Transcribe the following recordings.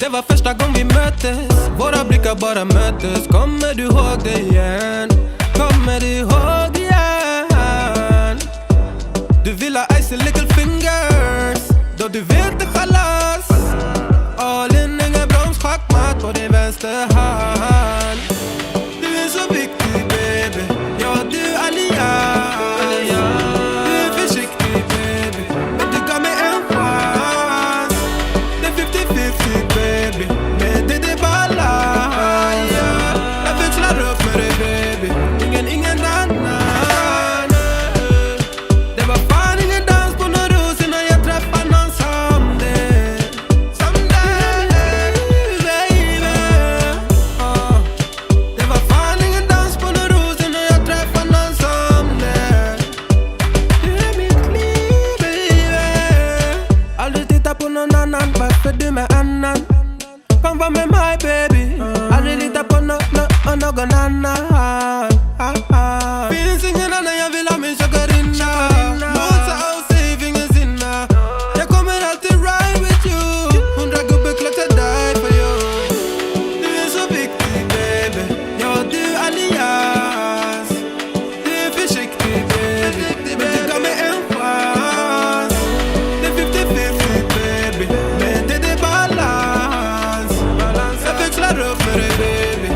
Det var första gången vi möttes, våra blickar bara möttes. Kommer du ihåg det igen? Kommer du ihåg igen? Du vill ha icy little fingers, då du vet det chalas. All in, ingen broms, schackmatt på din vänster hand. Du är så viktig baby, ja du är allians. Du är försiktig baby, men du gav mig en chans. Det är 50-50 baby, men det är balans. Jag växlar upp med dig baby, ingen annan. Det var fan ingen dans på någon ros innan jag träffade någon som det. Baby, det var fan ingen dans på någon ros innan jag träffade någon som det. Du är mitt liv baby. Aldrig titta på någon annan, varför du med annan? Kom var med mig baby, aldrig lita på någon annan. Finns ingen annan, jag vill ha min chakarinna. Mosa och säg ingen sinna. Jag kommer alltid ride with you. 100 gubbe klart jag die for you. Du är så viktig baby, ja du är allians. Du är försiktig baby, men du gav mig en chans. Det är 50-50 baby, men det är balans. Jag växlar upp med dig baby,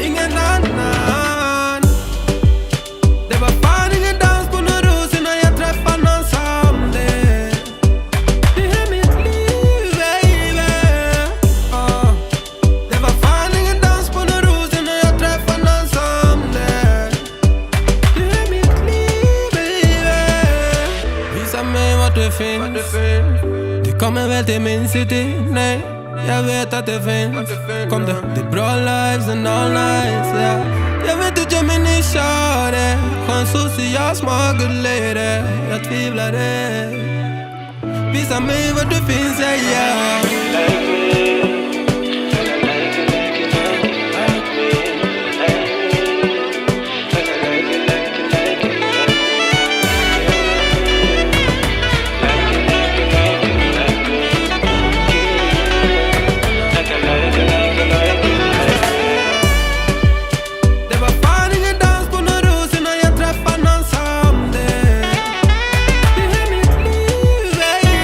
ingen annan. Det var fan ingen dans på någon ros innan jag träffade någon som det. Du är mitt liv baby. Det var fan ingen dans på någon ros innan jag träffade någon som det. Du är mitt liv baby. Visa mig vart du finns. Du kommer väl till min city? Nej, jag vet att det finns. Kom det är bra lives and all nights, yeah. Jag vet du gör mig nykär. Skön social, smart good lady. Jag tvivlar det. Visa mig vart du finns, yeah. Det var fan ingen dans på någon ros innan jag träffade någon som det. Du är mitt liv baby.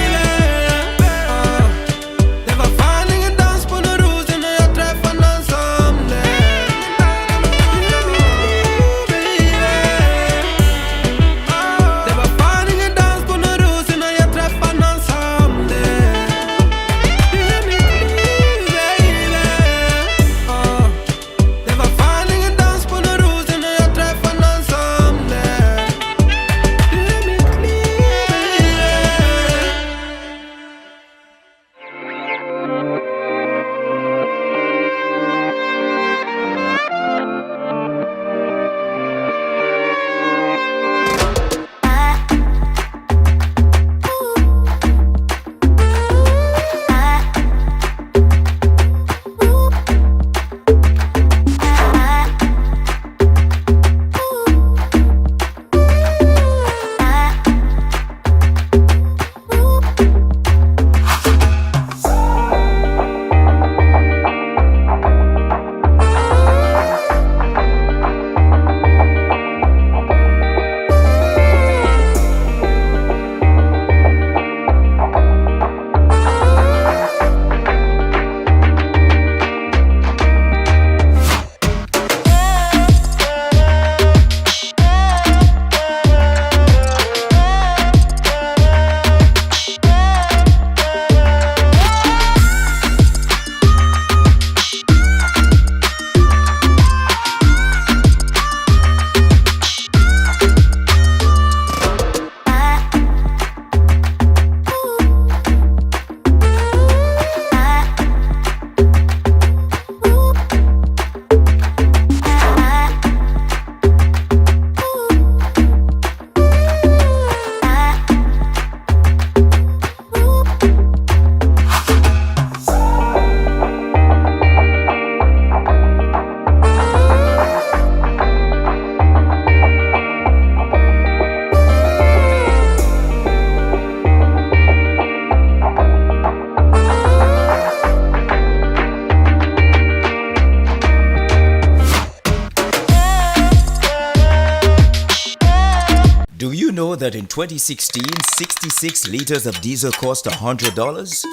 know that in 2016, 66 liters of diesel cost $100?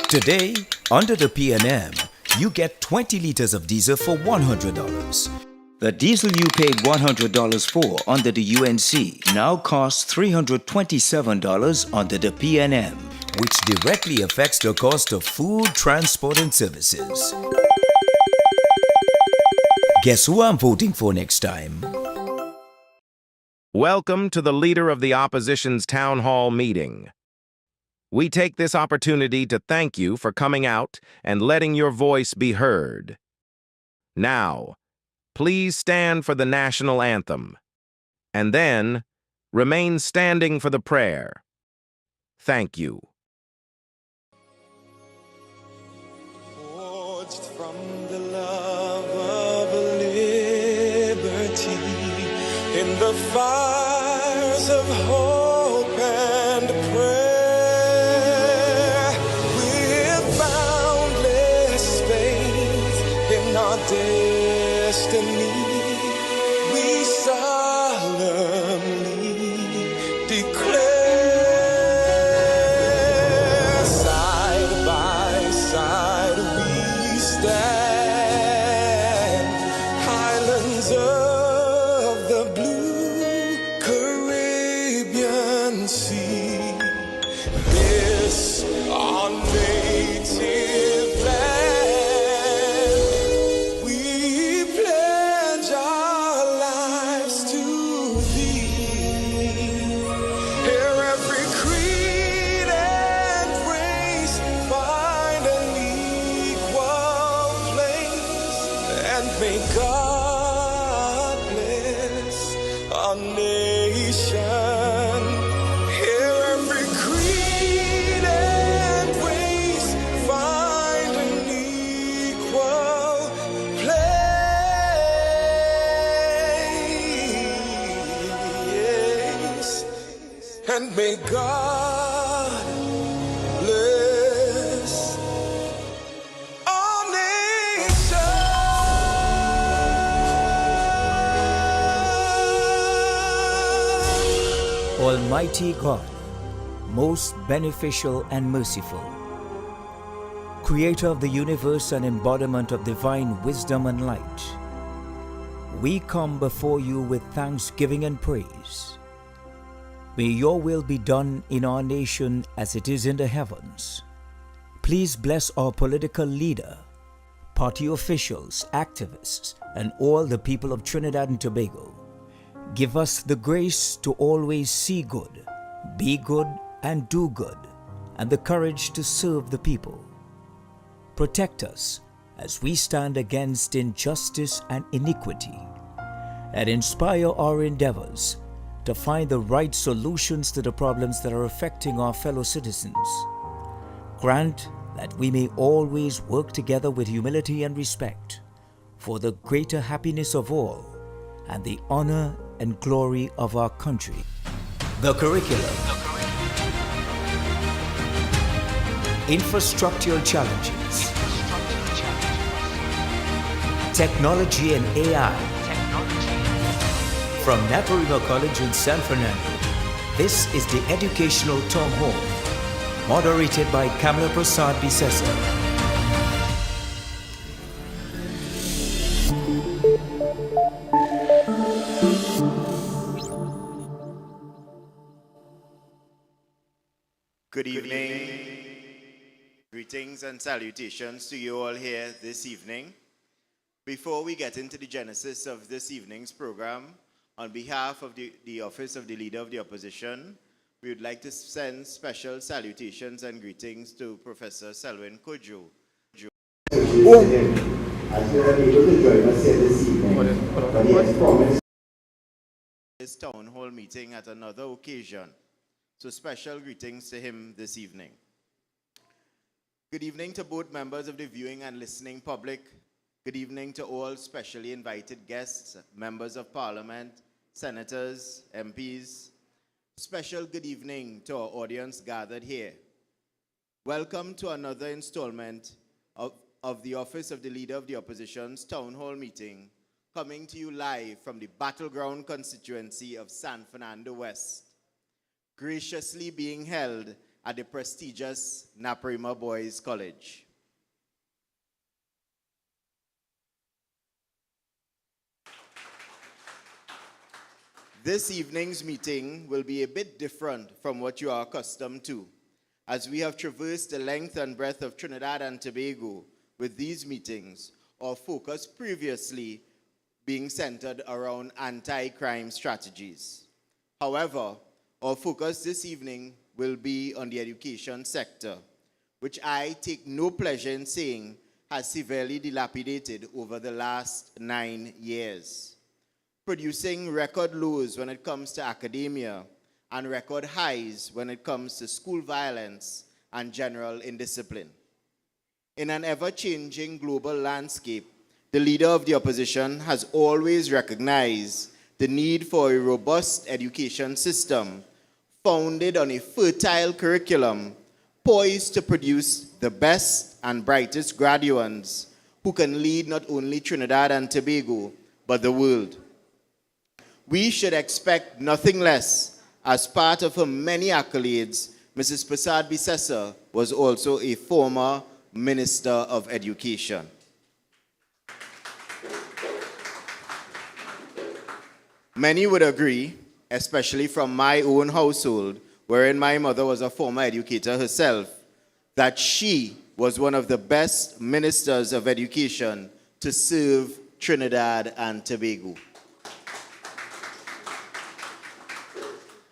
Today, under the P&M, you get 20 liters of diesel for $100. The diesel you paid $100 for under the UNC now costs $327 under the P&M, which directly affects the cost of food, transport, and services. Guess who I'm voting for next time? Welcome to the Leader of the Opposition's Town Hall meeting. We take this opportunity to thank you for coming out and letting your voice be heard. Now, please stand for the national anthem, and then remain standing for the prayer. Thank you. Forged from the love of liberty in the fires of hope and prayer, with boundless faith in our destiny, we solemnly declare, side by side we stand, highlands of the blue Caribbean Sea, this our native land. We pledge our lives to thee. Here every creed and race find an equal place, and may God bless our nation. Here every creed and race find an equal place, and may God bless our nation. Almighty God, most beneficial and merciful, Creator of the universe and embodiment of divine wisdom and light, we come before you with thanksgiving and praise. May your will be done in our nation as it is in the heavens. Please bless our political leader, party officials, activists, and all the people of Trinidad and Tobago. Give us the grace to always see good, be good, and do good, and the courage to serve the people. Protect us as we stand against injustice and iniquity, and inspire our endeavors to find the right solutions to the problems that are affecting our fellow citizens. Grant that we may always work together with humility and respect for the greater happiness of all and the honor and glory of our country. The curriculum. Infrastructural challenges. Technology and AI. From Naparima College in San Fernando, this is the Educational Town Hall, moderated by Kamla Persad-Bissessar. Good evening. Greetings and salutations to you all here this evening. Before we get into the genesis of this evening's program, on behalf of the Office of the Leader of the Opposition, we would like to send special salutations and greetings to Professor Selwyn Cudjoe. As you are able to join us here this evening, but he has promised His town hall meeting at another occasion. So special greetings to him this evening. Good evening to both members of the viewing and listening public. Good evening to all specially invited guests, members of Parliament, senators, MPs. Special good evening to our audience gathered here. Welcome to another installment of the Office of the Leader of the Opposition's Town Hall meeting coming to you live from the battleground constituency of San Fernando West, graciously being held at the prestigious Naparima Boys College. This evening's meeting will be a bit different from what you are accustomed to, as we have traversed the length and breadth of Trinidad and Tobago with these meetings, our focus previously being centered around anti-crime strategies. However, our focus this evening will be on the education sector, which I take no pleasure in saying has severely dilapidated over the last 9 years, producing record lows when it comes to academia and record highs when it comes to school violence and general indiscipline. In an ever-changing global landscape, the leader of the opposition has always recognized the need for a robust education system founded on a fertile curriculum poised to produce the best and brightest graduates who can lead not only Trinidad and Tobago, but the world. We should expect nothing less. As part of her many accolades, Mrs. Persad-Bissessar was also a former Minister of Education. Many would agree, especially from my own household, wherein my mother was a former educator herself, that she was one of the best ministers of education to serve Trinidad and Tobago.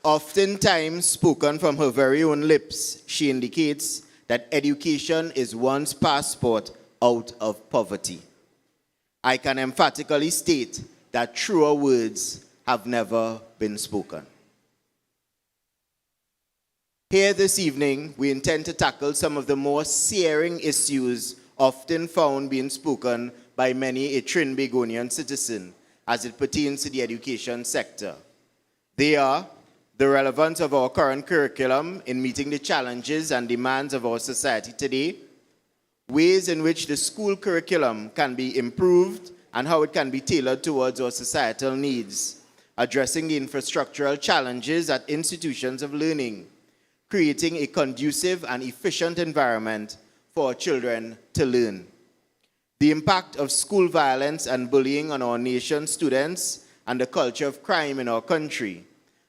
Oftentimes spoken from her very own lips, she indicates that education is one's passport out of poverty. I can emphatically state that truer words have never been spoken. Here this evening, we intend to tackle some of the more searing issues often found being spoken by many a Trinbagonian citizen as it pertains to the education sector. They are the relevance of our current curriculum in meeting the challenges and demands of our society today, ways in which the school curriculum can be improved and how it can be tailored towards our societal needs, addressing the infrastructural challenges at institutions of learning, creating a conducive and efficient environment for our children to learn, the impact of school violence and bullying on our nation's students and the culture of crime in our country,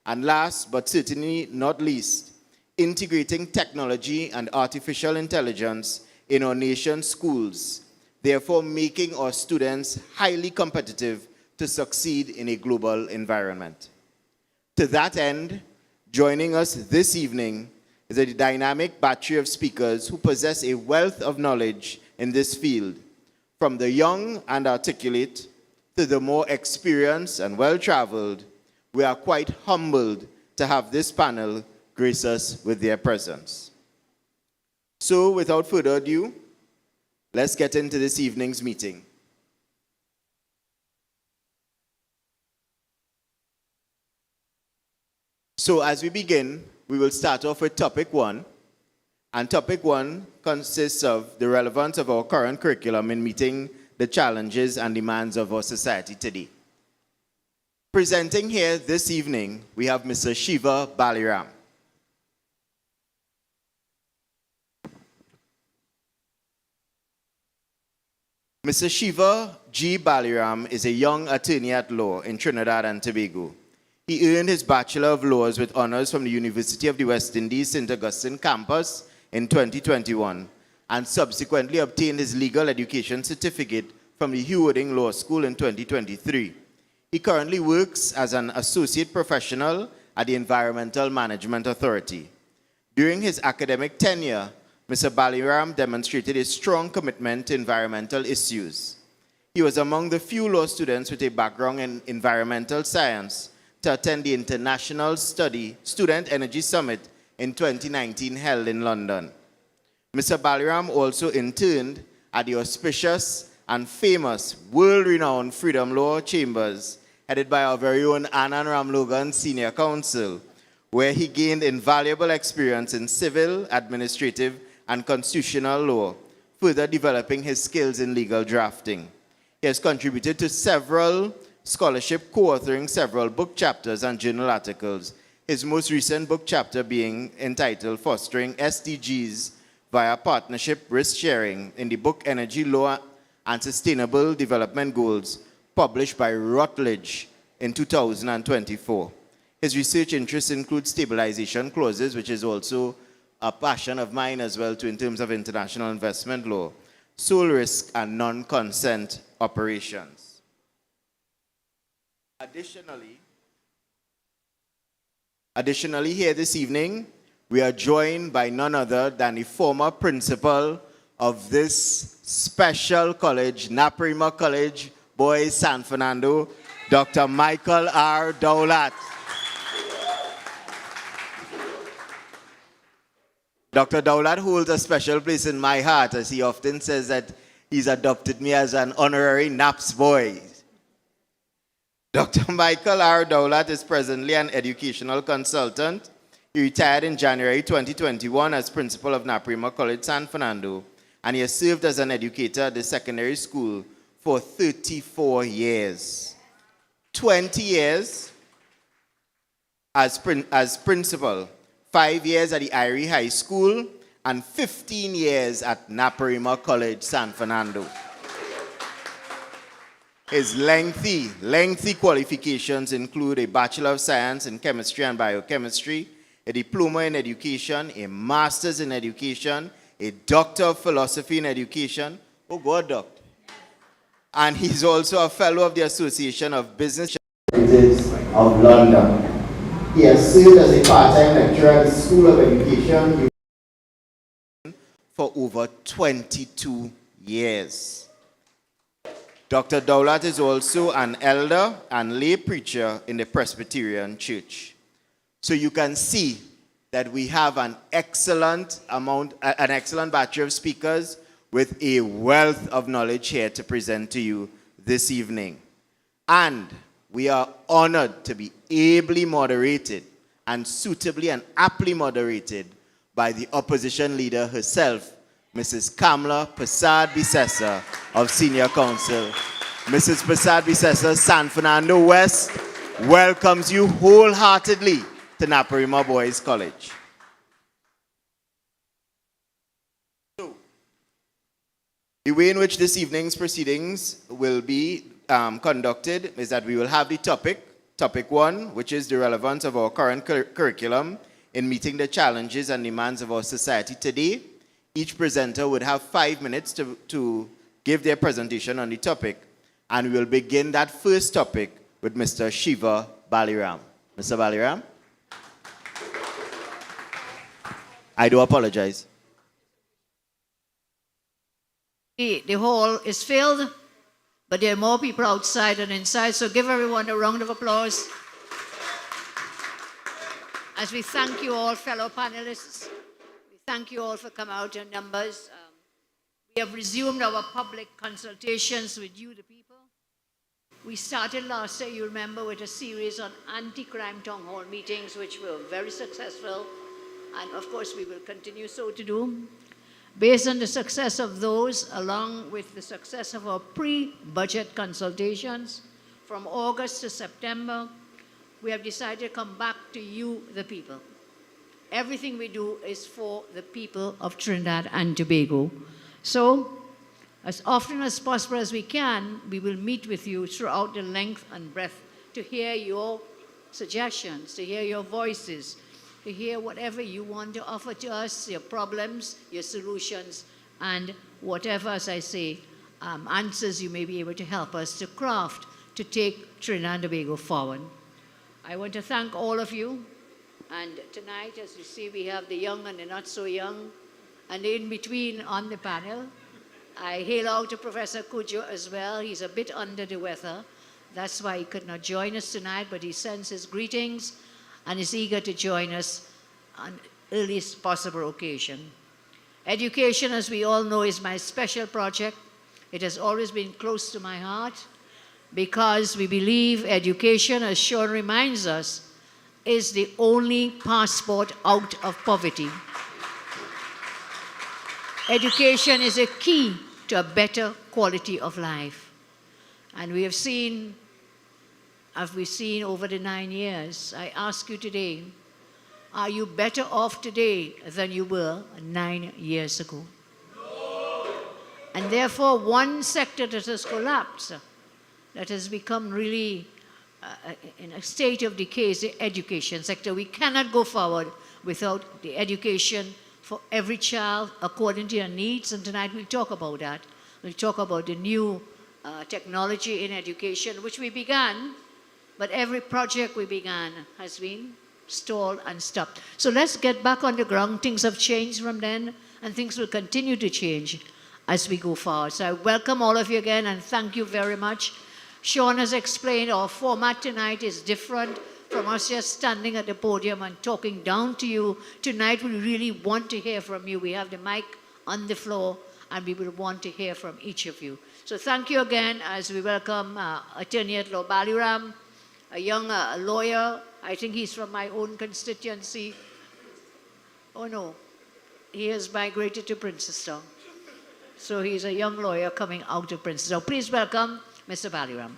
and last but certainly not least, integrating technology and artificial intelligence in our nation's schools, therefore making our students highly competitive to succeed in a global environment. To that end, joining us this evening is a dynamic battery of speakers who possess a wealth of knowledge in this field, from the young and articulate to the more experienced and well-traveled. We are quite humbled to have this panel grace us with their presence. So, without further ado, let's get into this evening's meeting. So, as we begin, we will start off with topic one. And topic one consists of the relevance of our current curriculum in meeting the challenges and demands of our society today. Presenting here this evening, we have Mr. Shiva Baliram. Mr. Shiva G. Baliram is a young attorney at law in Trinidad and Tobago. He earned his Bachelor of Laws with honors from the University of the West Indies St. Augustine campus in 2021 and subsequently obtained his legal education certificate from the Hugh Wooding Law School in 2023. He currently works as an associate professional at the Environmental Management Authority. During his academic tenure, Mr. Baliram demonstrated a strong commitment to environmental issues. He was among the few law students with a background in environmental science to attend the International Student Energy Summit in 2019 held in London. Mr. Baliram also interned at the auspicious and famous world-renowned Freedom Law Chambers, headed by our very own Anand Ramlogan Senior Counsel, where he gained invaluable experience in civil, administrative, and constitutional law, further developing his skills in legal drafting. He has contributed to several scholarship, co-authoring several book chapters and journal articles. His most recent book chapter being entitled Fostering SDGs via Partnership Risk Sharing in the book Energy Law and Sustainable Development Goals, published by Routledge in 2024. His research interests include stabilization clauses, which is also a passion of mine as well too in terms of international investment law, sole risk and non-consent operations. Additionally, here this evening, we are joined by none other than the former principal of this special college, Naparima College, Boys, San Fernando, Dr. Michael R. Dowlath. Dr. Dowlath holds a special place in my heart, as he often says that he's adopted me as an honorary NAPS boy. Dr. Michael R. Dowlath is presently an educational consultant. He retired in January 2021 as principal of Naparima College, San Fernando, and he has served as an educator at the secondary school for 34 years. 20 years as principal, 5 years at the Irie High School, and 15 years at Naparima College, San Fernando. His lengthy qualifications include a Bachelor of Science in Chemistry and Biochemistry, a Diploma in Education, a Master's in Education, a Doctor of Philosophy in Education. Oh God, Doctor. And he's also a Fellow of the Association of Business of London. He has served as a part-time lecturer at the School of Education for over 22 years. Dr. Dowlath is also an elder and lay preacher in the Presbyterian Church. So you can see that we have an excellent batch of speakers with a wealth of knowledge here to present to you this evening. And we are honored to be ably moderated and suitably and aptly moderated by the opposition leader herself, Mrs. Kamla Persad-Bissessar of Senior Council. Mrs. Persad-Bissessar, San Fernando West, welcomes you wholeheartedly to Naparima Boys College. So, the way in which this evening's proceedings will be conducted is that we will have the topic one, which is the relevance of our current curriculum in meeting the challenges and demands of our society today. Each presenter would have 5 minutes to give their presentation on the topic, and we will begin that first topic with Mr. Shiva Baliram. Mr. Baliram? I do apologize. The hall is filled, but there are more people outside than inside, so give everyone a round of applause. As we thank you all, fellow panelists, we thank you all for coming out in numbers. We have resumed our public consultations with you, the people. We started last year, you remember, with a series on anti-crime town hall meetings, which were very successful, and of course we will continue so to do. Based on the success of those, along with the success of our pre-budget consultations, from August to September, we have decided to come back to you, the people. Everything we do is for the people of Trinidad and Tobago. So, as often as possible as we can, we will meet with you throughout the length and breadth to hear your suggestions, to hear your voices, to hear whatever you want to offer to us, your problems, your solutions, and whatever, as I say, answers you may be able to help us to craft to take Trinidad and Tobago forward. I want to thank all of you. And tonight, as you see, we have the young and the not so young, and in between on the panel. I hail out to Professor Cudjoe as well. He's a bit under the weather. That's why he could not join us tonight, but he sends his greetings and is eager to join us on earliest possible occasion. Education, as we all know, is my special project. It has always been close to my heart because we believe education, as Sean reminds us, is the only passport out of poverty. Education is a key to a better quality of life. And we have seen, as we've seen over the 9 years, I ask you today, are you better off today than you were 9 years ago? And therefore, one sector that has collapsed, that has become really in a state of decay is the education sector. We cannot go forward without the education for every child according to their needs. And tonight we'll talk about that. We'll talk about the new technology in education, which we began, but every project we began has been stalled and stopped. So let's get back on the ground. Things have changed from then, and things will continue to change as we go forward. So I welcome all of you again, and thank you very much. Sean has explained our format tonight is different from us just standing at the podium and talking down to you. Tonight we really want to hear from you. We have the mic on the floor, and we will want to hear from each of you. So thank you again as we welcome Attorney at Law Baliram, a young lawyer. I think he's from my own constituency. Oh no, he has migrated to Princestown. So he's a young lawyer coming out of Princestown. Please welcome Mr. Baliram.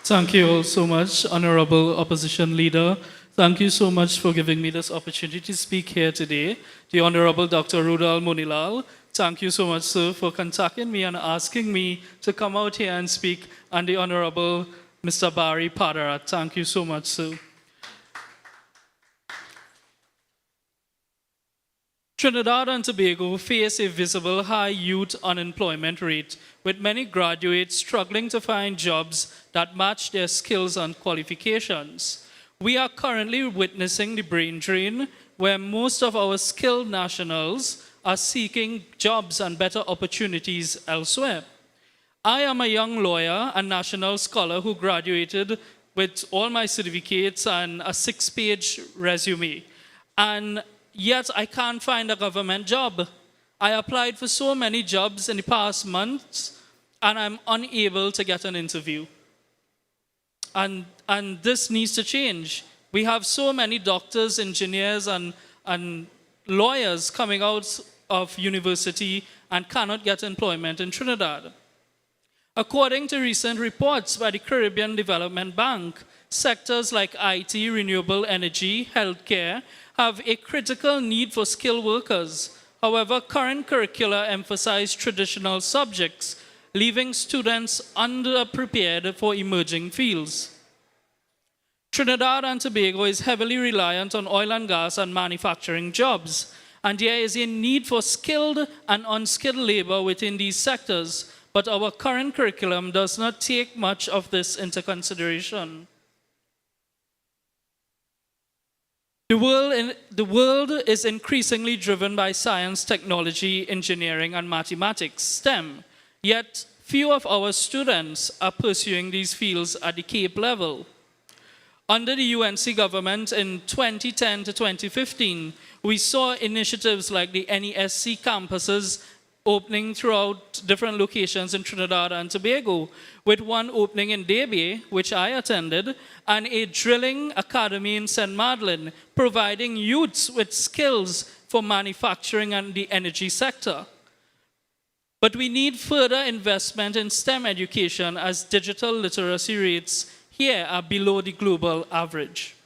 Thank you all so much, Honorable Opposition Leader. Thank you so much for giving me this opportunity to speak here today. The Honorable Dr. Rudal Munilal, thank you so much, sir, for contacting me and asking me to come out here and speak. And the Honorable Mr. Barry Padarat, thank you so much, sir. Trinidad and Tobago face a visible high youth unemployment rate, with many graduates struggling to find jobs that match their skills and qualifications. We are currently witnessing the brain drain, where most of our skilled nationals are seeking jobs and better opportunities elsewhere. I am a young lawyer and national scholar who graduated with all my certificates and a 6-page resume. And yet I can't find a government job. I applied for so many jobs in the past months, and I'm unable to get an interview. And this needs to change. We have so many doctors, engineers, and lawyers coming out of university and cannot get employment in Trinidad. According to recent reports by the Caribbean Development Bank, sectors like IT, renewable energy, healthcare have a critical need for skilled workers. However, current curricula emphasize traditional subjects, leaving students underprepared for emerging fields. Trinidad and Tobago is heavily reliant on oil and gas and manufacturing jobs, and there is a need for skilled and unskilled labor within these sectors, but our current curriculum does not take much of this into consideration. The world is increasingly driven by science, technology, engineering, and mathematics, STEM, yet few of our students are pursuing these fields at the Cape level. Under the UNC government in 2010 to 2015, we saw initiatives like the NESC campuses opening throughout different locations in Trinidad and Tobago, with one opening in Debe, which I attended, and a drilling academy in St. Madeleine, providing youths with skills for manufacturing and the energy sector. But we need further investment in STEM education, as digital literacy rates here are below the global average.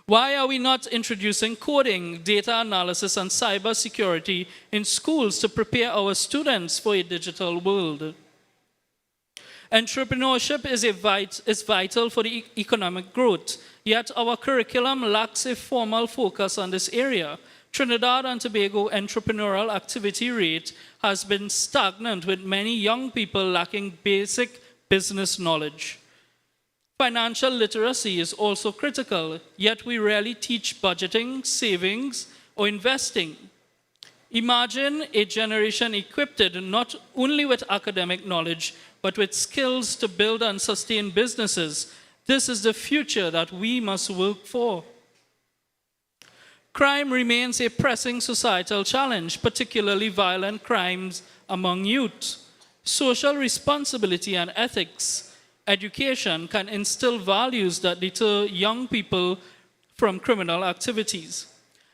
Why are we not introducing coding, data analysis, and cybersecurity in schools to prepare our students for a digital world? Entrepreneurship is vital for the economic growth, yet our curriculum lacks a formal focus on this area. Trinidad and Tobago entrepreneurial activity rate has been stagnant, with many young people lacking basic business knowledge. Financial literacy is also critical, yet we rarely teach budgeting, savings, or investing. Imagine a generation equipped not only with academic knowledge, but with skills to build and sustain businesses. This is the future that we must work for. Crime remains a pressing societal challenge, particularly violent crimes among youth. Social responsibility and ethics education can instill values that deter young people from criminal activities.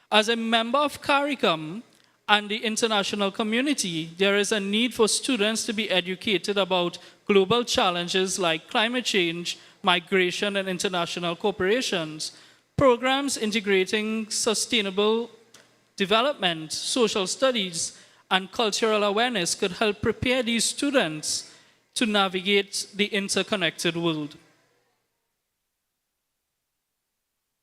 As a member of CARICOM, and the international community, there is a need for students to be educated about global challenges like climate change, migration, and international corporations. Programs integrating sustainable development, social studies, and cultural awareness could help prepare these students to navigate the interconnected world.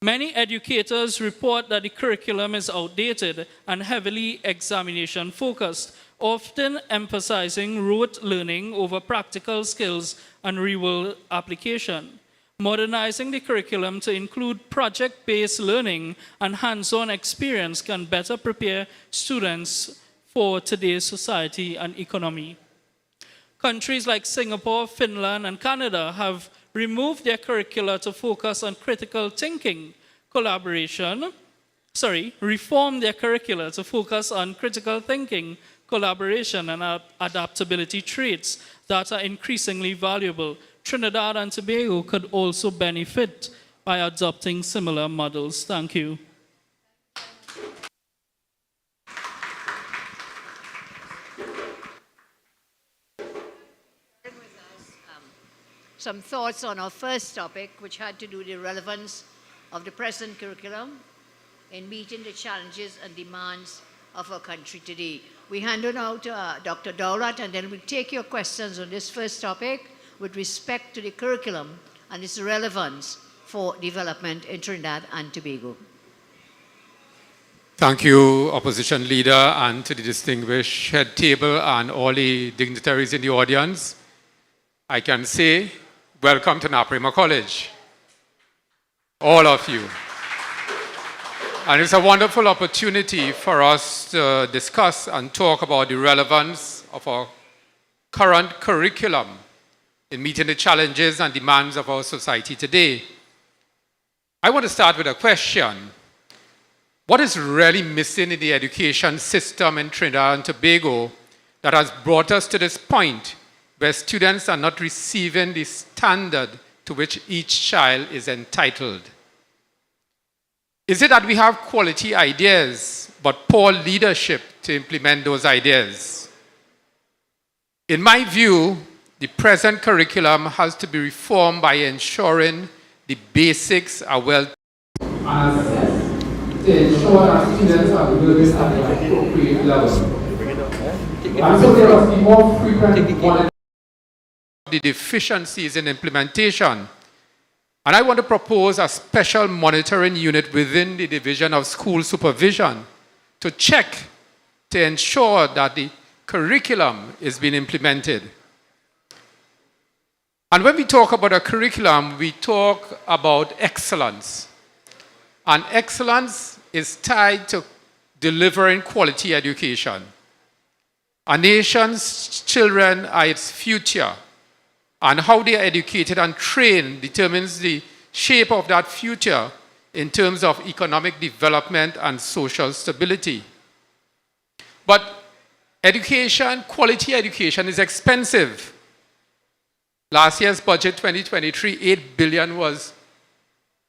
Many educators report that the curriculum is outdated and heavily examination-focused, often emphasizing rote learning over practical skills and real-world application. Modernizing the curriculum to include project-based learning and hands-on experience can better prepare students for today's society and economy. Countries like Singapore, Finland, and Canada have removed their curricula to focus on critical thinking, reform their curricula to focus on critical thinking, collaboration, and adaptability traits that are increasingly valuable. Trinidad and Tobago could also benefit by adopting similar models. Thank you. Some thoughts on our first topic, which had to do with the relevance of the present curriculum in meeting the challenges and demands of our country today. We hand it now to Dr. Dowlath, and then we'll take your questions on this first topic with respect to the curriculum and its relevance for development in Trinidad and Tobago. Thank you, Opposition Leader, and to the distinguished head table and all the dignitaries in the audience. I can say, welcome to Naparima College, all of you. And it's a wonderful opportunity for us to discuss and talk about the relevance of our current curriculum in meeting the challenges and demands of our society today. I want to start with a question. What is really missing in the education system in Trinidad and Tobago that has brought us to this point where students are not receiving the standard to which each child is entitled? Is it that we have quality ideas but poor leadership to implement those ideas? In my view, the present curriculum has to be reformed by ensuring the basics are well and assessed to ensure that students are learning at the appropriate level. And so there must be more frequent monitoring the deficiencies in implementation. And I want to propose a special monitoring unit within the Division of School Supervision to check, to ensure that the curriculum is being implemented. And when we talk about a curriculum, we talk about excellence. And excellence is tied to delivering quality education. A nation's children are its future. And how they are educated and trained determines the shape of that future in terms of economic development and social stability. But education, quality education is expensive. Last year's budget, 2023, 8 billion was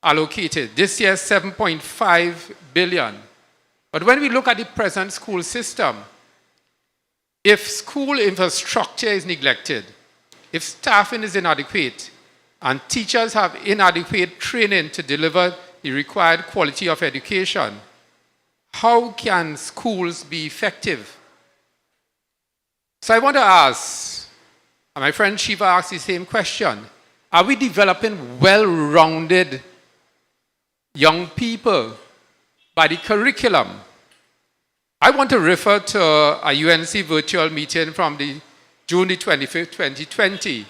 allocated. This year, 7.5 billion. But when we look at the present school system, if school infrastructure is neglected, if staffing is inadequate, and teachers have inadequate training to deliver the required quality of education, how can schools be effective? So I want to ask, and my friend Shiva asked the same question, are we developing well-rounded young people by the curriculum? I want to refer to a UNC virtual meeting from June the 25th, 2020,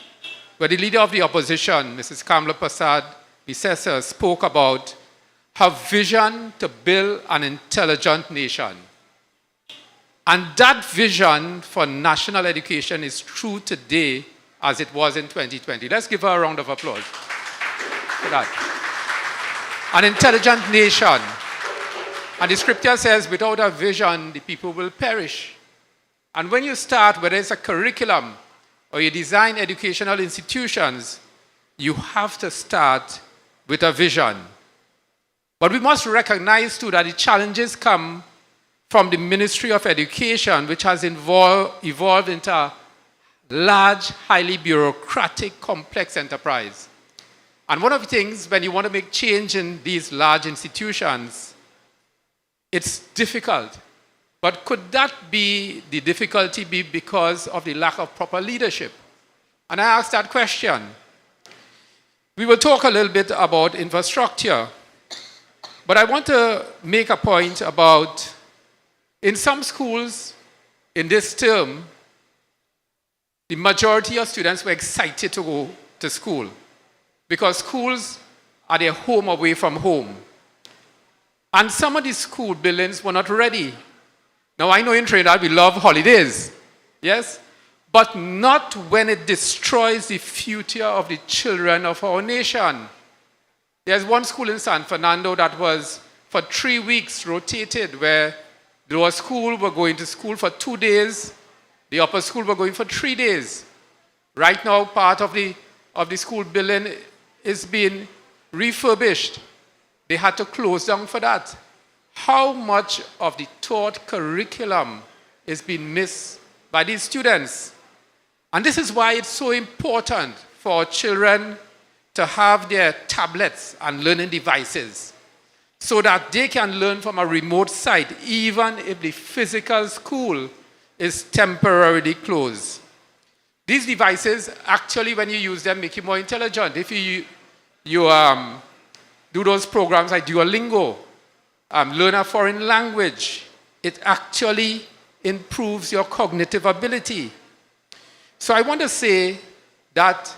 where the leader of the opposition, Mrs. Kamla Persad-Bissessar, spoke about her vision to build an intelligent nation. And that vision for national education is true today as it was in 2020. Let's give her a round of applause for that. An intelligent nation. And the scripture says, without a vision, the people will perish. And when you start, whether it's a curriculum or you design educational institutions, you have to start with a vision. But we must recognize too that the challenges come from the Ministry of Education, which has evolved into a large, highly bureaucratic, complex enterprise. And one of the things, when you want to make change in these large institutions, it's difficult. But could that be, the difficulty be because of the lack of proper leadership? And I asked that question. We will talk a little bit about infrastructure, but I want to make a point about, in some schools in this term, the majority of students were excited to go to school because schools are their home away from home. And some of these school buildings were not ready. Now, I know in Trinidad we love holidays, yes? But not when it destroys the future of the children of our nation. There's one school in San Fernando that was for 3 weeks rotated, where the lower school were going to school for 2 days, the upper school were going for 3 days. Right now, part of the school building is being refurbished. They had to close down for that. How much of the taught curriculum is being missed by these students? And this is why it's so important for children to have their tablets and learning devices so that they can learn from a remote site, even if the physical school is temporarily closed. These devices, actually, when you use them, make you more intelligent. If you do those programs like Duolingo, learn a foreign language, it actually improves your cognitive ability. So I want to say that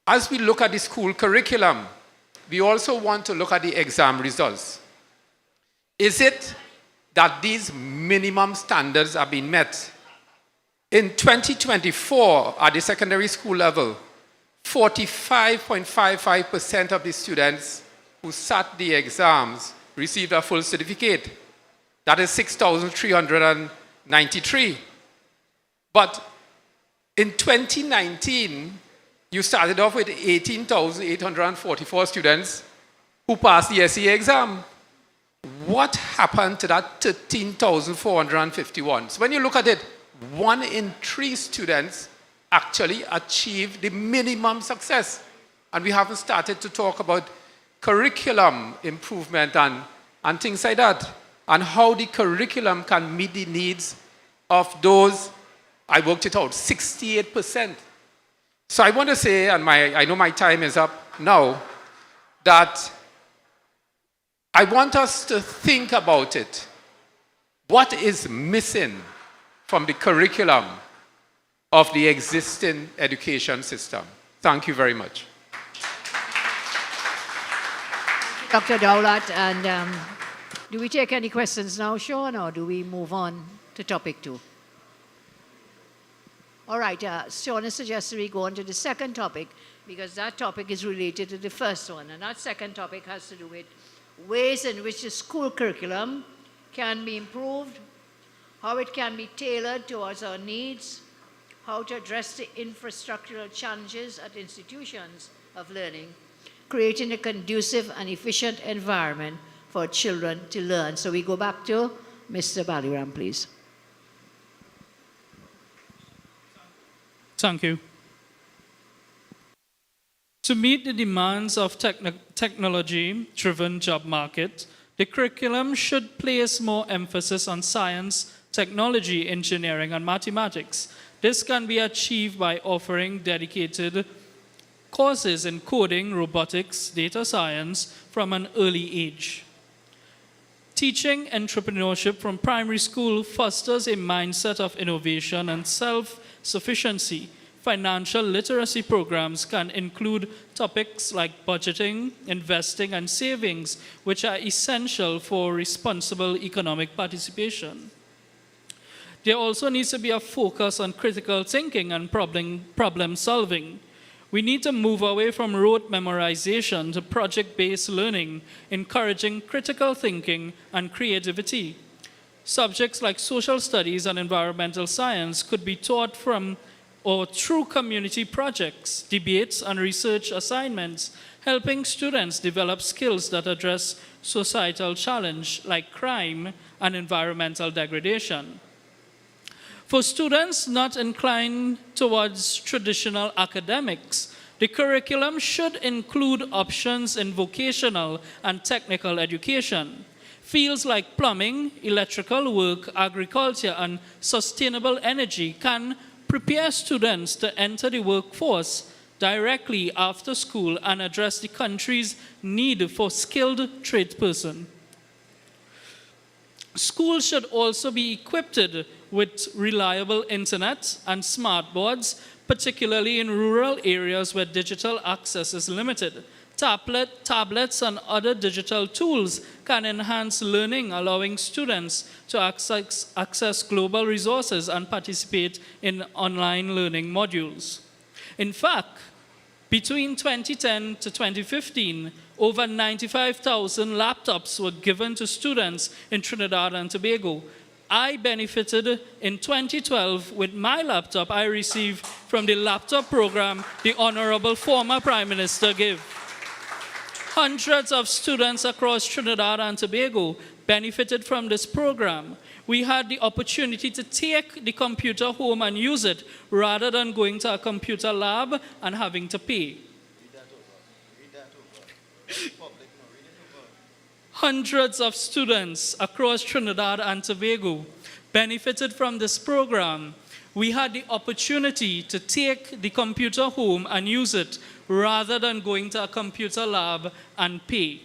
as we look at the school curriculum, we also want to look at the exam results. Is it that these minimum standards are being met? In 2024, at the secondary school level, 45.55% of the students who sat the exams received a full certificate. That is 6,393. But in 2019, you started off with 18,844 students who passed the SE exam. What happened to that 13,451? So when you look at it, 1 in 3 students actually achieved the minimum success. And we haven't started to talk about curriculum improvement and things like that, and how the curriculum can meet the needs of those, I worked it out, 68%. So I want to say, and I know my time is up now, that I want us to think about it. What is missing from the curriculum of the existing education system? Thank you very much. Dr. Dowlath, and do we take any questions now, Sean, or do we move on to topic 2? All right, Sean has suggested we go on to the second topic, because that topic is related to the first one, and that second topic has to do with ways in which the school curriculum can be improved, how it can be tailored towards our needs, how to address the infrastructural challenges at institutions of learning, creating a conducive and efficient environment for children to learn. So we go back to Mr. Baliram, please. Thank you. To meet the demands of technology-driven job market, the curriculum should place more emphasis on science, technology, engineering, and mathematics. This can be achieved by offering dedicated courses in coding, robotics, data science from an early age. Teaching entrepreneurship from primary school fosters a mindset of innovation and self-sufficiency. Financial literacy programs can include topics like budgeting, investing, and savings, which are essential for responsible economic participation. There also needs to be a focus on critical thinking and problem solving. We need to move away from rote memorization to project-based learning, encouraging critical thinking and creativity. Subjects like social studies and environmental science could be taught from or through community projects, debates, and research assignments, helping students develop skills that address societal challenge like crime and environmental degradation. For students not inclined towards traditional academics, the curriculum should include options in vocational and technical education. Fields like plumbing, electrical work, agriculture, and sustainable energy can prepare students to enter the workforce directly after school and address the country's need for skilled tradespersons. Schools should also be equipped with reliable internet and smart boards, particularly in rural areas where digital access is limited. Tablets and other digital tools can enhance learning, allowing students to access global resources and participate in online learning modules. In fact, between 2010 to 2015, over 95,000 laptops were given to students in Trinidad and Tobago. I benefited in 2012 with my laptop I received from the laptop program the Honorable former Prime Minister gave. Hundreds of students across Trinidad and Tobago benefited from this program. We had the opportunity to take the computer home and use it rather than going to a computer lab and having to pay. Hundreds of students across Trinidad and Tobago benefited from this program. We had the opportunity to take the computer home and use it rather than going to a computer lab and pay.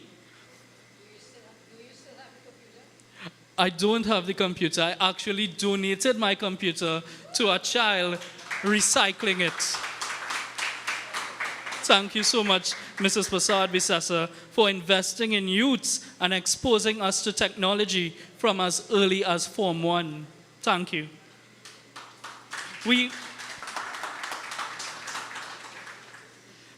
I don't have the computer. I actually donated my computer to a child, recycling it. Thank you so much, Mrs. Persad-Bissessar, for investing in youths and exposing us to technology from as early as Form 1. Thank you.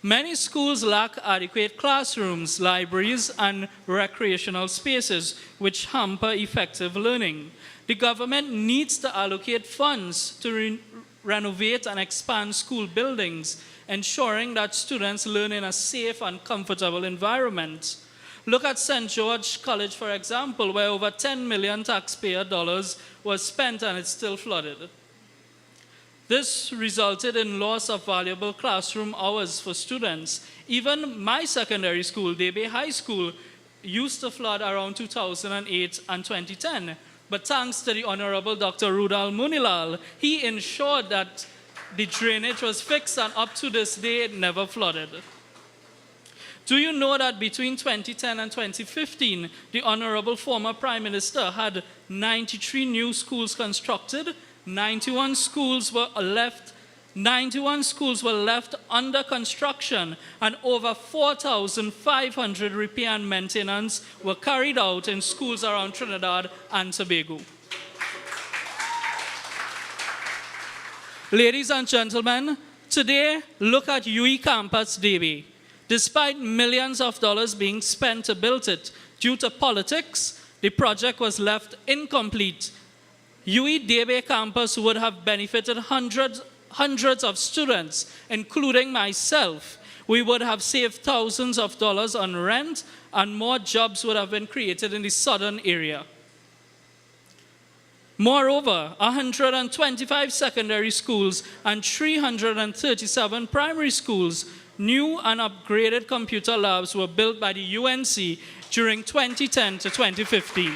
Many schools lack adequate classrooms, libraries, and recreational spaces, which hamper effective learning. The government needs to allocate funds to renovate and expand school buildings, ensuring that students learn in a safe and comfortable environment. Look at St. George College, for example, where over 10 million taxpayer dollars was spent and it's still flooded. This resulted in loss of valuable classroom hours for students. Even my secondary school, Debe High School, used to flood around 2008 and 2010. But thanks to the Honorable Dr. Rudal Munilal, he ensured that the drainage was fixed, and up to this day, it never flooded. Do you know that between 2010 and 2015, the Honorable former Prime Minister had 93 new schools constructed, 91 schools were left under construction, and over 4,500 repair and maintenance were carried out in schools around Trinidad and Tobago. Ladies and gentlemen, today, look at UE Campus Debe. Despite millions of dollars being spent to build it, due to politics, the project was left incomplete. UE Debe Campus would have benefited hundreds of students, including myself. We would have saved thousands of dollars on rent, and more jobs would have been created in the southern area. Moreover, 125 secondary schools and 337 primary schools, new and upgraded computer labs were built by the UNC during 2010 to 2015.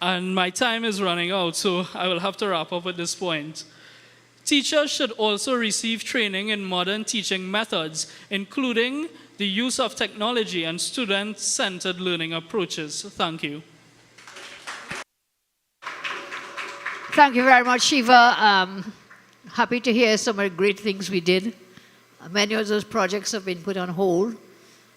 And my time is running out, so I will have to wrap up at this point. Teachers should also receive training in modern teaching methods, including the use of technology and student-centered learning approaches. Thank you. Thank you very much, Shiva. Happy to hear some of the great things we did. Many of those projects have been put on hold.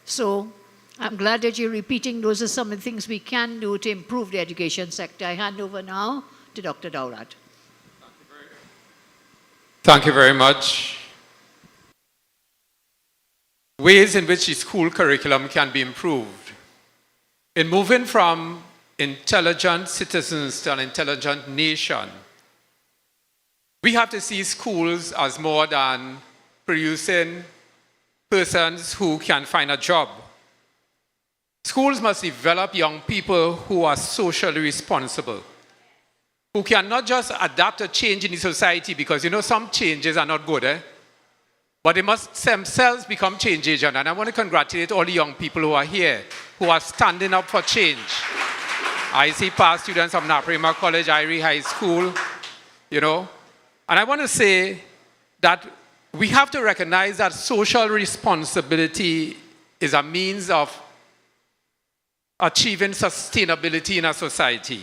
So I'm glad that you're repeating those are some of the things we can do to improve the education sector. I hand over now to Dr. Dowlath. Thank you very much. Ways in which the school curriculum can be improved. In moving from intelligent citizens to an intelligent nation, we have to see schools as more than producing persons who can find a job. Schools must develop young people who are socially responsible, who can not just adapt to change in the society, because some changes are not good, but they must themselves become change agents. And I want to congratulate all the young people who are here, who are standing up for change. I see past students from Naprima College, Irie High School, And I want to say that we have to recognize that social responsibility is a means of achieving sustainability in a society.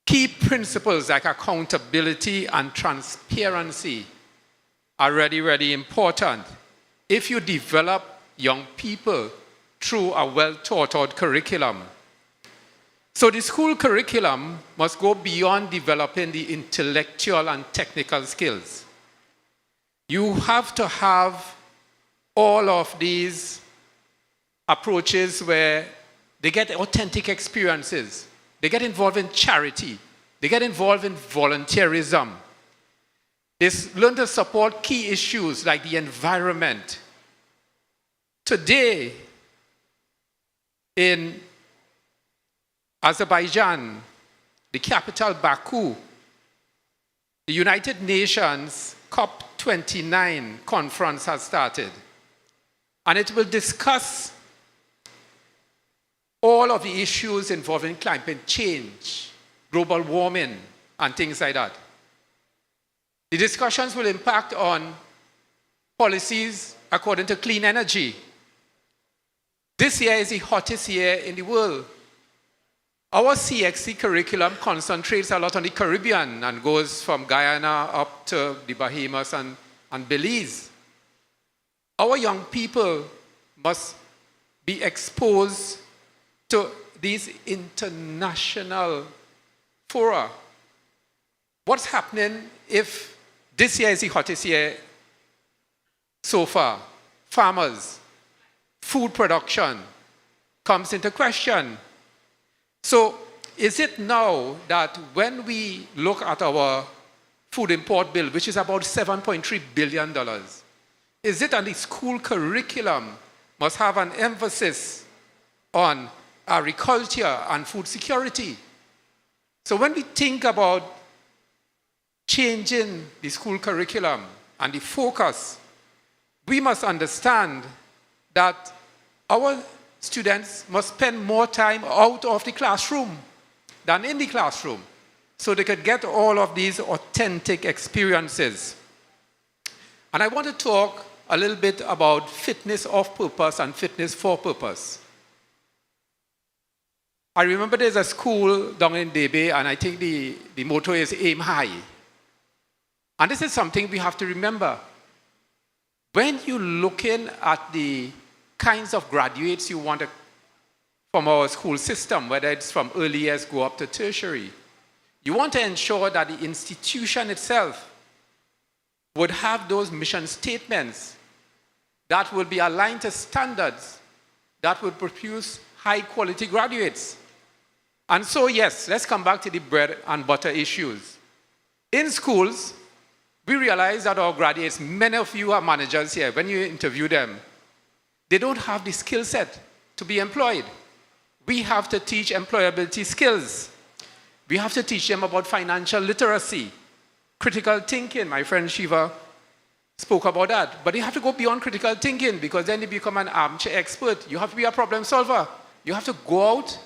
Key principles like accountability and transparency are really, really important if you develop young people through a well-thought-out curriculum. So the school curriculum must go beyond developing the intellectual and technical skills. You have to have all of these approaches where they get authentic experiences. They get involved in charity. They get involved in volunteerism. They learn to support key issues like the environment. Today, in Azerbaijan, the capital Baku, the United Nations COP29 conference has started. And it will discuss all of the issues involving climate change, global warming, and things like that. The discussions will impact on policies according to clean energy. This year is the hottest year in the world. Our CXC curriculum concentrates a lot on the Caribbean and goes from Guyana up to the Bahamas and Belize. Our young people must be exposed to these international fora. What's happening if this year is the hottest year so far? Farmers, food production comes into question. So is it now that when we look at our food import bill, which is about $7.3 billion, is it that the school curriculum must have an emphasis on agriculture and food security? So when we think about changing the school curriculum and the focus, we must understand that our students must spend more time out of the classroom than in the classroom, so they could get all of these authentic experiences. And I want to talk a little bit about fitness of purpose and fitness for purpose. I remember there's a school down in Debe, and I think the motto is aim high. And this is something we have to remember. When you're looking at the kinds of graduates you want from our school system, whether it's from early years go up to tertiary, you want to ensure that the institution itself would have those mission statements that will be aligned to standards that would produce high-quality graduates. And so, yes, let's come back to the bread and butter issues. In schools, we realize that our graduates, many of you are managers here, when you interview them, they don't have the skill set to be employed. We have to teach employability skills. We have to teach them about financial literacy, critical thinking. My friend Shiva spoke about that. But they have to go beyond critical thinking, because then they become an armchair expert. You have to be a problem solver. You have to go out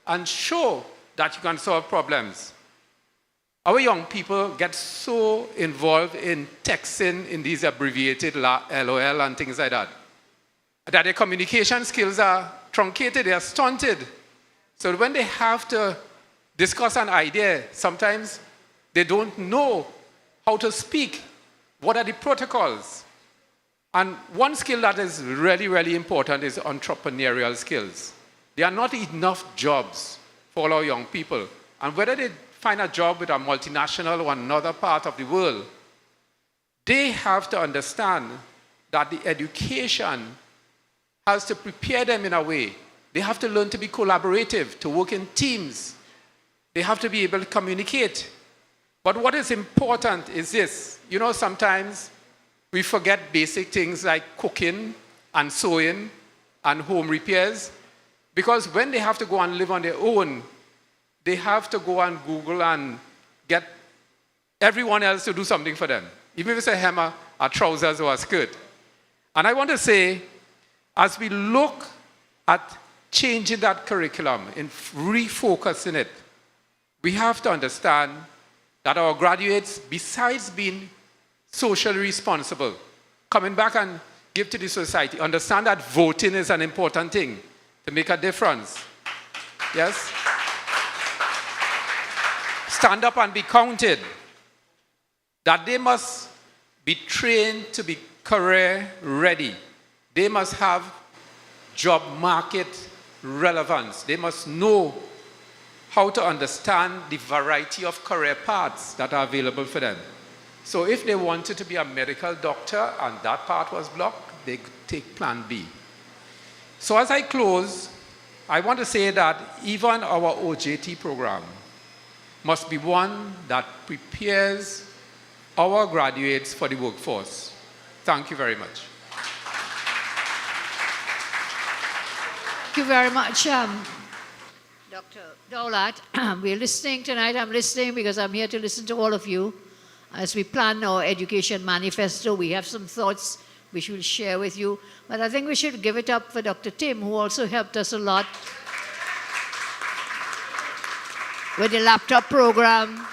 and show that you can solve problems. Our young people get so involved in texting in these abbreviated LOL and things like that their communication skills are truncated, they are stunted. So when they have to discuss an idea, sometimes they don't know how to speak. What are the protocols? And one skill that is really, really important is entrepreneurial skills. There are not enough jobs for our young people. And whether they find a job with a multinational or another part of the world, they have to understand that the education has to prepare them in a way They have to learn to be collaborative, to work in teams. They have to be able to communicate. But what is important is this. You know, sometimes we forget basic things like cooking and sewing and home repairs, because when they have to go and live on their own, they have to go and Google and get everyone else to do something for them, even if it's a hammer, a trousers, or a skirt. And I want to say, as we look at changing that curriculum and refocusing it, we have to understand that our graduates, besides being socially responsible, coming back and give to the society, understand that voting is an important thing to make a difference. Yes? Stand up and be counted. That they must be trained to be career ready. They must have job market relevance. They must know how to understand the variety of career paths that are available for them. So if they wanted to be a medical doctor and that path was blocked, they could take plan B. So as I close, I want to say that even our OJT program must be one that prepares our graduates for the workforce. Thank you very much. Thank you very much, Dr. Dowlath. We're listening tonight. I'm listening because I'm here to listen to all of you. As we plan our education manifesto, we have some thoughts which we'll share with you. But I think we should give it up for Dr. Tim, who also helped us a lot with the laptop program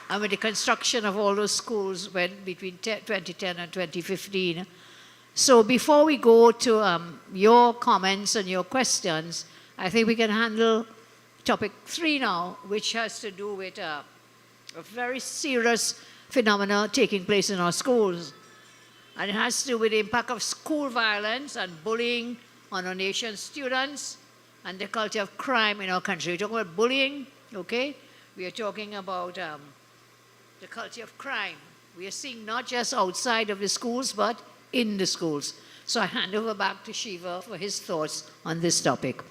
and with the construction of all those schools between 2010 and 2015. So before we go to your comments and your questions, I think we can handle topic 3 now, which has to do with a very serious phenomena taking place in our schools. And it has to do with the impact of school violence and bullying on our nation's students and the culture of crime in our country. We're talking about bullying, okay? We are talking about the culture of crime. We are seeing not just outside of the schools, but in the schools. So I hand over back to Shiva for his thoughts on this topic.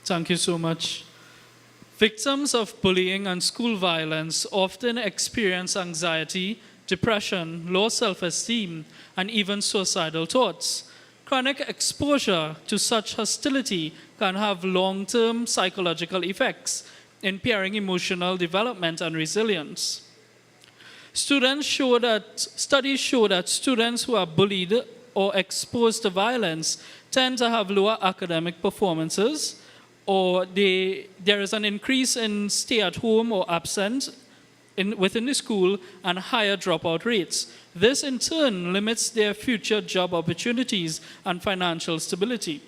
Thank you so much. Victims of bullying and school violence often experience anxiety, depression, low self-esteem, and even suicidal thoughts. Chronic exposure to such hostility can have long-term psychological effects, impairing emotional development and resilience. Studies show that students who are bullied or exposed to violence tend to have lower academic performances, or there is an increase in stay at home or absent within the school and higher dropout rates. This in turn limits their future job opportunities and financial stability.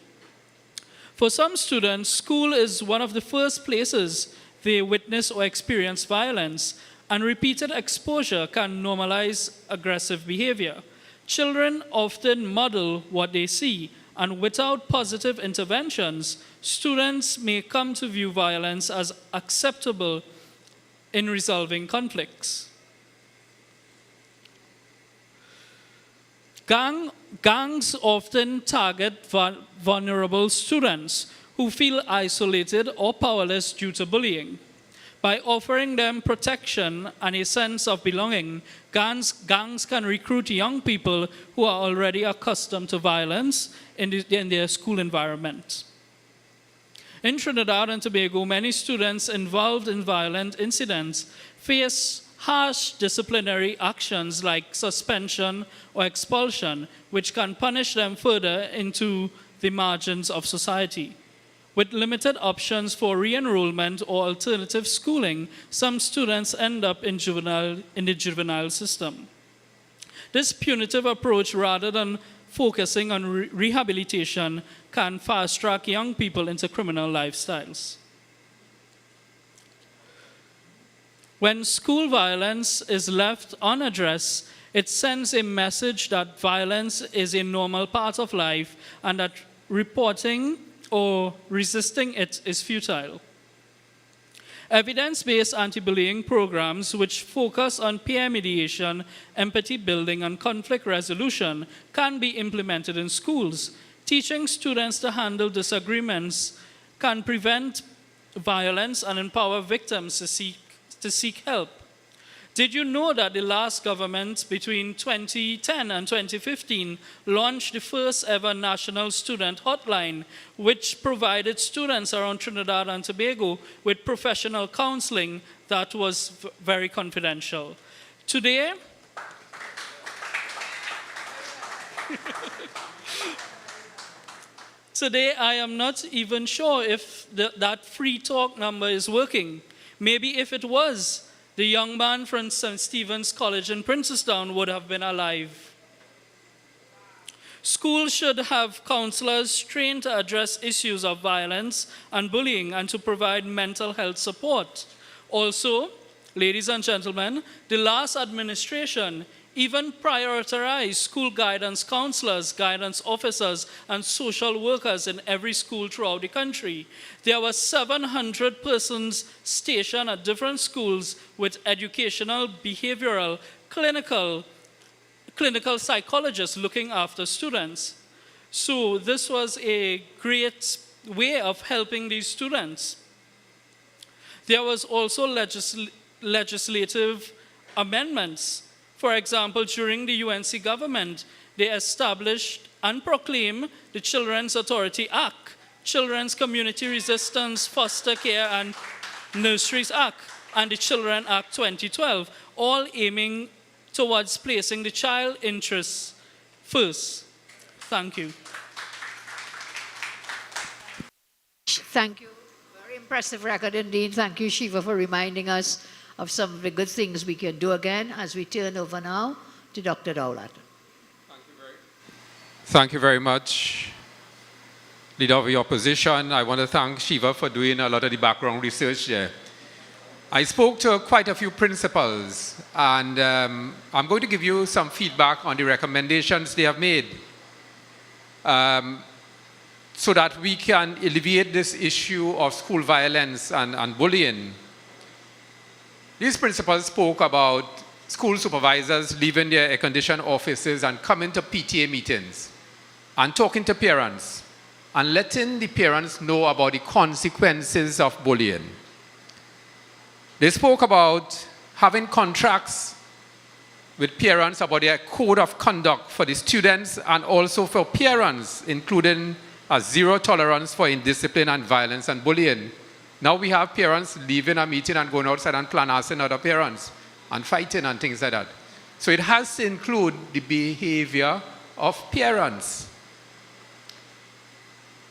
For some students, school is one of the first places they witness or experience violence, and repeated exposure can normalize aggressive behavior. Children often model what they see, and without positive interventions, students may come to view violence as acceptable in resolving conflicts. Gangs often target vulnerable students who feel isolated or powerless due to bullying. By offering them protection and a sense of belonging, gangs can recruit young people who are already accustomed to violence in their school environment. In Trinidad and Tobago, many students involved in violent incidents face harsh disciplinary actions like suspension or expulsion, which can punish them further into the margins of society. With limited options for re-enrollment or alternative schooling, some students end up in the juvenile system. This punitive approach, rather than focusing on rehabilitation, can fast-track young people into criminal lifestyles. When school violence is left unaddressed, it sends a message that violence is a normal part of life and that reporting or resisting it is futile. Evidence-based anti-bullying programs which focus on peer mediation, empathy building, and conflict resolution can be implemented in schools. Teaching students to handle disagreements can prevent violence and empower victims to seek help. Did you know that the last government between 2010 and 2015 launched the first ever national student hotline, which provided students around Trinidad and Tobago with professional counseling that was very confidential? Today, I am not even sure if that free talk number is working. Maybe if it was, the young man from St. Stephen's College in Princestown would have been alive. Schools should have counselors trained to address issues of violence and bullying and to provide mental health support. Also, ladies and gentlemen, the last administration even prioritized school guidance counselors, guidance officers, and social workers in every school throughout the country. There were 700 persons stationed at different schools with educational, behavioral, clinical psychologists looking after students. So this was a great way of helping these students. There was also legislative amendments. For example, during the UNC government, they established and proclaimed the Children's Authority Act, Children's Community Resistance, Foster Care and Nurseries Act, and the Children Act 2012, all aiming towards placing the child interests first. Thank you. Thank you. Very impressive record indeed. Thank you, Shiva, for reminding us of some of the good things we can do again as we turn over now to Dr. Dowlath. Thank you very much, Leader of the Opposition. I want to thank Shiva for doing a lot of the background research there. I spoke to quite a few principals, and I'm going to give you some feedback on the recommendations they have made so that we can alleviate this issue of school violence and bullying. These principals spoke about school supervisors leaving their air-conditioned offices and coming to PTA meetings and talking to parents and letting the parents know about the consequences of bullying. They spoke about having contracts with parents about their code of conduct for the students and also for parents, including a zero tolerance for indiscipline and violence and bullying. Now we have parents leaving a meeting and going outside and planning other parents and fighting and things like that. So it has to include the behavior of parents.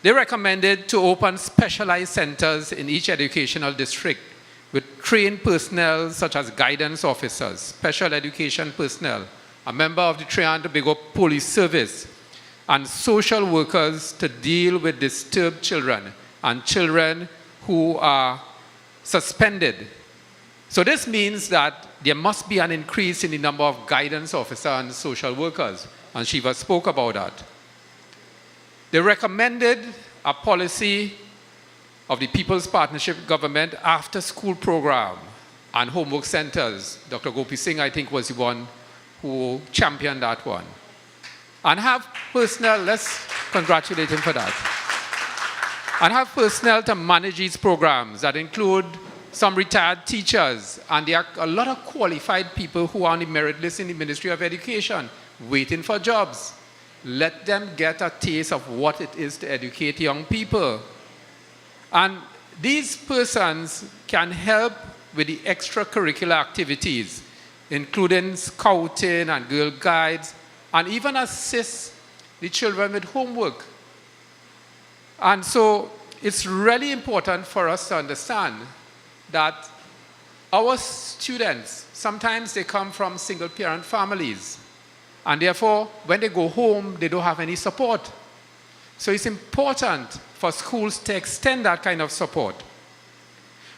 They recommended to open specialized centers in each educational district with trained personnel such as guidance officers, special education personnel, a member of the Trinidad and Tobago Police Service, and social workers to deal with disturbed children and children who are suspended. So this means that there must be an increase in the number of guidance officers and social workers, and Shiva spoke about that. They recommended a policy of the People's Partnership Government after school program and homework centers. Dr. Gopi Singh, I think, was the one who championed that one. And have personnel, let's congratulate him for that. And have personnel to manage these programs that include some retired teachers, and there are a lot of qualified people who are on the merit list in the Ministry of Education waiting for jobs. Let them get a taste of what it is to educate young people. And these persons can help with the extracurricular activities, including scouting and Girl Guides, and even assist the children with homework. And so it's really important for us to understand that our students, sometimes they come from single-parent families, and therefore, when they go home, they don't have any support. So it's important for schools to extend that kind of support.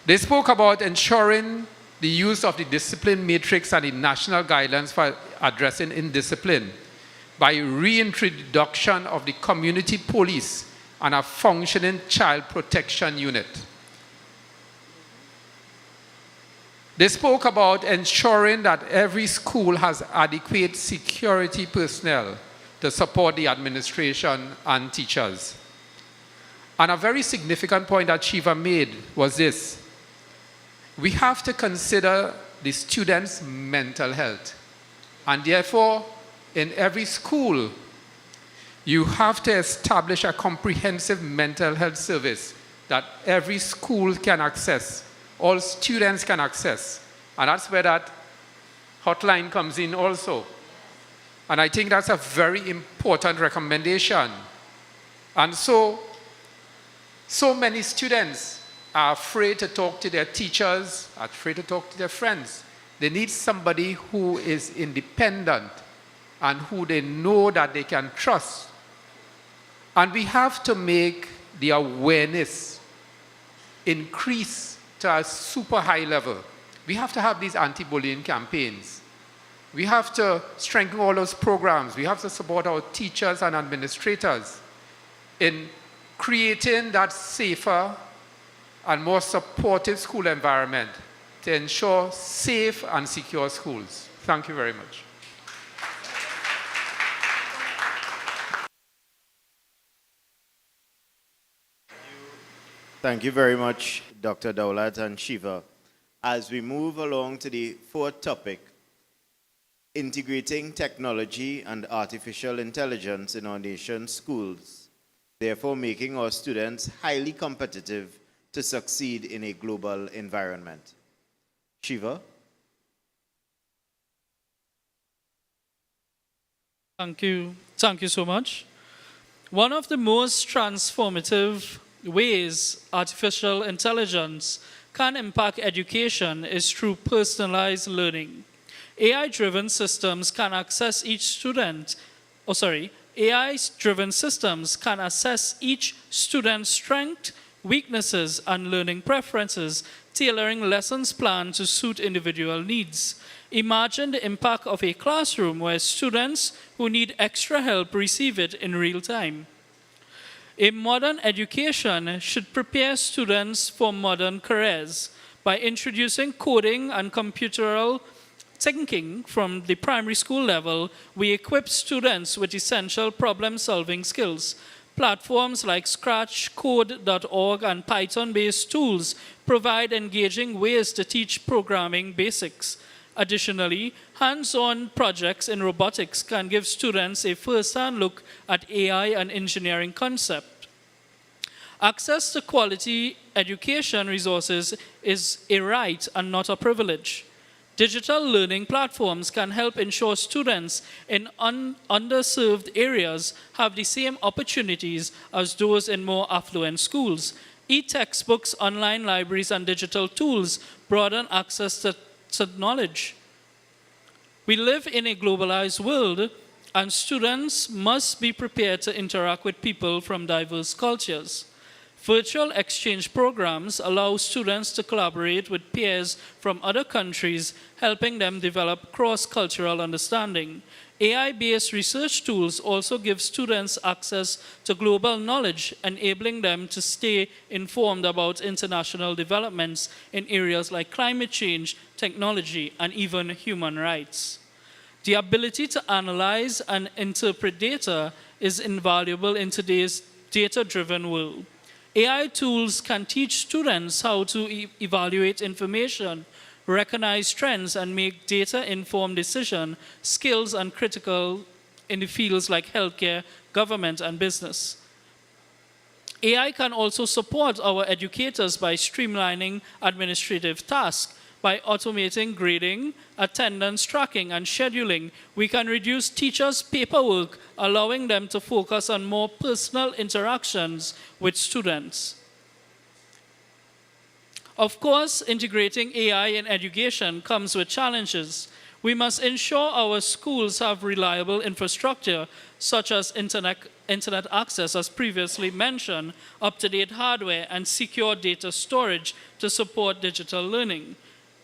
They spoke about ensuring the use of the discipline matrix and the national guidelines for addressing indiscipline by reintroduction of the community police and a functioning child protection unit. They spoke about ensuring that every school has adequate security personnel to support the administration and teachers. And a very significant point that Shiva made was this: we have to consider the students' mental health. And therefore, in every school, you have to establish a comprehensive mental health service that every school can access, all students can access. And that's where that hotline comes in also. And I think that's a very important recommendation. And so many students are afraid to talk to their teachers, are afraid to talk to their friends. They need somebody who is independent and who they know that they can trust. And we have to make the awareness increase to a super high level. We have to have these anti-bullying campaigns. We have to strengthen all those programs. We have to support our teachers and administrators in creating that safer and more supportive school environment to ensure safe and secure schools. Thank you very much. Thank you very much, Dr. Dowlath and Shiva. As we move along to the fourth topic, integrating technology and artificial intelligence in our nation's schools, therefore making our students highly competitive to succeed in a global environment. Shiva? Thank you. Thank you so much. One of the most transformative ways artificial intelligence can impact education is through personalized learning. AI-driven systems can assess each student, AI-driven systems can assess each student's strengths, weaknesses, and learning preferences, tailoring lessons planned to suit individual needs. Imagine the impact of a classroom where students who need extra help receive it in real time. A modern education should prepare students for modern careers by introducing coding and computeral thinking from the primary school level. We equip students with essential problem-solving skills. Platforms like Scratch, Code.org, and Python-based tools provide engaging ways to teach programming basics. Additionally, hands-on projects in robotics can give students a first-hand look at AI and engineering concepts. Access to quality education resources is a right and not a privilege. Digital learning platforms can help ensure students in underserved areas have the same opportunities as those in more affluent schools. E-textbooks, online libraries, and digital tools broaden access to knowledge. We live in a globalized world, and students must be prepared to interact with people from diverse cultures. Virtual exchange programs allow students to collaborate with peers from other countries, helping them develop cross-cultural understanding. AI-based research tools also give students access to global knowledge, enabling them to stay informed about international developments in areas like climate change, technology, and even human rights. The ability to analyze and interpret data is invaluable in today's data-driven world. AI tools can teach students how to evaluate information, recognize trends, and make data-informed decisions, skills and critical in the fields like healthcare, government, and business. AI can also support our educators by streamlining administrative tasks. By automating grading, attendance tracking, and scheduling, we can reduce teachers' paperwork, allowing them to focus on more personal interactions with students. Of course, integrating AI in education comes with challenges. We must ensure our schools have reliable infrastructure, such as internet access, as previously mentioned, up-to-date hardware, and secure data storage to support digital learning.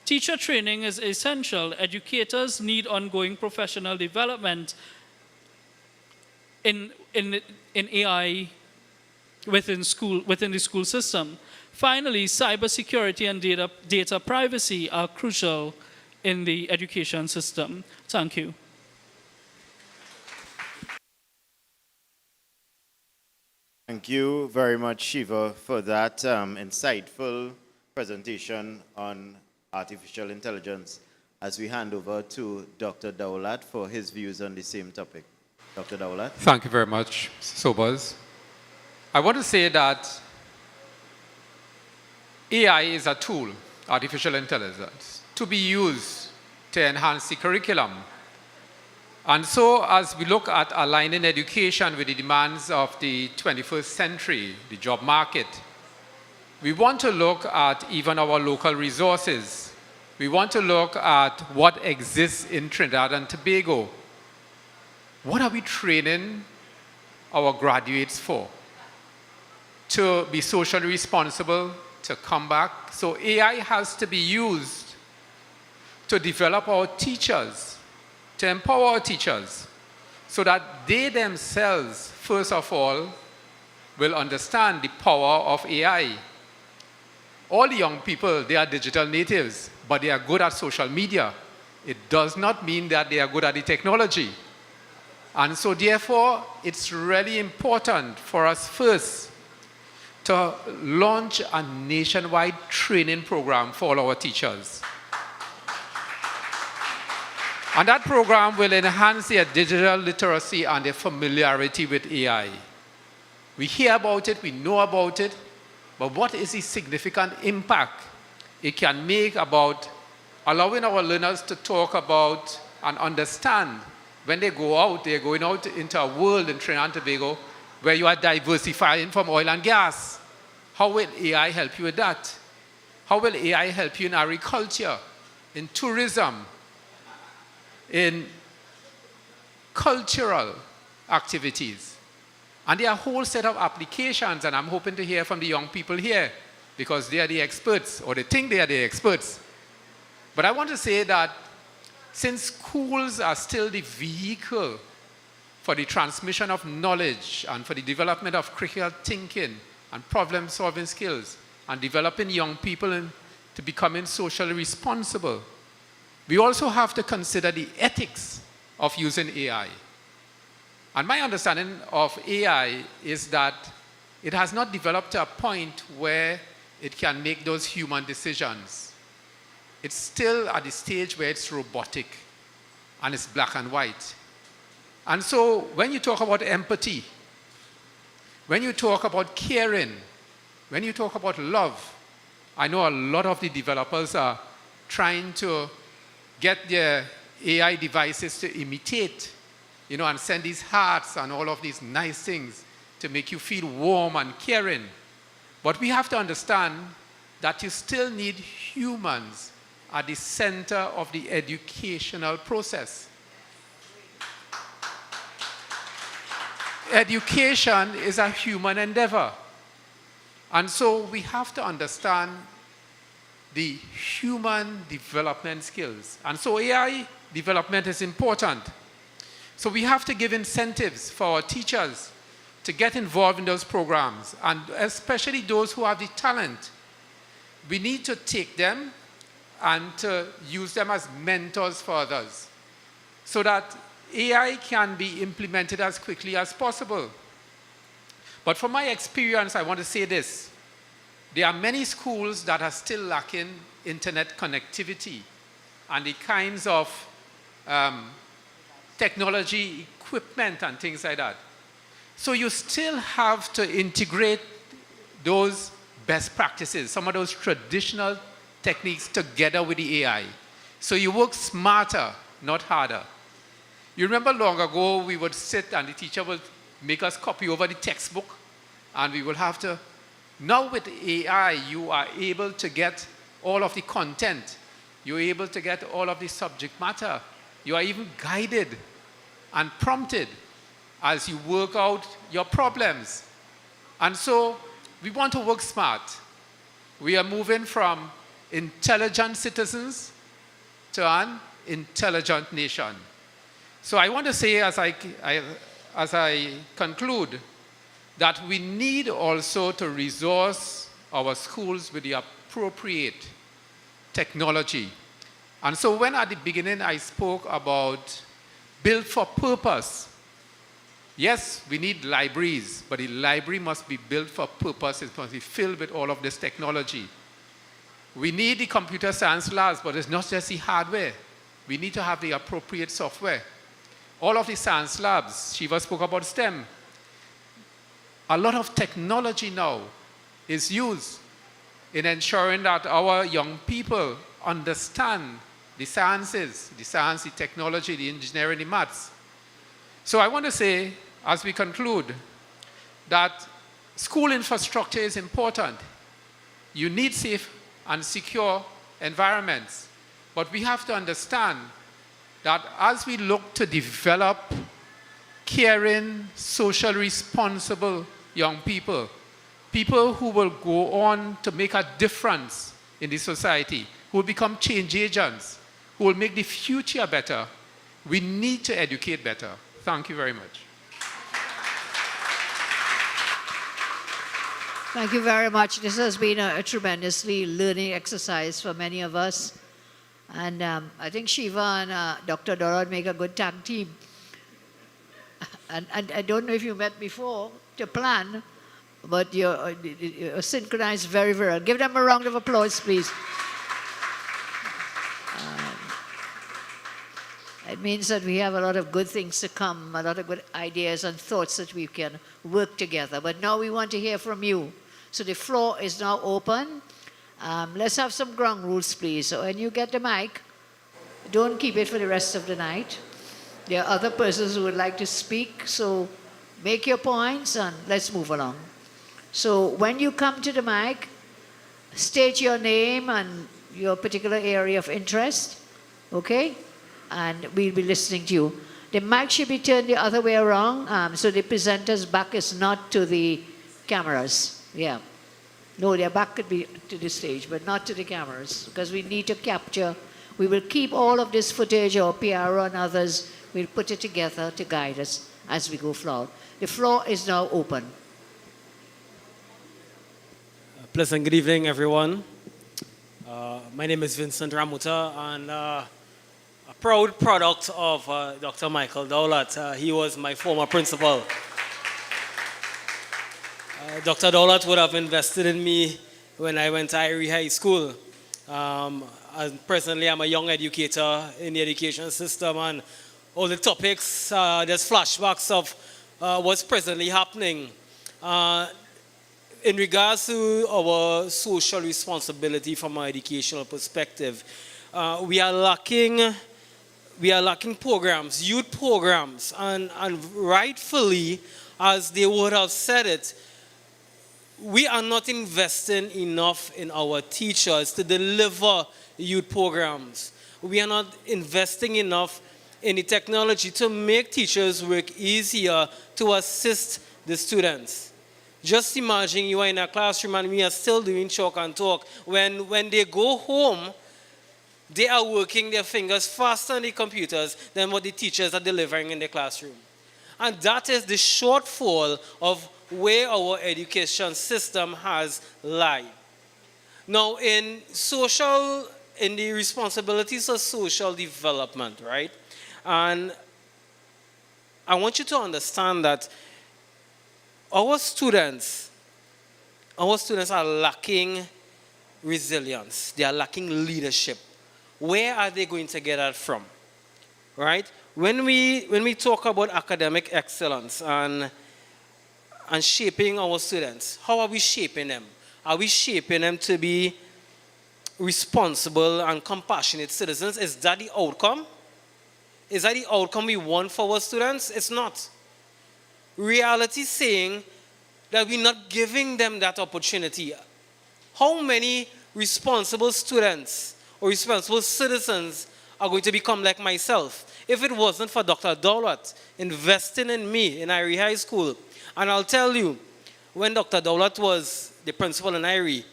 Teacher training is essential. Educators need ongoing professional development in AI within the school system. Finally, cybersecurity and data privacy are crucial in the education system. Thank you. Thank you very much, Shiva, for that insightful presentation on artificial intelligence, as we hand over to Dr. Dowlath for his views on the same topic. Dr. Dowlath. Thank you very much, Sobers. I want to say that AI is a tool, artificial intelligence, to be used to enhance the curriculum. And so as we look at aligning education with the demands of the 21st century, the job market, we want to look at even our local resources. We want to look at what exists in Trinidad and Tobago. What are we training our graduates for? To be socially responsible, to come back. So AI has to be used to develop our teachers, to empower our teachers, so that they themselves, first of all, will understand the power of AI. All the young people, they are digital natives, but they are good at social media. It does not mean that they are good at the technology. And so therefore, it's really important for us first to launch a nationwide training program for all our teachers. And that program will enhance their digital literacy and their familiarity with AI. We hear about it, we know about it, but what is the significant impact it can make about allowing our learners to talk about and understand when they go out, they're going out into a world in Trinidad and Tobago where you are diversifying from oil and gas. How will AI help you with that? How will AI help you in agriculture, in tourism, in cultural activities? And there are a whole set of applications, and I'm hoping to hear from the young people here because they are the experts, or they think they are the experts. But I want to say that since schools are still the vehicle for the transmission of knowledge and for the development of critical thinking and problem-solving skills and developing young people to becoming socially responsible, we also have to consider the ethics of using AI. And my understanding of AI is that it has not developed to a point where it can make those human decisions. It's still at the stage where it's robotic and it's black and white. And so when you talk about empathy, when you talk about caring, when you talk about love, I know a lot of the developers are trying to get their AI devices to imitate, and send these hearts and all of these nice things to make you feel warm and caring. But we have to understand that you still need humans at the center of the educational process. Education is a human endeavor. And so we have to understand the human development skills. And so AI development is important. So we have to give incentives for our teachers to get involved in those programs, and especially those who have the talent. We need to take them and to use them as mentors for others so that AI can be implemented as quickly as possible. But from my experience, I want to say this. There are many schools that are still lacking internet connectivity and the kinds of technology, equipment, and things like that. So you still have to integrate those best practices, some of those traditional techniques together with the AI. So you work smarter, not harder. You remember long ago, we would sit and the teacher would make us copy over the textbook, and we will have to. Now with AI, you are able to get all of the content. You're able to get all of the subject matter. You are even guided and prompted as you work out your problems. And so we want to work smart. We are moving from intelligent citizens to an intelligent nation. So I want to say as I conclude that we need also to resource our schools with the appropriate technology. And so when at the beginning I spoke about built for purpose, yes, we need libraries, but the library must be built for purpose. It must be filled with all of this technology. We need the computer science labs, but it's not just the hardware. We need to have the appropriate software. All of the science labs, Shiva spoke about STEM. A lot of technology now is used in ensuring that our young people understand the sciences, the science, the technology, the engineering, the maths. So I want to say, as we conclude, that school infrastructure is important. You need safe and secure environments. But we have to understand that as we look to develop caring, social responsible young people, people who will go on to make a difference in the society, who will become change agents, who will make the future better, we need to educate better. Thank you very much. Thank you very much. This has been a tremendously learning exercise for many of us. And I think Shiva and Dr. Dowlath make a good tag team. And I don't know if you met before to plan, but you're synchronized very, very well. Give them a round of applause, please. It means that we have a lot of good things to come, a lot of good ideas and thoughts that we can work together. But now we want to hear from you. So the floor is now open. Let's have some ground rules, please. So when you get the mic, don't keep it for the rest of the night. There are other persons who would like to speak, so make your points and let's move along. So when you come to the mic, state your name and your particular area of interest, okay? And we'll be listening to you. The mic should be turned the other way around, so the presenter's back is not to the cameras. Yeah. No, their back could be to the stage, but not to the cameras, because we need to capture. We will keep all of this footage, or PR and others. We'll put it together to guide us as we go forward. The floor is now open. Pleasant good evening, everyone. My name is Vincent Ramuta, and a proud product of Dr. Michael Dowlath. He was my former principal. Dr. Dowlath would have invested in me when I went to Irie High School. And presently, I'm a young educator in the education system, and all the topics, there's flashbacks of what's presently happening. In regards to our social responsibility from an educational perspective, we are lacking programs, youth programs, and rightfully, as they would have said it, we are not investing enough in our teachers to deliver youth programs. We are not investing enough in the technology to make teachers work easier to assist the students. Just imagine you are in a classroom and we are still doing chalk and talk. When they go home, they are working their fingers faster on the computers than what the teachers are delivering in the classroom. And that is the shortfall of where our education system has lied. Now, in the responsibilities of social development, right? And I want you to understand that our students are lacking resilience. They are lacking leadership. Where are they going to get that from? Right? When we talk about academic excellence and shaping our students, how are we shaping them? Are we shaping them to be responsible and compassionate citizens? Is that the outcome? Is that the outcome we want for our students? It's not. Reality saying that we're not giving them that opportunity. How many responsible students or responsible citizens are going to become like myself if it wasn't for Dr. Dowlath investing in me in Irie High School? And I'll tell you, when Dr. Dowlath was the principal in Irie,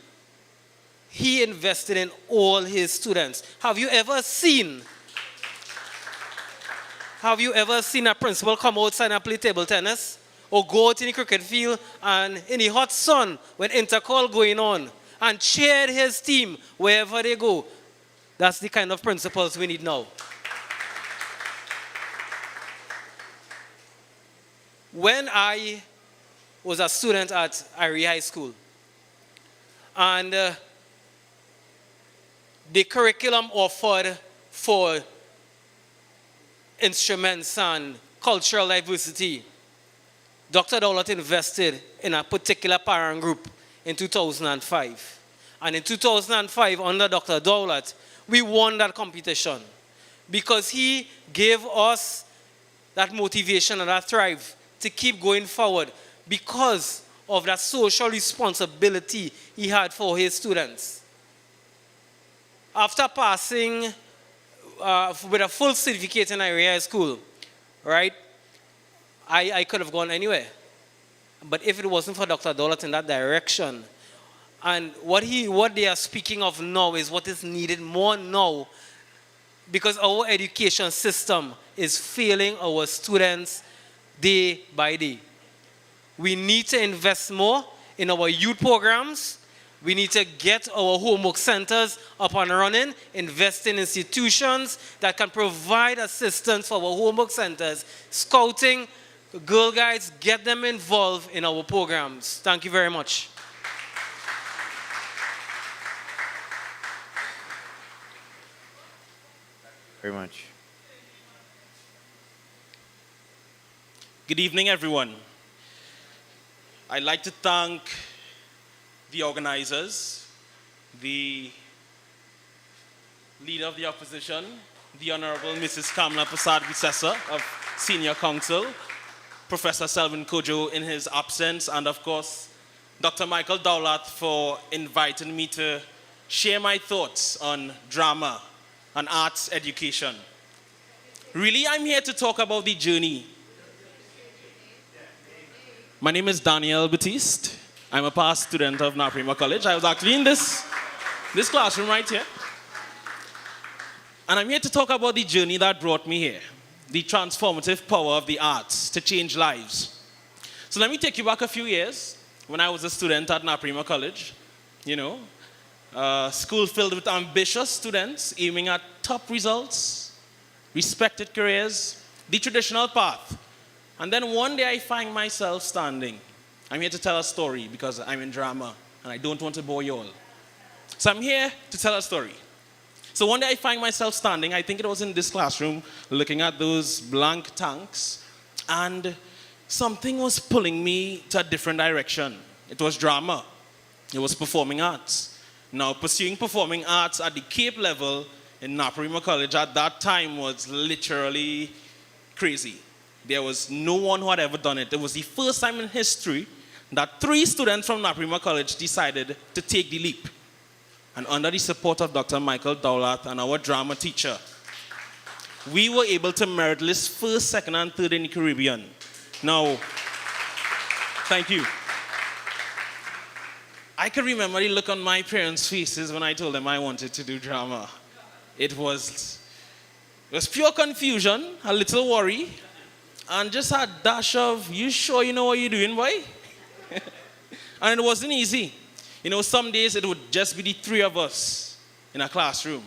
he invested in all his students. Have you ever seen a principal come outside and play table tennis? or go out in the cricket field and in the hot sun with intercall going on and cheer his team wherever they go. That's the kind of principles we need now. When I was a student at Irie High School, and the curriculum offered for instruments and cultural diversity, Dr. Dowlath invested in a particular parent group in 2005. And in 2005, under Dr. Dowlath, we won that competition because he gave us that motivation and that drive to keep going forward because of that social responsibility he had for his students. After passing with a full certificate in Irie High School, right, I could have gone anywhere. But if it wasn't for Dr. Dowlath in that direction, and what they are speaking of now is what is needed more now, because our education system is failing our students day by day. We need to invest more in our youth programs. We need to get our homework centers up and running, invest in institutions that can provide assistance for our homework centers, scouting, Girl Guides, get them involved in our programs. Thank you very much. Very much. Good evening, everyone. I'd like to thank the organizers, the leader of the opposition, the Honorable Mrs. Kamla Persad-Bissessar of Senior Council, Professor Selwyn Cudjoe in his absence, and of course, Dr. Michael Dowlath for inviting me to share my thoughts on drama and arts education. Really, I'm here to talk about the journey. My name is Daniel Batiste. I'm a past student of Naprima College. I was actually in this classroom right here. And I'm here to talk about the journey that brought me here, the transformative power of the arts to change lives. So let me take you back a few years when I was a student at Naprima College. You know, school filled with ambitious students aiming at top results, respected careers, the traditional path. And then one day I find myself standing. I'm here to tell a story because I'm in drama and I don't want to bore you all. So I'm here to tell a story. So one day I find myself standing, I think it was in this classroom, looking at those blank tanks, and something was pulling me to a different direction. It was drama. It was performing arts. Now, pursuing performing arts at the Cape level in Naprima College at that time was literally crazy. There was no one who had ever done it. It was the first time in history that 3 students from Naprima College decided to take the leap. And under the support of Dr. Michael Dowlath and our drama teacher, we were able to merit list first, second, and third in the Caribbean. Now, thank you. I can remember the look on my parents' faces when I told them I wanted to do drama. It was pure confusion, a little worry, and just a dash of, you sure you know what you're doing, boy? And it wasn't easy. You know, some days it would just be the 3 of us in a classroom,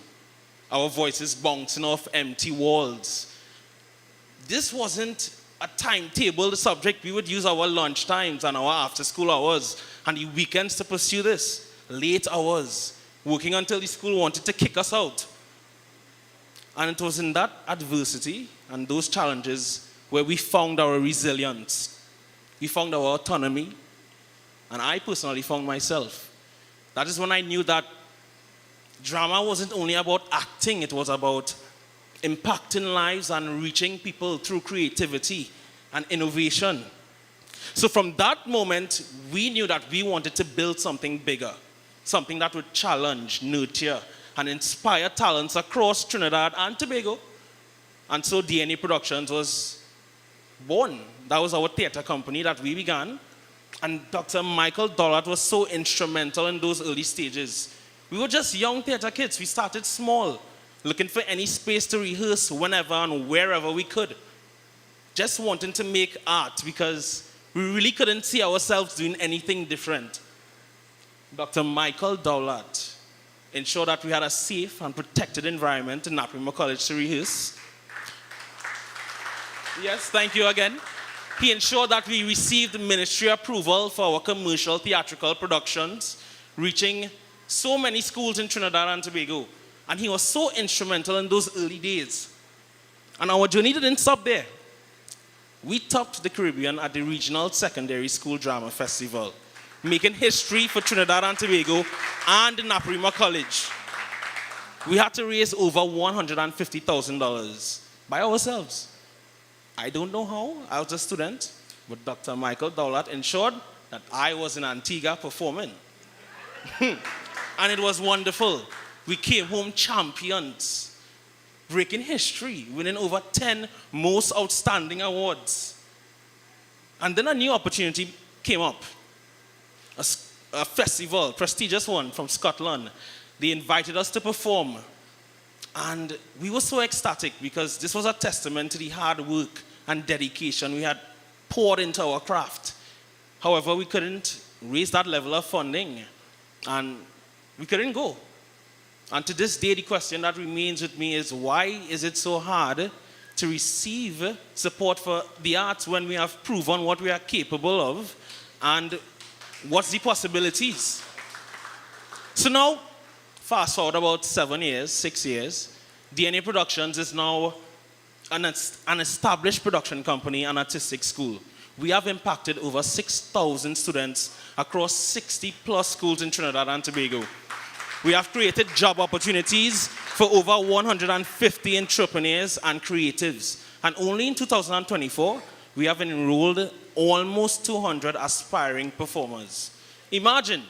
our voices bouncing off empty walls. This wasn't a timetable subject. We would use our lunch times and our after-school hours and the weekends to pursue this. Late hours, working until the school wanted to kick us out. And it was in that adversity and those challenges where we found our resilience. We found our autonomy. And I personally found myself. That is when I knew that drama wasn't only about acting, it was about impacting lives and reaching people through creativity and innovation. So from that moment, we knew that we wanted to build something bigger, something that would challenge, nurture, and inspire talents across Trinidad and Tobago. And so DNA Productions was born. That was our theater company that we began. And Dr. Michael Dowlath was so instrumental in those early stages. We were just young theater kids. We started small, looking for any space to rehearse whenever and wherever we could. Just wanting to make art because We really couldn't see ourselves doing anything different. Dr. Michael Dowlath ensured that we had a safe and protected environment in Naprima College to rehearse. Yes, thank you again. He ensured that we received ministry approval for our commercial theatrical productions, reaching so many schools in Trinidad and Tobago. And he was so instrumental in those early days. And our journey didn't stop there. We topped the Caribbean at the Regional Secondary School Drama Festival, making history for Trinidad and Tobago and Naprima College. We had to raise over $150,000 by ourselves. I don't know how, I was a student, but Dr. Michael Dowlath ensured that I was in Antigua performing. And it was wonderful. We came home champions, breaking history, winning over 10 most outstanding awards. And then a new opportunity came up. A festival, prestigious one from Scotland. They invited us to perform. And we were so ecstatic because this was a testament to the hard work and dedication we had poured into our craft. However, we couldn't raise that level of funding and we couldn't go. And to this day, the question that remains with me is, why is it so hard to receive support for the arts when we have proven what we are capable of and what's the possibilities? So now, fast forward about 6 years, DNA Productions is now an established production company and artistic school. We have impacted over 6,000 students across 60 plus schools in Trinidad and Tobago. We have created job opportunities for over 150 entrepreneurs and creatives. And only in 2024, we have enrolled almost 200 aspiring performers. Imagine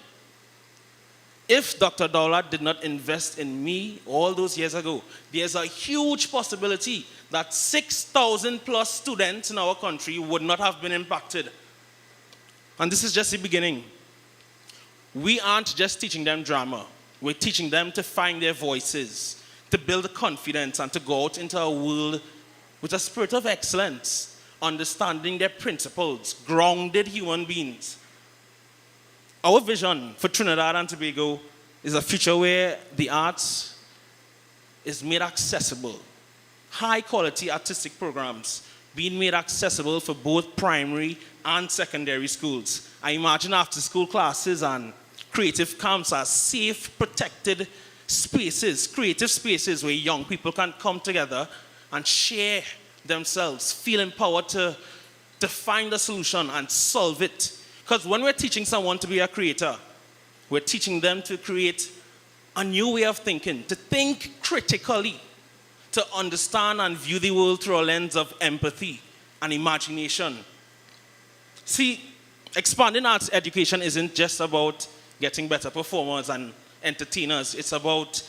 if Dr. Dowlath did not invest in me all those years ago, there's a huge possibility that 6,000 plus students in our country would not have been impacted. And this is just the beginning. We aren't just teaching them drama. We're teaching them to find their voices, to build confidence, and to go out into a world with a spirit of excellence, understanding their principles, grounded human beings. Our vision for Trinidad and Tobago is a future where the arts is made accessible. High quality artistic programs being made accessible for both primary and secondary schools. I imagine after school classes and creative camps are safe, protected spaces, creative spaces where young people can come together and share themselves, feel empowered to find a solution and solve it. Because when we're teaching someone to be a creator, we're teaching them to create a new way of thinking, to think critically, to understand and view the world through a lens of empathy and imagination. See, expanding arts education isn't just about getting better performers and entertainers. It's about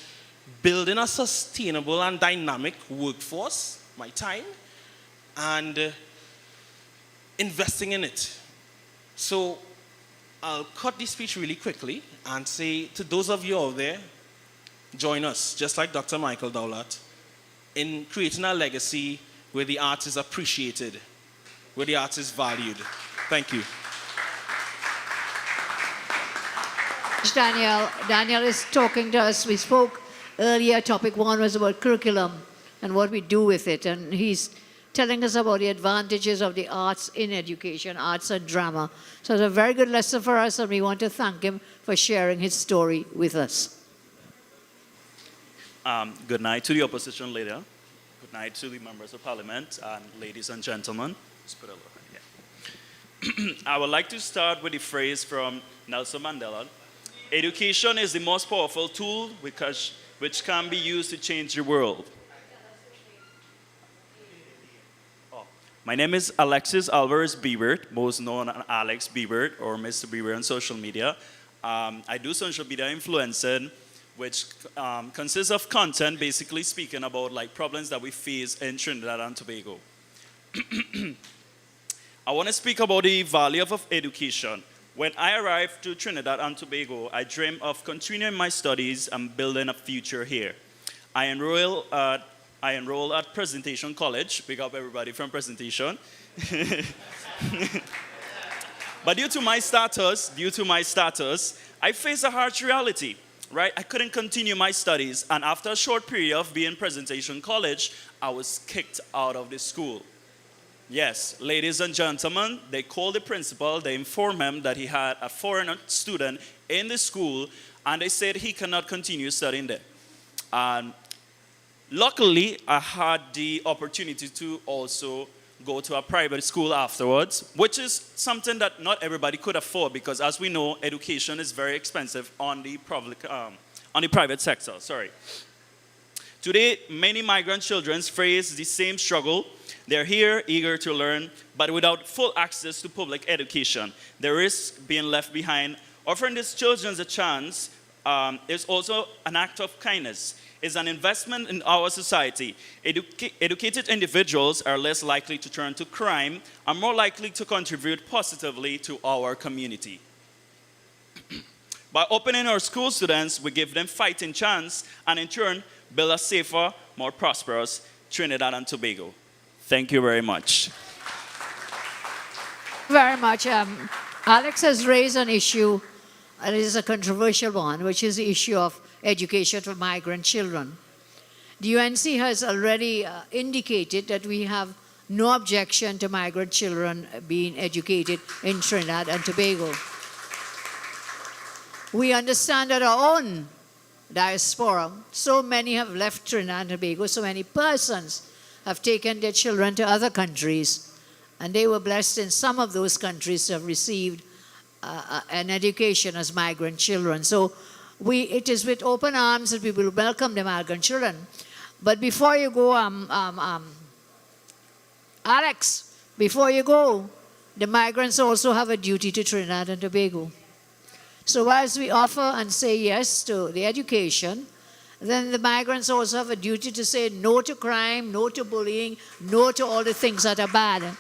building a sustainable and dynamic workforce, my time, and investing in it. So I'll cut this speech really quickly and say to those of you out there, join us, just like Dr. Michael Dowlath, in creating a legacy where the arts is appreciated, where the arts is valued. Thank you. Daniel is talking to us. We spoke earlier, topic 1 was about curriculum and what we do with it. And he's telling us about the advantages of the arts in education, arts and drama. So it's a very good lesson for us, and we want to thank him for sharing his story with us. Good night to the opposition leader. Good night to the members of parliament and ladies and gentlemen. I would like to start with a phrase from Nelson Mandela. Education is the most powerful tool which can be used to change the world. My name is Alexis Alvarez Biebert, most known as Alex Biebert or Mr. Biebert on social media. I do social media influencing, which consists of content basically speaking about like problems that we face in Trinidad and Tobago. I want to speak about the value of education. When I arrived to Trinidad and Tobago, I dreamed of continuing my studies and building a future here. I enrolled at Presentation College. Big up everybody from Presentation. But due to my status, I face a harsh reality, right? I couldn't continue my studies, and after a short period of being Presentation College, I was kicked out of the school. Yes, ladies and gentlemen, they called the principal, they informed him that he had a foreign student in the school, and they said he cannot continue studying there. And luckily, I had the opportunity to also go to a private school afterwards, which is something that not everybody could afford, because as we know, education is very expensive on the private sector. Today, many migrant children face the same struggle. They're here, eager to learn, but without full access to public education. They risk being left behind. Offering these children a chance is also an act of kindness. It's an investment in our society. Educated individuals are less likely to turn to crime and more likely to contribute positively to our community. By opening our school students, we give them fighting chance and in turn build a safer, more prosperous Trinidad and Tobago. Thank you very much. Very much. Alex has raised an issue, and it is a controversial one, which is the issue of education for migrant children. The UNC has already indicated that we have no objection to migrant children being educated in Trinidad and Tobago. We understand that our own diaspora, so many have left Trinidad and Tobago, so many persons have taken their children to other countries, and they were blessed in some of those countries to have received an education as migrant children. So it is with open arms that we will welcome the migrant children. But before you go, Alex, before you go, the migrants also have a duty to Trinidad and Tobago. So whilst we offer and say yes to the education, then the migrants also have a duty to say no to crime, no to bullying, no to all the things that are bad.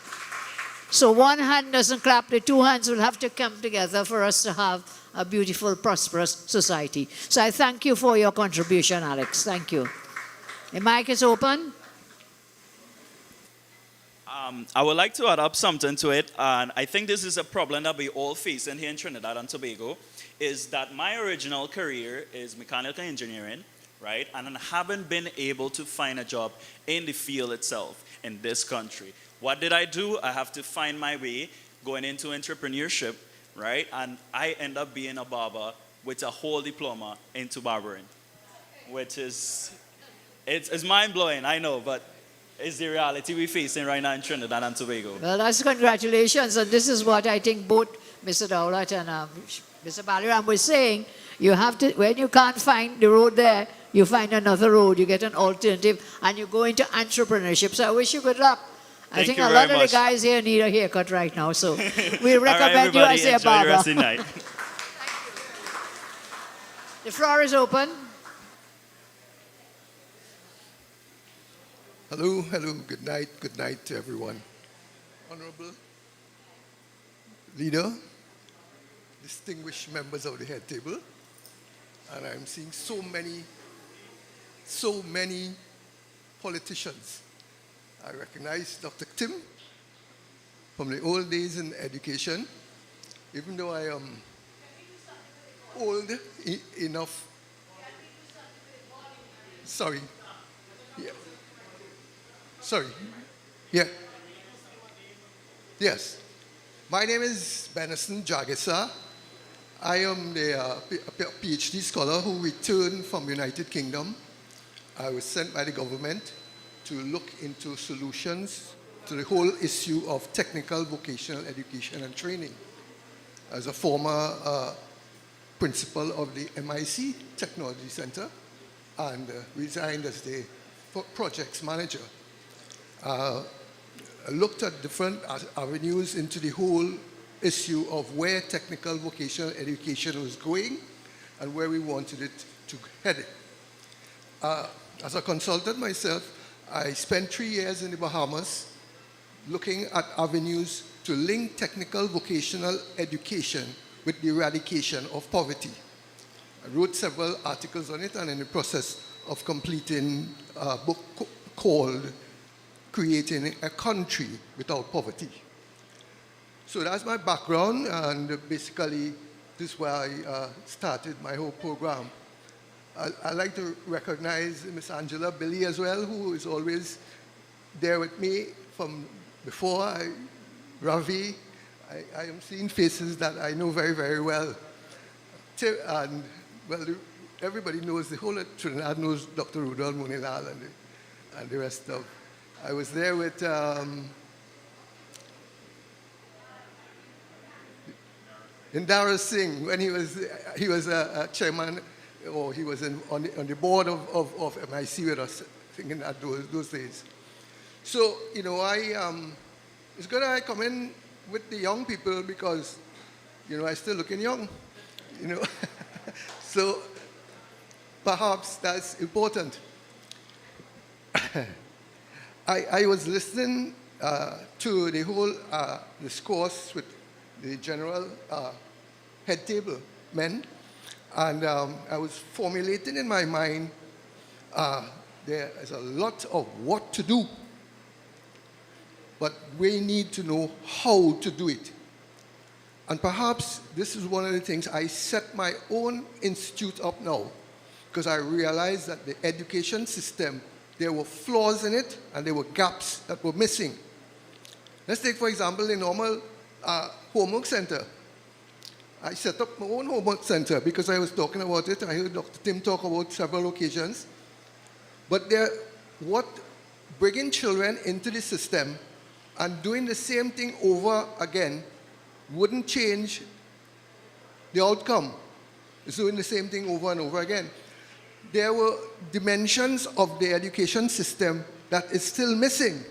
So one hand doesn't clap, the two hands will have to come together for us to have a beautiful, prosperous society. So I thank you for your contribution, Alex. Thank you. The mic is open. I would like to add up something to it, and I think this is a problem that we all face in here in Trinidad and Tobago, is that my original career is mechanical engineering, right? And I haven't been able to find a job in the field itself in this country. What did I do? I have to find my way going into entrepreneurship, right? And I end up being a barber with a whole diploma into barbering, which is, it's mind-blowing, I know, but it's the reality we're facing right now in Trinidad and Tobago. Well, that's congratulations, and this is what I think both Mr. Dowlath and Mr. Baliram was saying. You have to, when you can't find the road there, you find another road, you get an alternative, and you go into entrepreneurship. So I wish you good luck. I think a lot of the guys here need a haircut right now, so we recommend you as their barber. Enjoy the rest of the night. The floor is open. Hello, good night to everyone. Honorable Leader, distinguished members of the head table, and I'm seeing so many politicians. I recognize Dr. Tim from the old days in education, even though I am old enough. Sorry. Yeah. Sorry. Yeah. Yes. My name is Persad-Bissessar. I am a PhD scholar who returned from the United Kingdom. I was sent by the government to look into solutions to the whole issue of technical vocational education and training. As a former principal of the MIC Technology Center and resigned as the projects manager. I looked at different avenues into the whole issue of where technical vocational education was going and where we wanted it to head. As a consultant myself, I spent 3 years in the Bahamas looking at avenues to link technical vocational education with the eradication of poverty. I wrote several articles on it and in the process of completing a book called Creating a Country Without Poverty. So that's my background, and basically this is where I started my whole program. I'd like to recognize Miss Angela Billy as well, who is always there with me from before. Ravi, I am seeing faces that I know very, very well. And, well, everybody knows, the whole of Trinidad knows Dr. Rudolph Munilal and the rest of. I was there with Indara Singh when he was a chairman, or he was on the board of MIC with us, thinking that those days. So, you know, it's good I come in with the young people because, you know, I still looking young, you know. So perhaps that's important. I was listening to the whole discourse with the general head table men, and I was formulating in my mind there is a lot of what to do, but we need to know how to do it. And perhaps this is one of the things I set my own institute up now, because I realized that the education system, there were flaws in it and there were gaps that were missing. Let's take, for example, the normal homework center. I set up my own homework center because I was talking about it. I heard Dr. Tim talk about several occasions. But bringing children into the system and doing the same thing over again wouldn't change the outcome. It's doing the same thing over and over again. There were dimensions of the education system that is still missing.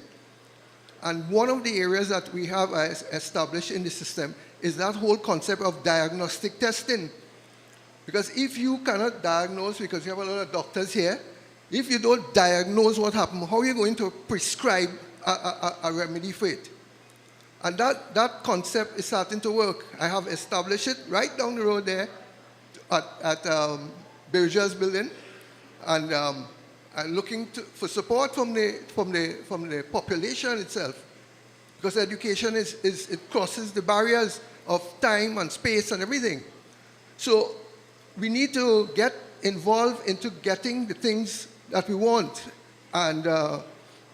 And one of the areas that we have established in the system is that whole concept of diagnostic testing. Because if you cannot diagnose, because you have a lot of doctors here, if you don't diagnose what happened, how are you going to prescribe a remedy for it? And that concept is starting to work. I have established it right down the road there at Berger's building, and I'm looking for support from the population itself, because education it crosses the barriers of time and space and everything. So we need to get involved into getting the things that we want, and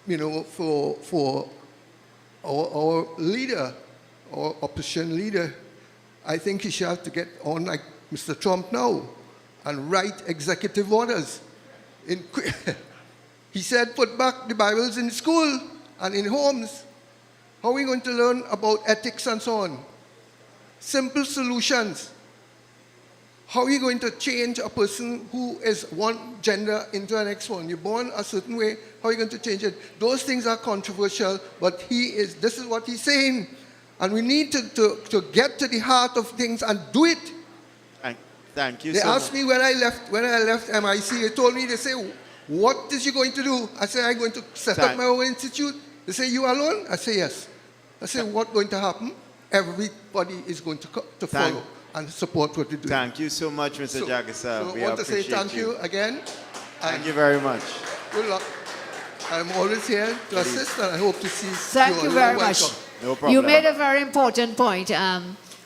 you know, for our leader, our opposition leader, I think he should have to get on like Mr. Trump now and write executive orders. He said, put back the Bibles in school and in homes. How are we going to learn about ethics and so on? Simple solutions. How are you going to change a person who is one gender into the next one? You're born a certain way, how are you going to change it? Those things are controversial, but this is what he's saying. And we need to get to the heart of things and do it. Thank you They so asked much. me when I left MIC, they told me, they say, what is you going to do? I say, I'm going to set up my own institute. They say, you alone? I say, yes. I say, what's going to happen? Everybody is going to follow and support what we do. Thank you so much, Mr. Jagasa. So We I want to say appreciate thank you again. Thank you very much. Good luck. I'm always here to assist, and I hope to see Thank you all. very You're much. welcome. No problem. You made a very important point.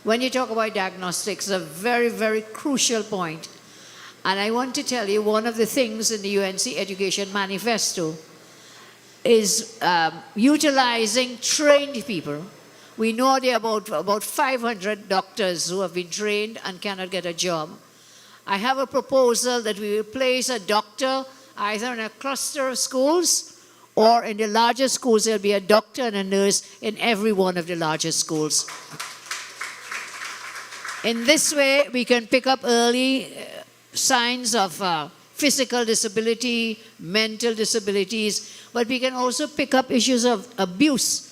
When you talk about diagnostics, a very, very crucial point. And I want to tell you, one of the things in the UNC Education Manifesto is utilizing trained people. We know there are about 500 doctors who have been trained and cannot get a job. I have a proposal that we will place a doctor either in a cluster of schools, or in the larger schools there will be a doctor and a nurse in every one of the larger schools. In this way, we can pick up early signs of physical disability, mental disabilities, but we can also pick up issues of abuse.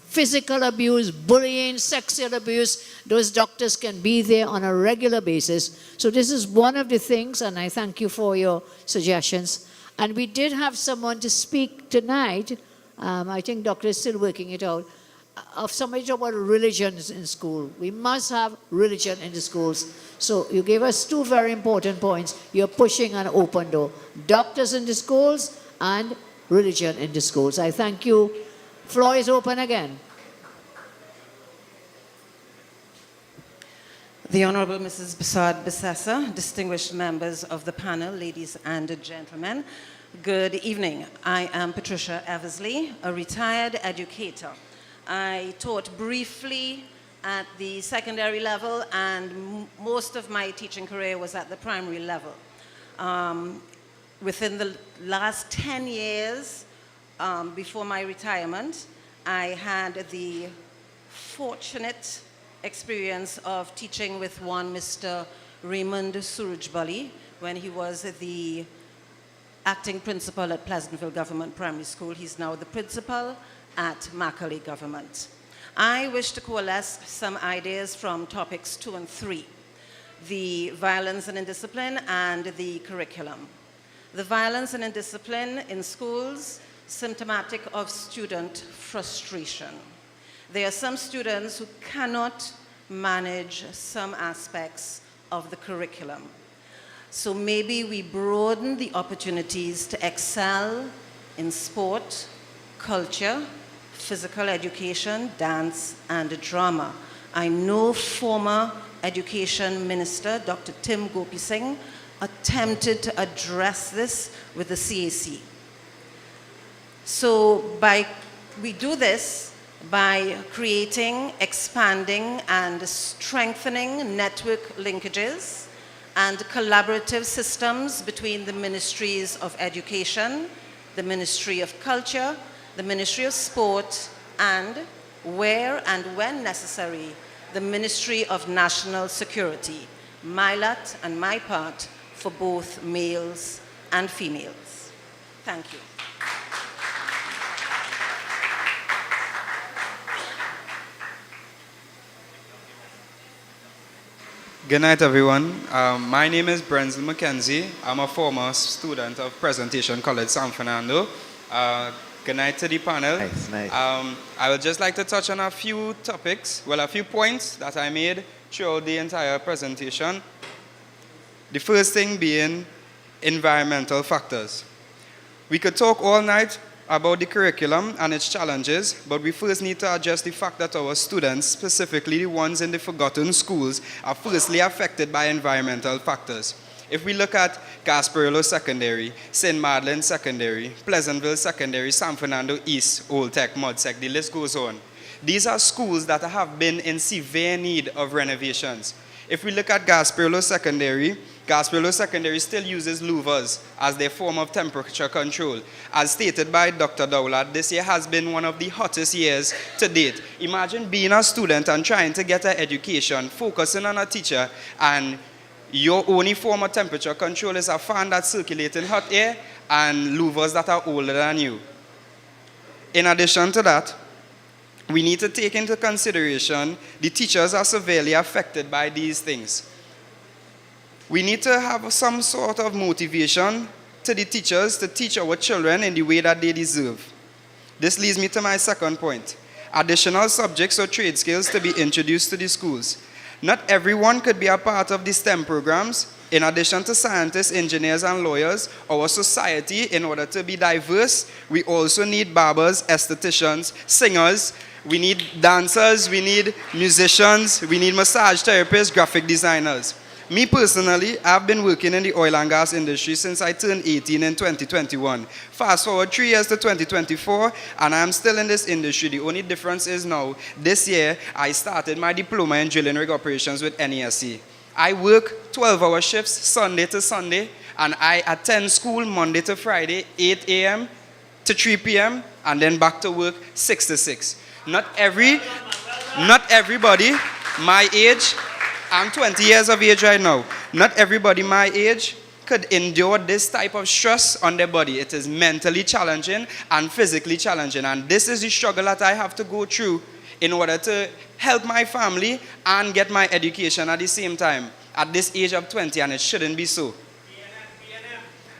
Physical abuse, bullying, sexual abuse, those doctors can be there on a regular basis. So this is one of the things, and I thank you for your suggestions. And we did have someone to speak tonight, I think doctor is still working it out, of somebody talking about religion in school. We must have religion in the schools. So you gave us two very important points. You're pushing an open door. Doctors in the schools and religion in the schools. I thank you. Floor is open again. The Honorable Mrs. Persad-Bissessar, distinguished members of the panel, ladies and gentlemen, good evening. I am Patricia Eversley, a retired educator. I taught briefly at the secondary level, and most of my teaching career was at the primary level. Within the last 10 years, before my retirement, I had the fortunate experience of teaching with one Mr. Raymond Surujbali when he was the acting principal at Pleasantville Government Primary School. He's now the principal at Macaulay Government. I wish to coalesce some ideas from topics 2 and 3, the violence and indiscipline and the curriculum. The violence and indiscipline in schools, symptomatic of student frustration. There are some students who cannot manage some aspects of the curriculum. So maybe we broaden the opportunities to excel in sport, culture, physical education, dance, and drama. I know former Education Minister, Dr. Tim Gopi Singh, attempted to address this with the CAC. So we do this by creating, expanding, and strengthening network linkages and collaborative systems between the Ministries of Education, the Ministry of Culture, the Ministry of Sport, and, where and when necessary, the Ministry of National Security, my lot and my part for both males and females. Thank you. Good night, everyone. My name is Brenzel McKenzie. I'm a former student of Presentation College, San Fernando. Good night to the panel. Nice, nice. I would just like to touch on a few topics, a few points that I made throughout the entire presentation. The first thing being environmental factors. We could talk all night about the curriculum and its challenges, but we first need to address the fact that our students, specifically the ones in the forgotten schools, are firstly affected by environmental factors. If we look at Gasparillo Secondary, St. Madeleine Secondary, Pleasantville Secondary, San Fernando East, Old Tech, Modsec, the list goes on. These are schools that have been in severe need of renovations. If we look at Gasparillo Secondary still uses louvers as their form of temperature control. As stated by Dr. Dowlath, this year has been one of the hottest years to date. Imagine being a student and trying to get an education, focusing on a teacher, and your only form of temperature control is a fan that's circulating hot air and louvers that are older than you. In addition to that, we need to take into consideration the teachers are severely affected by these things. We need to have some sort of motivation to the teachers to teach our children in the way that they deserve. This leads me to my second point. Additional subjects or trade skills to be introduced to the schools. Not everyone could be a part of the STEM programs. In addition to scientists, engineers, and lawyers, our society, in order to be diverse, we also need barbers, estheticians, singers, we need dancers, we need musicians, we need massage therapists, graphic designers. Me personally, I've been working in the oil and gas industry since I turned 18 in 2021. Fast forward 3 years to 2024, and I'm still in this industry. The only difference is now, this year, I started my diploma in drilling rig operations with NESC. I work 12-hour shifts, Sunday to Sunday, and I attend school Monday to Friday, 8 a.m. to 3 p.m., and then back to work 6 to 6. Not everybody my age, I'm 20 years of age right now. Not everybody my age could endure this type of stress on their body. It is mentally challenging and physically challenging. And this is the struggle that I have to go through in order to help my family and get my education at the same time at this age of 20, and it shouldn't be so.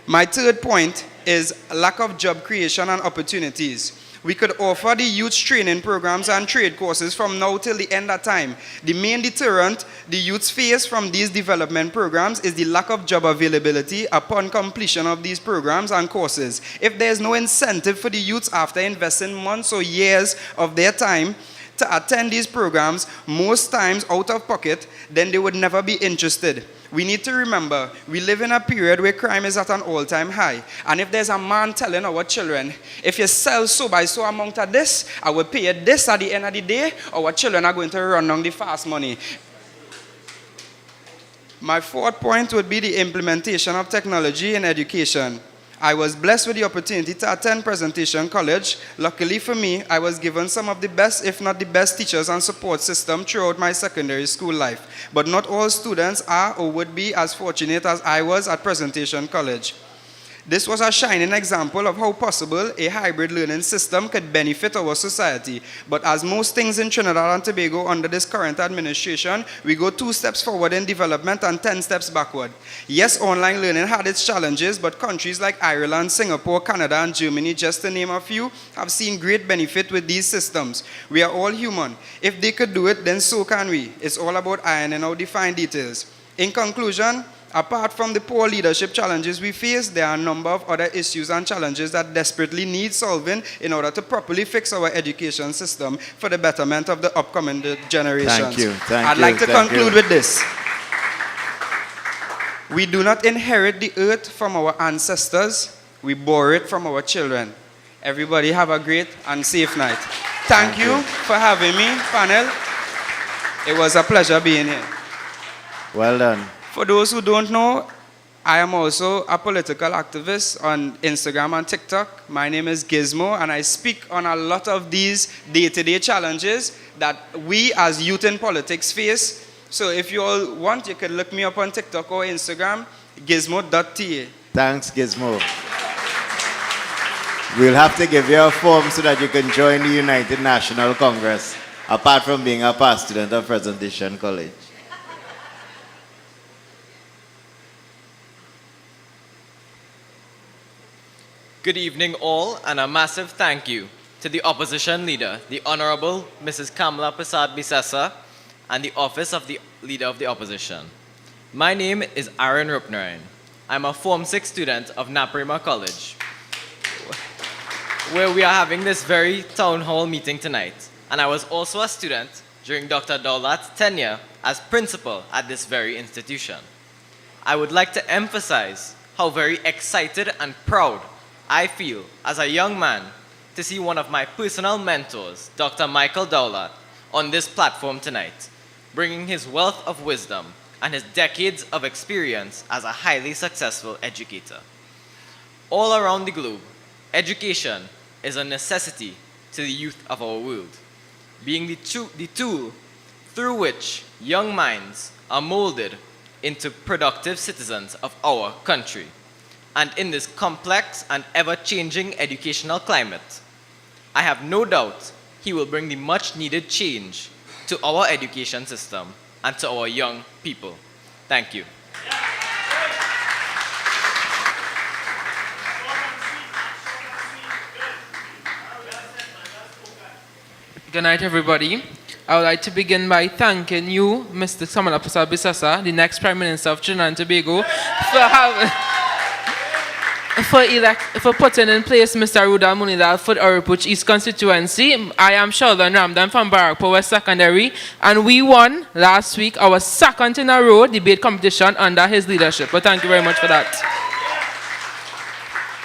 My third point is lack of job creation and opportunities. We could offer the youth training programs and trade courses from now till the end of time. The main deterrent the youths face from these development programs is the lack of job availability upon completion of these programs and courses. If there's no incentive for the youths after investing months or years of their time to attend these programs, most times out of pocket, then they would never be interested. We need to remember, we live in a period where crime is at an all-time high. And if there's a man telling our children, if you sell so by so amount of this, I will pay you this at the end of the day, our children are going to run down the fast money. My fourth point would be the implementation of technology in education. I was blessed with the opportunity to attend Presentation College. Luckily for me, I was given some of the best, if not the best, teachers and support system throughout my secondary school life. But not all students are or would be as fortunate as I was at Presentation College. This was a shining example of how possible a hybrid learning system could benefit our society. But as most things in Trinidad and Tobago under this current administration, we go 2 steps forward in development and 10 steps backward. Yes, online learning had its challenges, but countries like Ireland, Singapore, Canada, and Germany, just to name a few, have seen great benefit with these systems. We are all human. If they could do it, then so can we. It's all about ironing out the fine details. In conclusion, apart from the poor leadership challenges we face, there are a number of other issues and challenges that desperately need solving in order to properly fix our education system for the betterment of the upcoming generations. Thank you. I'd like to conclude with this. We do not inherit the earth from our ancestors, we borrow it from our children. Everybody have a great and safe night. Thank you for having me, panel. It was a pleasure being here. Well done. For those who don't know, I am also a political activist on Instagram and TikTok. My name is Gizmo, and I speak on a lot of these day-to-day challenges that we as youth in politics face. So if you all want, you can look me up on TikTok or Instagram, gizmo.ta. Thanks, Gizmo. We'll have to give you a form so that you can join the United National Congress, apart from being a past student of Presentation College. Good evening all, and a massive thank you to the opposition leader, the Honorable Mrs. Kamla Persad-Bissessar, and the Office of the Leader of the Opposition. My name is Aaron Rupnarain. I'm a Form 6 student of Naparima College, where we are having this very town hall meeting tonight. And I was also a student during Dr. Dowlath's tenure as principal at this very institution. I would like to emphasize how very excited and proud I feel as a young man to see one of my personal mentors, Dr. Michael Dowlath, on this platform tonight, bringing his wealth of wisdom and his decades of experience as a highly successful educator. All around the globe, education is a necessity to the youth of our world, being the tool through which young minds are molded into productive citizens of our country. And in this complex and ever-changing educational climate, I have no doubt he will bring the much-needed change to our education system and to our young people. Thank you. Good night, everybody. I would like to begin by thanking you, Mr. Kamla Persad-Bissessar, the next Prime Minister of Trinidad and Tobago, for putting in place Mr. Rudal Munidal for the Oropouche East constituency. I am Sheldon Ramdan from Barrackpore West Secondary, and we won last week our second in a row debate competition under his leadership. But thank you very much for that.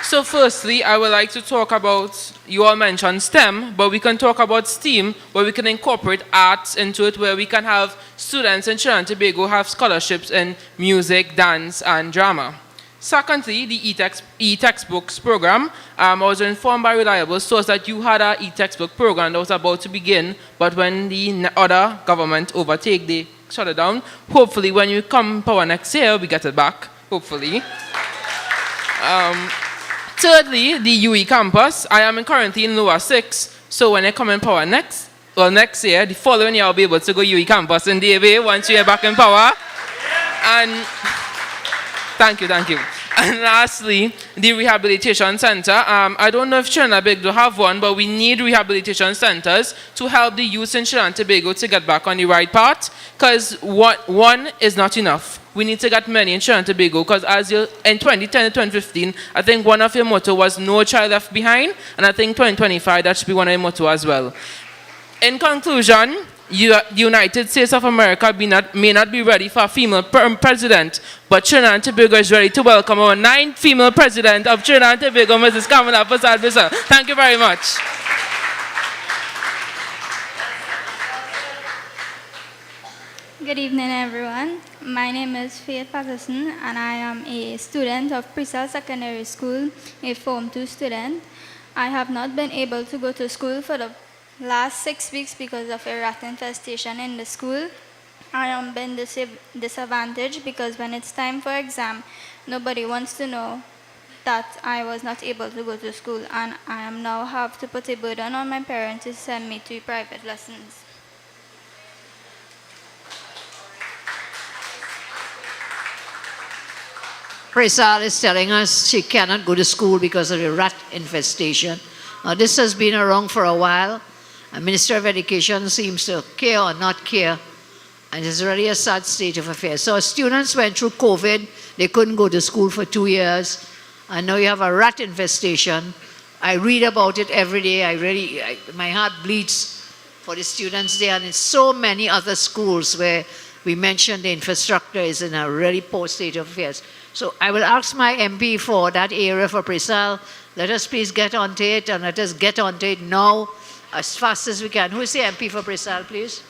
So firstly, I would like to talk about, you all mentioned STEM, but we can talk about STEAM, where we can incorporate arts into it, where we can have students in Trinidad and Tobago have scholarships in music, dance, and drama. Secondly, the e-textbooks program. I was informed by reliable source that you had an e-textbook program that was about to begin, but when the other government overtake, they shut it down. Hopefully, when you come power next year, we get it back, hopefully. Thirdly, the UE campus. I am currently in lower 6, so when I come in power next year, the following year I'll be able to go UE campus in DAB once you're back in power. And thank you. And lastly, the rehabilitation center. I don't know if Trinidad and Tobago have one, but we need rehabilitation centers to help the youth in Trinidad and Tobago to get back on the right path, because one is not enough. We need to get many in Trinidad and Tobago, because in 2010 to 2015, I think one of your motto was no child left behind, and I think 2025, that should be one of your motto as well. In conclusion, the United States of America may not be ready for a female president, but Trinidad and Tobago is ready to welcome our 9th female president of Trinidad and Tobago, Mrs. Kamla Persad-Bissessar. Thank you very much. Good evening, everyone. My name is Faith Patterson, and I am a student of Persad Secondary School, a Form 2 student. I have not been able to go to school for the last 6 weeks because of a rat infestation in the school. I am being disadvantaged because when it's time for exam, nobody wants to know that I was not able to go to school, and I am now have to put a burden on my parents to send me to private lessons. Persad is telling us she cannot go to school because of the rat infestation. This has been around for a while. The Minister of Education seems to care or not care, and it's really a sad state of affairs. So students went through COVID, they couldn't go to school for 2 years, and now you have a rat infestation. I read about it every day. My heart bleeds for the students there, and in so many other schools where we mentioned the infrastructure is in a really poor state of affairs. So I will ask my MP for that area for Persad. Let us please get onto it, and let us get onto it now as fast as we can. Who is the MP for Persad, please?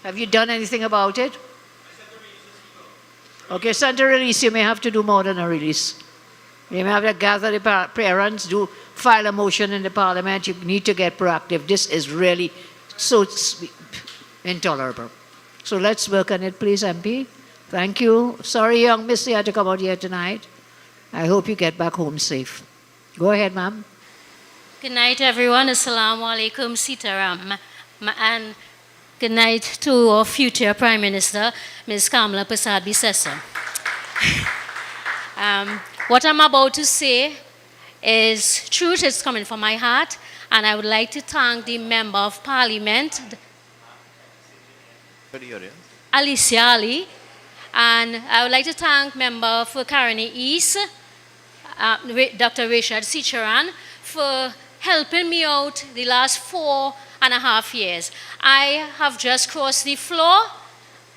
Have you done anything about it? Okay, send a release. You may have to do more than a release. You may have to gather the parents, file a motion in the parliament. You need to get proactive. This is really so intolerable. So let's work on it, please, MP. Thank you. Sorry, young miss, you had to come out here tonight. I hope you get back home safe. Go ahead, ma'am. Good night, everyone. Assalamu alaikum, Sitaram. And good night to our future Prime Minister, Ms. Kamla Persad-Bissessar. What I'm about to say is truth. It's coming from my heart. And I would like to thank the Member of Parliament, Alicia Ali. And I would like to thank Member for Caroni East, Dr. Rashad Sicharan, for helping me out the last 4.5 years. I have just crossed the floor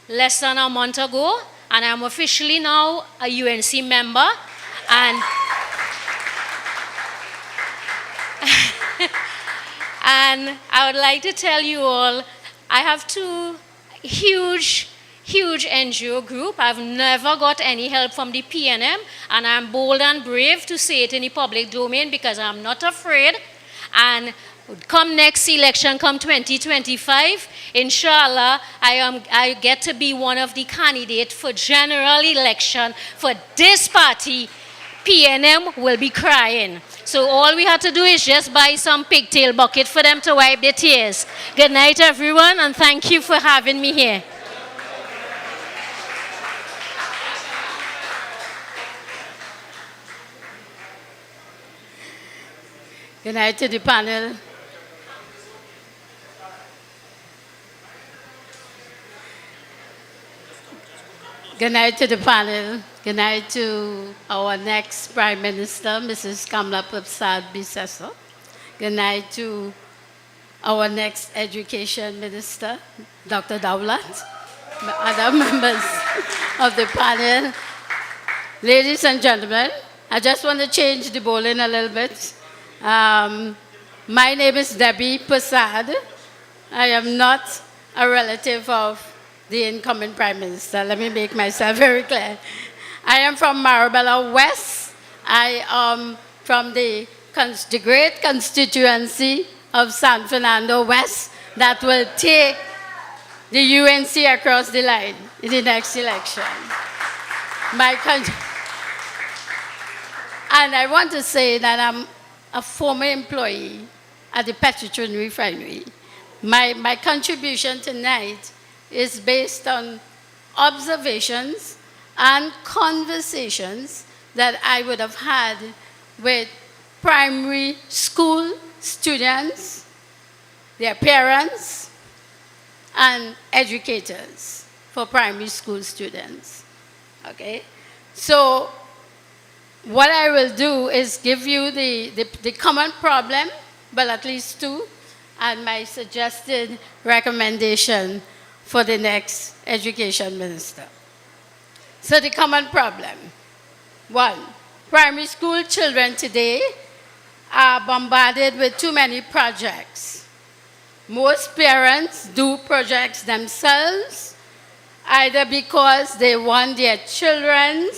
less than a month ago, and I'm officially now a UNC member. And, and I would like to tell you all, I have two huge NGO group. I've never got any help from the PNM, and I'm bold and brave to say it in the public domain because I'm not afraid. And come next election, come 2025, inshallah, I get to be one of the candidates for general election for this party. PNM will be crying. So all we have to do is just buy some pigtail bucket for them to wipe their tears. Good night, everyone, and thank you for having me here. Good night to the panel. Good night to the panel. Good night to our next Prime Minister, Mrs. Kamla Persad-Bissessar. Good night to our next Education Minister, Dr. Dowlath, other members of the panel. Ladies and gentlemen, I just want to change the bowling a little bit. My name is Debbie Persad. I am not a relative of the incoming Prime Minister. Let me make myself very clear. I am from Marabella West. I am from the great constituency of San Fernando West that will take the UNC across the line in the next election. And I want to say that I'm a former employee at the Petrotrin Refinery. My contribution tonight is based on observations and conversations that I would have had with primary school students, their parents, and educators for primary school students. Okay? So what I will do is give you the common problem, well, at least two, and my suggested recommendation for the next education minister. So the common problem. One, primary school children today are bombarded with too many projects. Most parents do projects themselves, either because they want their children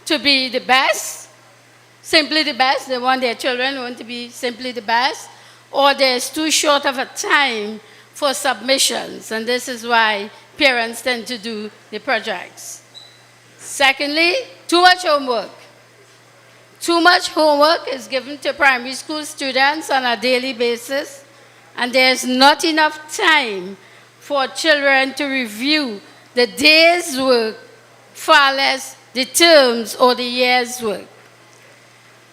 to be the best, simply the best, they want their children to be simply the best, or there's too short of a time for submissions, and this is why parents tend to do the projects. Secondly, too much homework. Too much homework is given to primary school students on a daily basis, and there's not enough time for children to review the day's work, far less the terms or the year's work.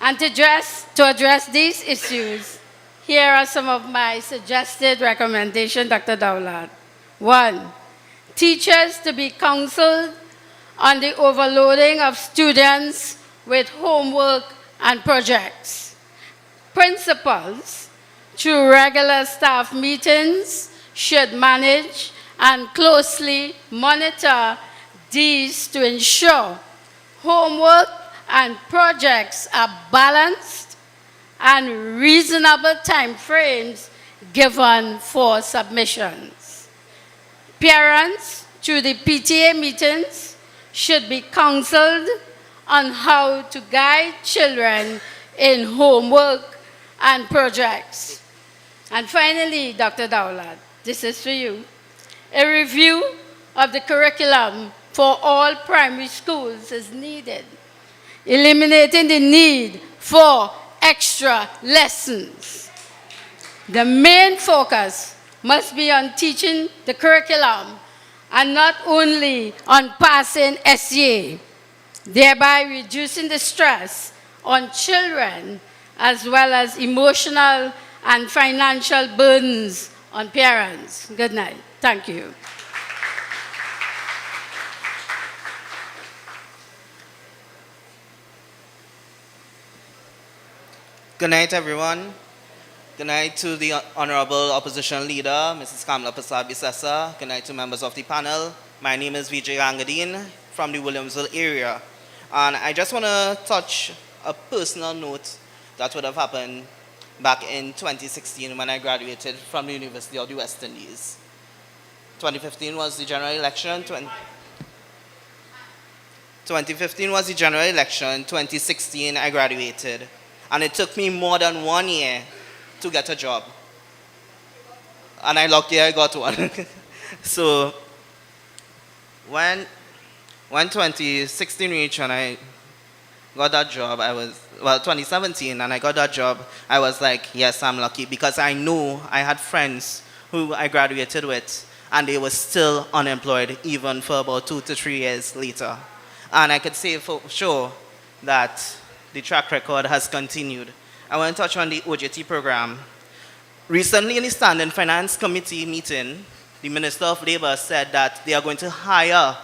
And to address these issues, here are some of my suggested recommendations, Dr. Dowlath. One, teachers to be counseled on the overloading of students with homework and projects. Principals, through regular staff meetings, should manage and closely monitor these to ensure homework and projects are balanced and reasonable time frames given for submissions. Parents, through the PTA meetings, should be counseled on how to guide children in homework and projects. And finally, Dr. Dowlath, this is for you. A review of the curriculum for all primary schools is needed, eliminating the need for extra lessons. The main focus must be on teaching the curriculum and not only on passing SEA, thereby reducing the stress on children as well as emotional and financial burdens on parents. Good night. Thank you. Good night, everyone. Good night to the Honorable Opposition Leader, Mrs. Kamla Persad-Bissessar. Good night to members of the panel. My name is Vijay Angadine from the Williamsville area. And I just want to touch a personal note that would have happened back in 2016 when I graduated from the University of the West Indies. 2015 was the general election. 2015 was the general election. 2016 I graduated. And it took me more than 1 year to get a job. And luckily I got one. So when 2016 reached and I got that job, 2017, and I got that job, I was like, yes, I'm lucky, because I knew I had friends who I graduated with, and they were still unemployed, even for about 2 to 3 years later. And I could say for sure that the track record has continued. I want to touch on the OJT program. Recently in the Standing Finance Committee meeting, the Minister of Labor said that they are going to hire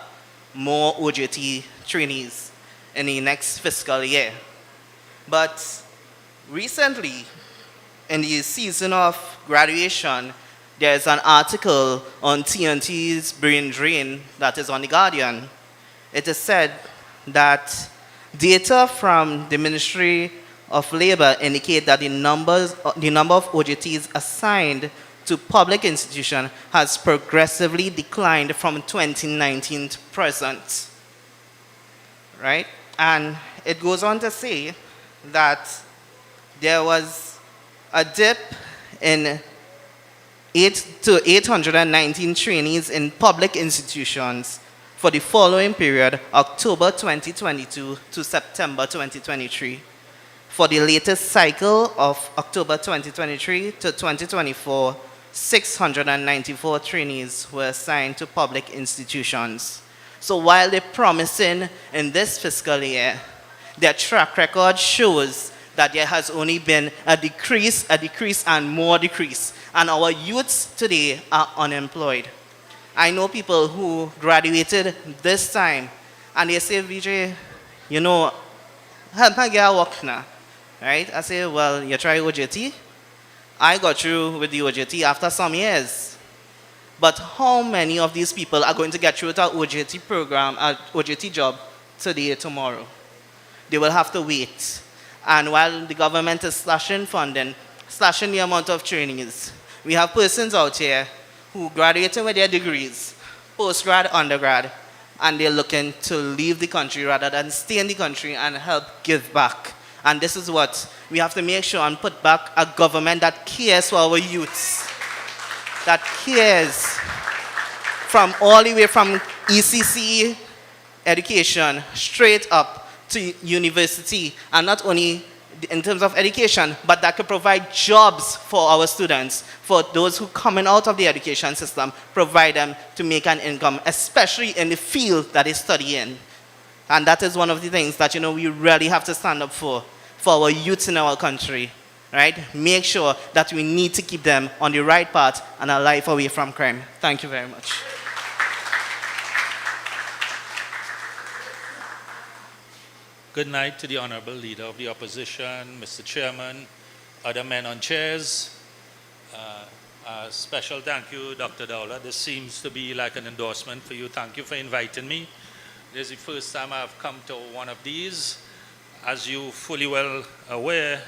more OJT trainees in the next fiscal year. But recently, in the season of graduation, there's an article on TNT's brain drain that is on The Guardian. It is said that data from the Ministry of Labor indicate that the number of OJTs assigned to public institutions has progressively declined from 2019 to present. Right? And it goes on to say that there was a dip in 819 trainees in public institutions for the following period, October 2022 to September 2023. For the latest cycle of October 2023 to 2024, 694 trainees were assigned to public institutions. So while they're promising in this fiscal year, their track record shows that there has only been a decrease, and more decrease. And our youths today are unemployed. I know people who graduated this time, and they say, Vijay, you know, help me get a work now. Right? I say, well, you try OJT, I got through with the OJT after some years. But how many of these people are going to get through with our OJT program, our OJT job today, tomorrow? They will have to wait. And while the government is slashing funding, slashing the amount of trainings, we have persons out here who graduating with their degrees, postgrad, undergrad, and they're looking to leave the country rather than stay in the country and help give back. And this is what we have to make sure and put back a government that cares for our youths, that cares from all the way from ECC education straight up to university, and not only in terms of education, but that could provide jobs for our students, for those who coming out of the education system, provide them to make an income, especially in the field that they study in. And that is one of the things that, we really have to stand up for our youth in our country, right? Make sure that we need to keep them on the right path and a life away from crime. Thank you very much. Good night to the Honorable Leader of the Opposition, Mr. Chairman, other men on chairs. A special thank you, Dr. Dowlath. This seems to be like an endorsement for you. Thank you for inviting me. This is the first time I've come to one of these. As you fully well aware,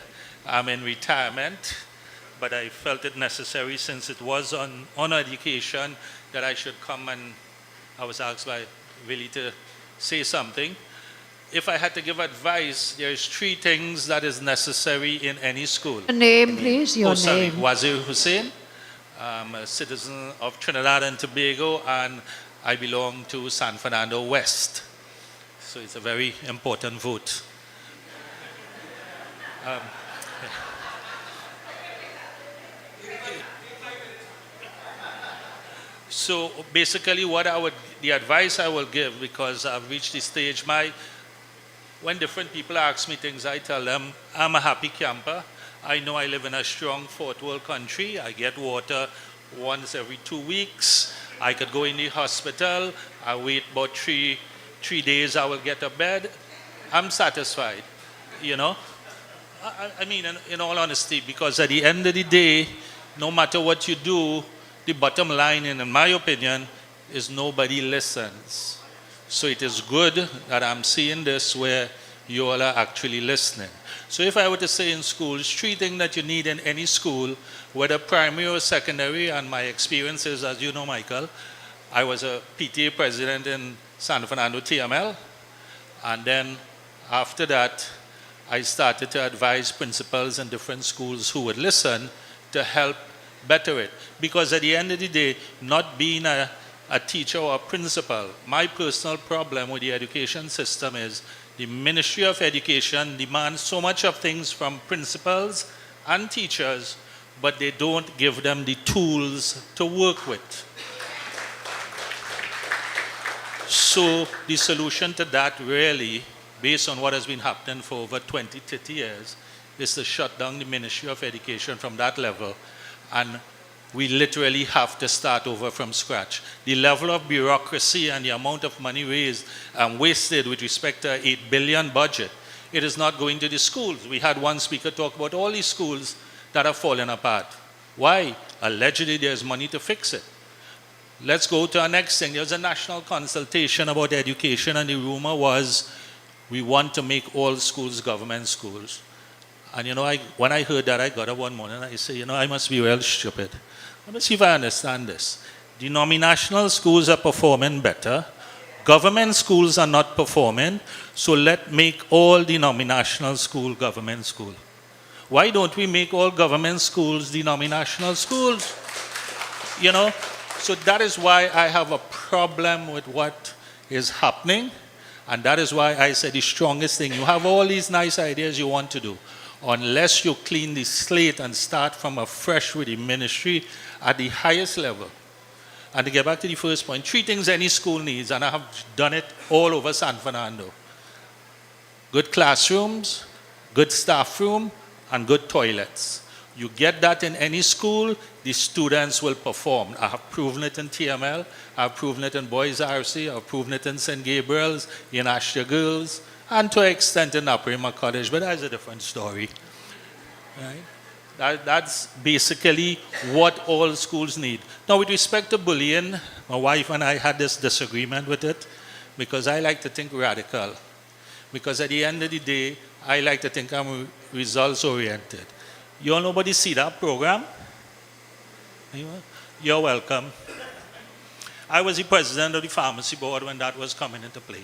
I'm in retirement, but I felt it necessary, since it was on education, that I should come, and I was asked by Willie to say something. If I had to give advice, there's 3 things that is necessary in any school. Your name, please, your name. Wazir Hussain. I'm a citizen of Trinidad and Tobago, and I belong to San Fernando West. So it's a very important vote. So basically the advice I will give, because I've reached the stage, when different people ask me things, I tell them I'm a happy camper. I know I live in a strong fourth world country. I get water once every 2 weeks. I could go in the hospital. I wait about three days, I will get a bed. I'm satisfied, I mean, in all honesty, because at the end of the day, no matter what you do, the bottom line, in my opinion, is nobody listens. So it is good that I'm seeing this where you all are actually listening. So if I were to say in schools, 3 things that you need in any school, whether primary or secondary, and my experience is, as you know, Michael, I was a PTA president in San Fernando TML, and then after that, I started to advise principals in different schools who would listen to help better it. Because at the end of the day, not being a teacher or a principal, my personal problem with the education system is the Ministry of Education demands so much of things from principals and teachers, but they don't give them the tools to work with. So the solution to that, really, based on what has been happening for over 20, 30 years, is to shut down the Ministry of Education from that level. And we literally have to start over from scratch. The level of bureaucracy and the amount of money raised and wasted with respect to an 8 billion budget, it is not going to the schools. We had one speaker talk about all these schools that are falling apart. Why? Allegedly, there's money to fix it. Let's go to our next thing. There's a national consultation about education, and the rumor was we want to make all schools government schools. And when I heard that, I got up one morning and I said, I must be real stupid. Let me see if I understand this. The nominational schools are performing better. Government schools are not performing. So let's make all the nominational school government school. Why don't we make all government schools the nominational schools? So that is why I have a problem with what is happening. And that is why I said the strongest thing, you have all these nice ideas you want to do. Unless you clean the slate and start from afresh with the ministry at the highest level. And to get back to the first point, 3 things any school needs, and I have done it all over San Fernando. Good classrooms, good staff room, and good toilets. You get that in any school, the students will perform. I have proven it in TML, I've proven it in Boys RC, I've proven it in St. Gabriel's, in Ashton Girls, and to an extent in Aprima College, but that's a different story. Right? That's basically what all schools need. Now, with respect to bullying, my wife and I had this disagreement with it because I like to think radical. Because at the end of the day, I like to think I'm results-oriented. You all nobody see that program? You're welcome. I was the president of the pharmacy board when that was coming into play.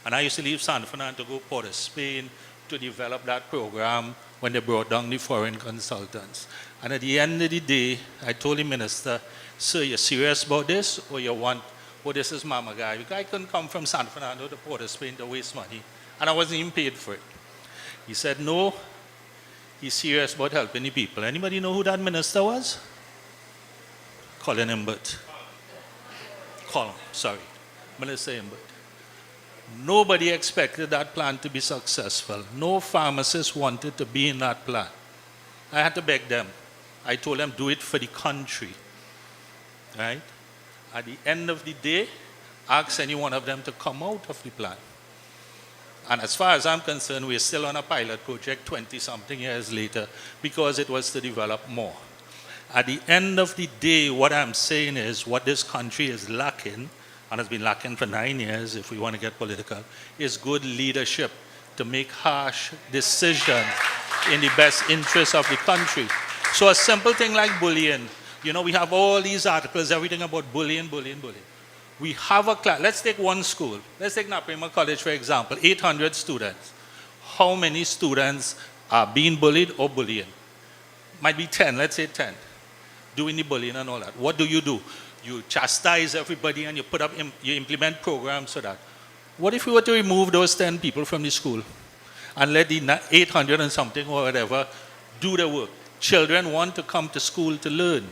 And I used to leave San Fernando to go Port of Spain to develop that program when they brought down the foreign consultants. And at the end of the day, I told the minister, sir, you're serious about this or you want, this is mama guy. Because I couldn't come from San Fernando to Port of Spain to waste money. And I wasn't even paid for it. He said, no, he's serious about helping the people. Anybody know who that minister was? Colin Imbert. Minister Imbert. Nobody expected that plan to be successful. No pharmacist wanted to be in that plan. I had to beg them. I told them, do it for the country. Right? At the end of the day, ask any one of them to come out of the plan. And as far as I'm concerned, we're still on a pilot project 20-something years later because it was to develop more. At the end of the day, what I'm saying is what this country is lacking, and has been lacking for 9 years, if we want to get political, is good leadership to make harsh decisions in the best interest of the country. So a simple thing like bullying, we have all these articles, everything about bullying. We have a class, let's take one school. Let's take Naprima College, for example, 800 students. How many students are being bullied or bullying? Might be 10, let's say 10. Doing the bullying and all that. What do? You chastise everybody and you implement programs for that. What if we were to remove those 10 people from the school and let the 800 and something or whatever do the work? Children want to come to school to learn.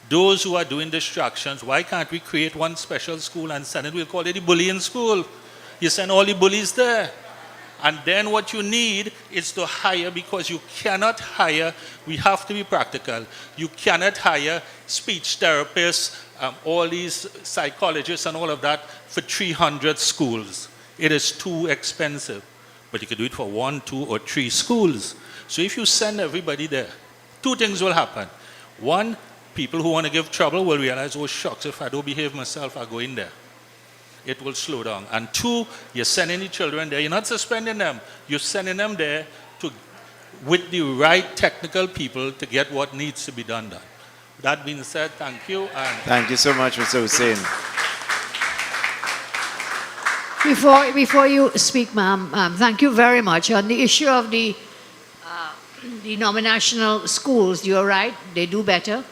Those who are doing distractions, why can't we create one special school and send it? We'll call it the bullying school. You send all the bullies there. And then what you need is to hire, because you cannot hire, we have to be practical, you cannot hire speech therapists, all these psychologists and all of that for 300 schools. It is too expensive. But you could do it for 1, 2, or 3 schools. So if you send everybody there, 2 things will happen. 1, people who want to give trouble will realize, oh shucks, if I don't behave myself, I'll go in there. It will slow down. And 2, you're sending the children there. You're not suspending them. You're sending them there with the right technical people to get what needs to be done. That being said, thank you. And thank you so much, Mr. Hussain. Before you speak, ma'am, thank you very much. On the issue of the nominational schools, you're right, they do better.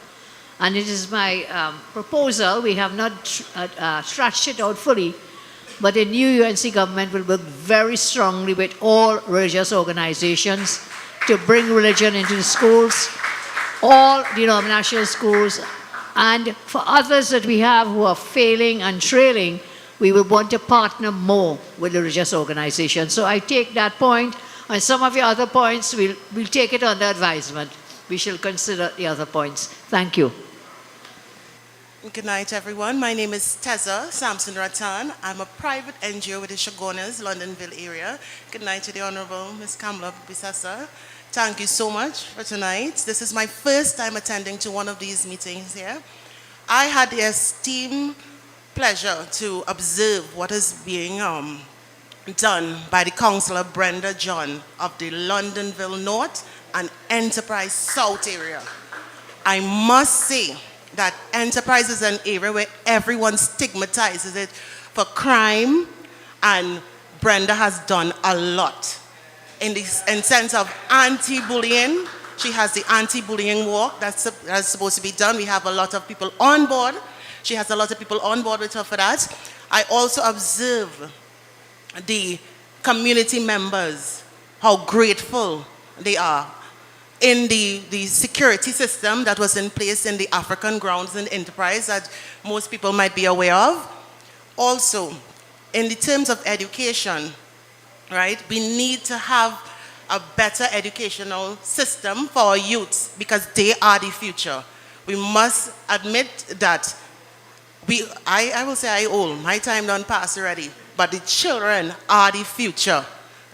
And it is my proposal, we have not stretched it out fully, but the new UNC government will work very strongly with all religious organizations to bring religion into the schools, all denominational schools, and for others that we have who are failing and trailing, we will want to partner more with religious organizations. So I take that point, and some of your other points, we'll take it under advisement. We shall consider the other points. Thank you. Good night, everyone. My name is Teza Samson Ratan. I'm a private NGO with the Shagonas, Londonville area. Good night to the Honorable Ms. Kamla Bissessar. Thank you so much for tonight. This is my first time attending to one of these meetings here. I had the esteemed pleasure to observe what is being done by the Councillor Brenda John of the Londonville North and Enterprise South area. I must say that Enterprise is an area where everyone stigmatizes it for crime, and Brenda has done a lot. In sense of anti-bullying, she has the anti-bullying walk that's supposed to be done. We have a lot of people on board. She has a lot of people on board with her for that. I also observe the community members, how grateful they are in the security system that was in place in the African grounds and enterprise that most people might be aware of. Also, in the terms of education, right, we need to have a better educational system for our youths because they are the future. We must admit that I will say I old, my time done pass already, but the children are the future.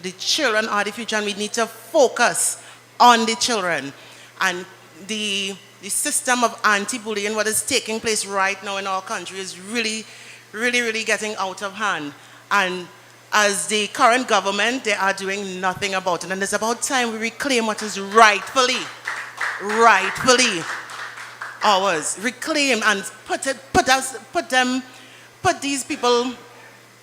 The children are the future, and we need to focus on the children. And the system of anti-bullying, what is taking place right now in our country, is really, really, really getting out of hand. And as the current government, they are doing nothing about it. And it's about time we reclaim what is rightfully ours. Reclaim and put these people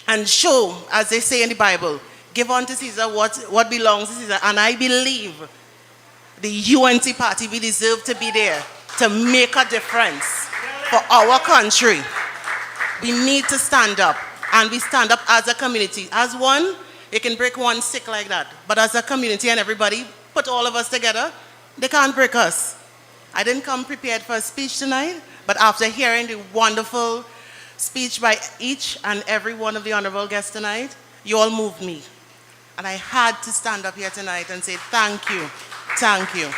and show, as they say in the Bible, give unto Caesar what belongs to Caesar. And I believe the UNT party, we deserve to be there to make a difference for our country. We need to stand up, and we stand up as a community. As one, you can break one stick like that. But as a community and everybody, put all of us together, they can't break us. I didn't come prepared for a speech tonight, but after hearing the wonderful speech by each and every one of the honorable guests tonight, you all moved me. And I had to stand up here tonight and say thank you. Thank you.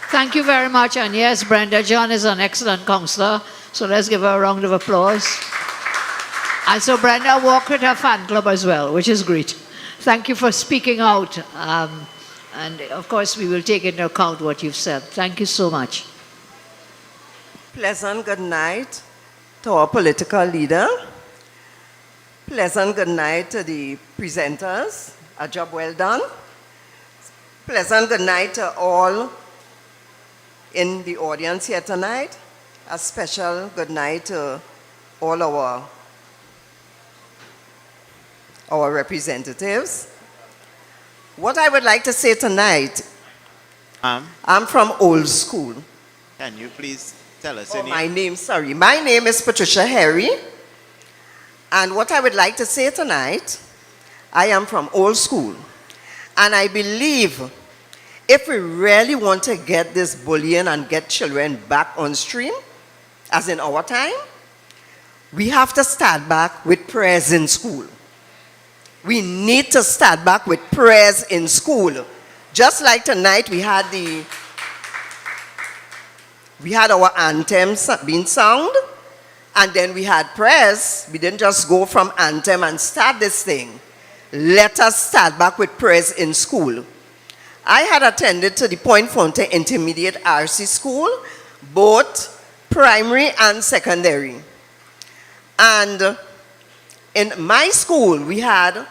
Thank you very much. And yes, Brenda John is an excellent counselor, so let's give her a round of applause. And so Brenda walked with her fan club as well, which is great. Thank you for speaking out. And of course, we will take into account what you've said. Thank you so much. Pleasant good night to our political leader. Pleasant good night to the presenters. A job well done. Pleasant good night to all in the audience here tonight. A special good night to all our representatives. What I would like to say tonight, I'm from old school. Can you please tell us Oh, your name? my name is Patricia Harry. And what I would like to say tonight, I am from old school. And I believe if we really want to get this bullying and get children back on stream, as in our time, we have to start back with prayers in school. We need to start back with prayers in school. Just like tonight we had our anthems being sung, and then we had prayers. We didn't just go from anthem and start this thing. Let us start back with prayers in school. I had attended to the Point Fontaine Intermediate RC School, both primary and secondary. And in my school, we had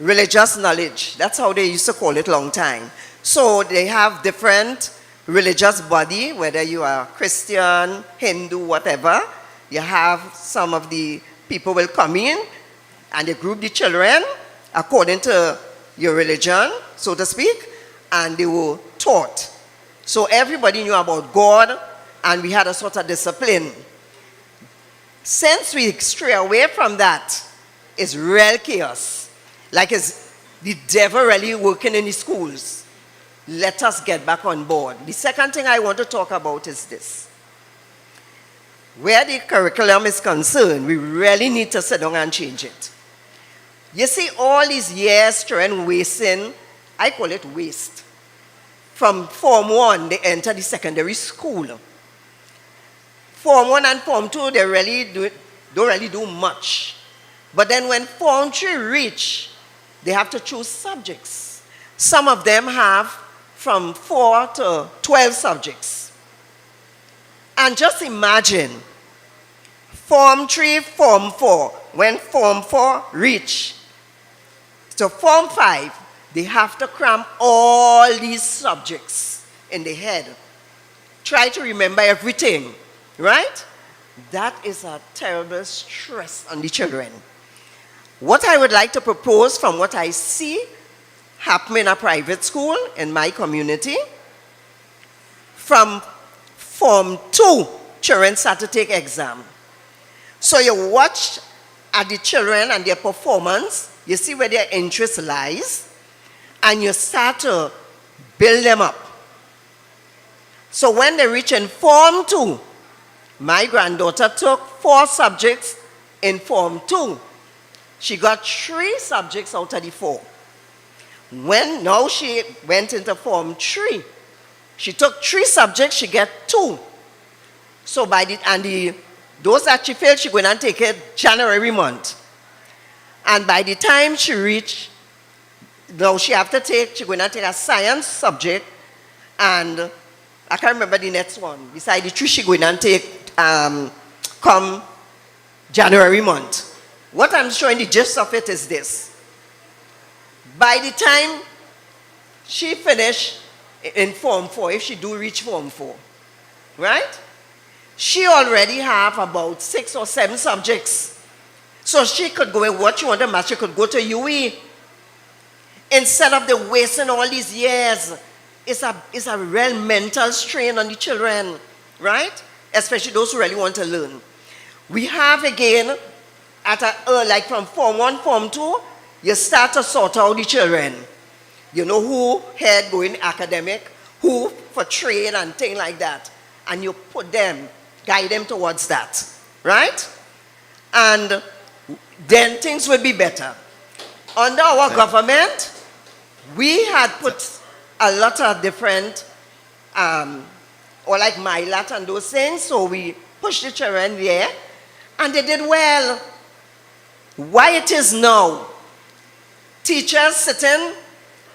religious knowledge. That's how they used to call it long time. So they have different religious body, whether you are Christian, Hindu, whatever. You have some of the people will come in and they group the children according to your religion, so to speak, and they were taught. So everybody knew about God, and we had a sort of discipline. Since we stray away from that, it's real chaos. Like it's the devil really working in the schools. Let us get back on board. The second thing I want to talk about is this. Where the curriculum is concerned, we really need to sit down and change it. You see, all these years children wasting, I call it waste. From Form 1, they enter the secondary school. Form 1 and Form 2, they don't really do much. But then when Form 3 reach, they have to choose subjects. Some of them have from 4 to 12 subjects. And just imagine, Form 3, Form 4, when Form 4 reach, to Form 5, they have to cram all these subjects in the head. Try to remember everything, right? That is a terrible stress on the children. What I would like to propose from what I see happen in a private school in my community, from Form 2, children start to take exam. So you watch at the children and their performance, you see where their interest lies, and you start to build them up. So when they reach in Form 2, my granddaughter took 4 subjects in Form 2. She got 3 subjects out of the 4. Now she went into Form 3. She took 3 subjects, she got 2. So those that she failed, she going to take it January month. And by the time she reached Now she's going to take a science subject, and I can't remember the next one. Besides the three she's going to take come January month. What I'm showing the gist of it is this. By the time she finished in Form 4, if she do reach Form 4, right? She already have about 6 or 7 subjects. So she could go, what she want to math, she could go to UE. Instead of the wasting all these years, it's a real mental strain on the children, right? Especially those who really want to learn. We have again, like from Form 1, Form 2, you start to sort out the children. You know who head going academic, who for trade and things like that. And you put them, guide them towards that, right? And then things will be better. Under our government, we had put a lot of different, or like MyLat and those things, so we pushed the children there, and they did well. Why it is now, teachers sitting,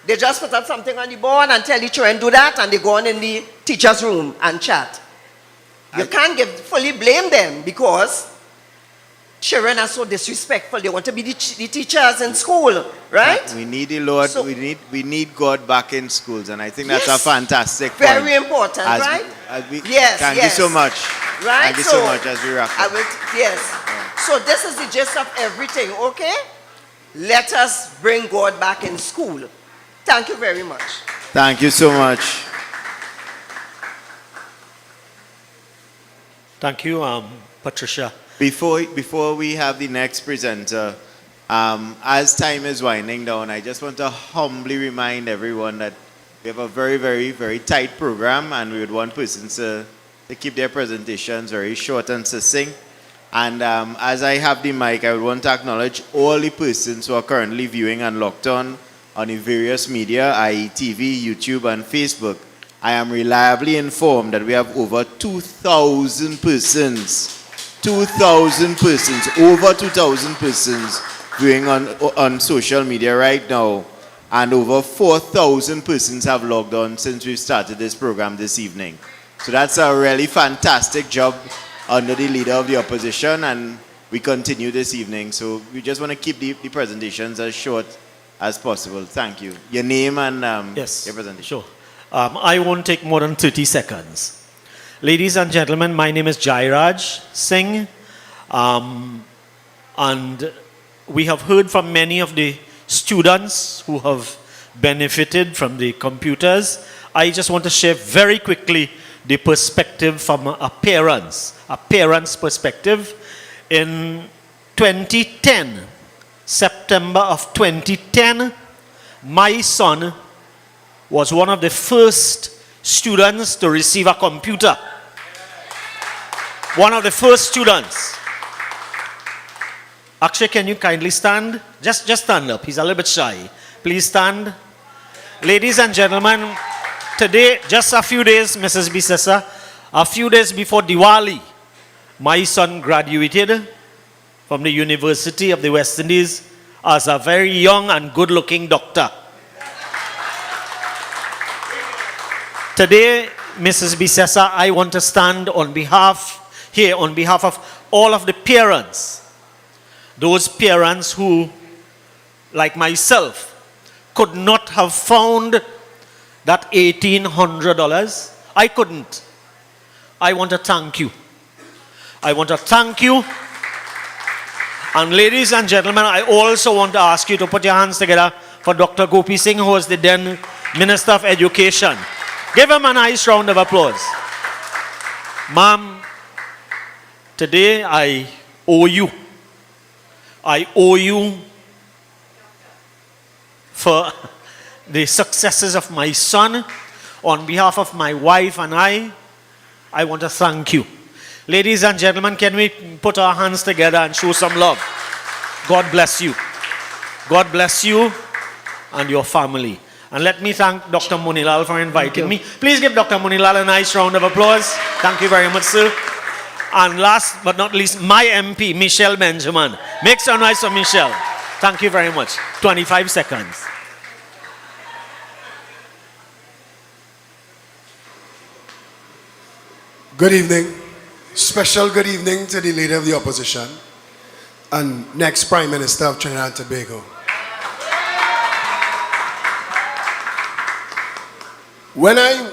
they just put up something on the board and tell the children do that, and they go on in the teacher's room and chat. You can't fully blame them because children are so disrespectful. They want to be the teachers in school, right? We need the Lord. So, we need God back in schools, and I think that's a fantastic point. Very important, right? Yes. Thank you so much. Right. Thank you so much as we wrap up. Yes. So this is the gist of everything. Okay. Let us bring God back in school. Thank you very much. Thank you so much. Thank you, Patricia. Before we have the next presenter, as time is winding down, I just want to humbly remind everyone that we have a very, very, very tight program, and we would want persons to keep their presentations very short and succinct. And as I have the mic, I would want to acknowledge all the persons who are currently viewing and locked on the various media, i.e. TV, YouTube, and Facebook. I am reliably informed that we have over 2,000 persons. 2,000 persons, over 2,000 persons viewing on social media right now, and over 4,000 persons have logged on since we started this program this evening. So that's a really fantastic job under the leader of the opposition, and we continue this evening. So we just want to keep the presentations as short as possible. Thank you. Your name and your presentation. Sure. I won't take more than 30 seconds. Ladies and gentlemen, my name is Jairaj Singh, and we have heard from many of the students who have benefited from the computers. I just want to share very quickly the perspective from a parent's perspective. In 2010, September of 2010, my son was one of the first students to receive a computer. One of the first students. Akshay, can you kindly stand? Just stand up. He's a little bit shy. Please stand. Ladies and gentlemen, today, just a few days, Mrs. Bissessar, a few days before Diwali, my son graduated from the University of the West Indies as a very young and good-looking doctor. Today, Mrs. Bissessar, I want to stand on behalf of all of the parents, those parents who, like myself, could not have found that $1,800. I couldn't. I want to thank you. I want to thank you. And ladies and gentlemen, I also want to ask you to put your hands together for Dr. Gopi Singh, who was the then Minister of Education. Give him a nice round of applause. Ma'am, today I owe you. I owe you for the successes of my son. On behalf of my wife and I want to thank you. Ladies and gentlemen, can we put our hands together and show some love? God bless you. God bless you and your family. And let me thank Dr. Munilal for inviting me. Please give Dr. Munilal a nice round of applause. Thank you very much, sir. And last but not least, my MP, Michelle Benjamin. Make some noise for Michelle. Thank you very much. 25 seconds. Good evening. Special good evening to the Leader of the Opposition and next Prime Minister of Trinidad and Tobago. When I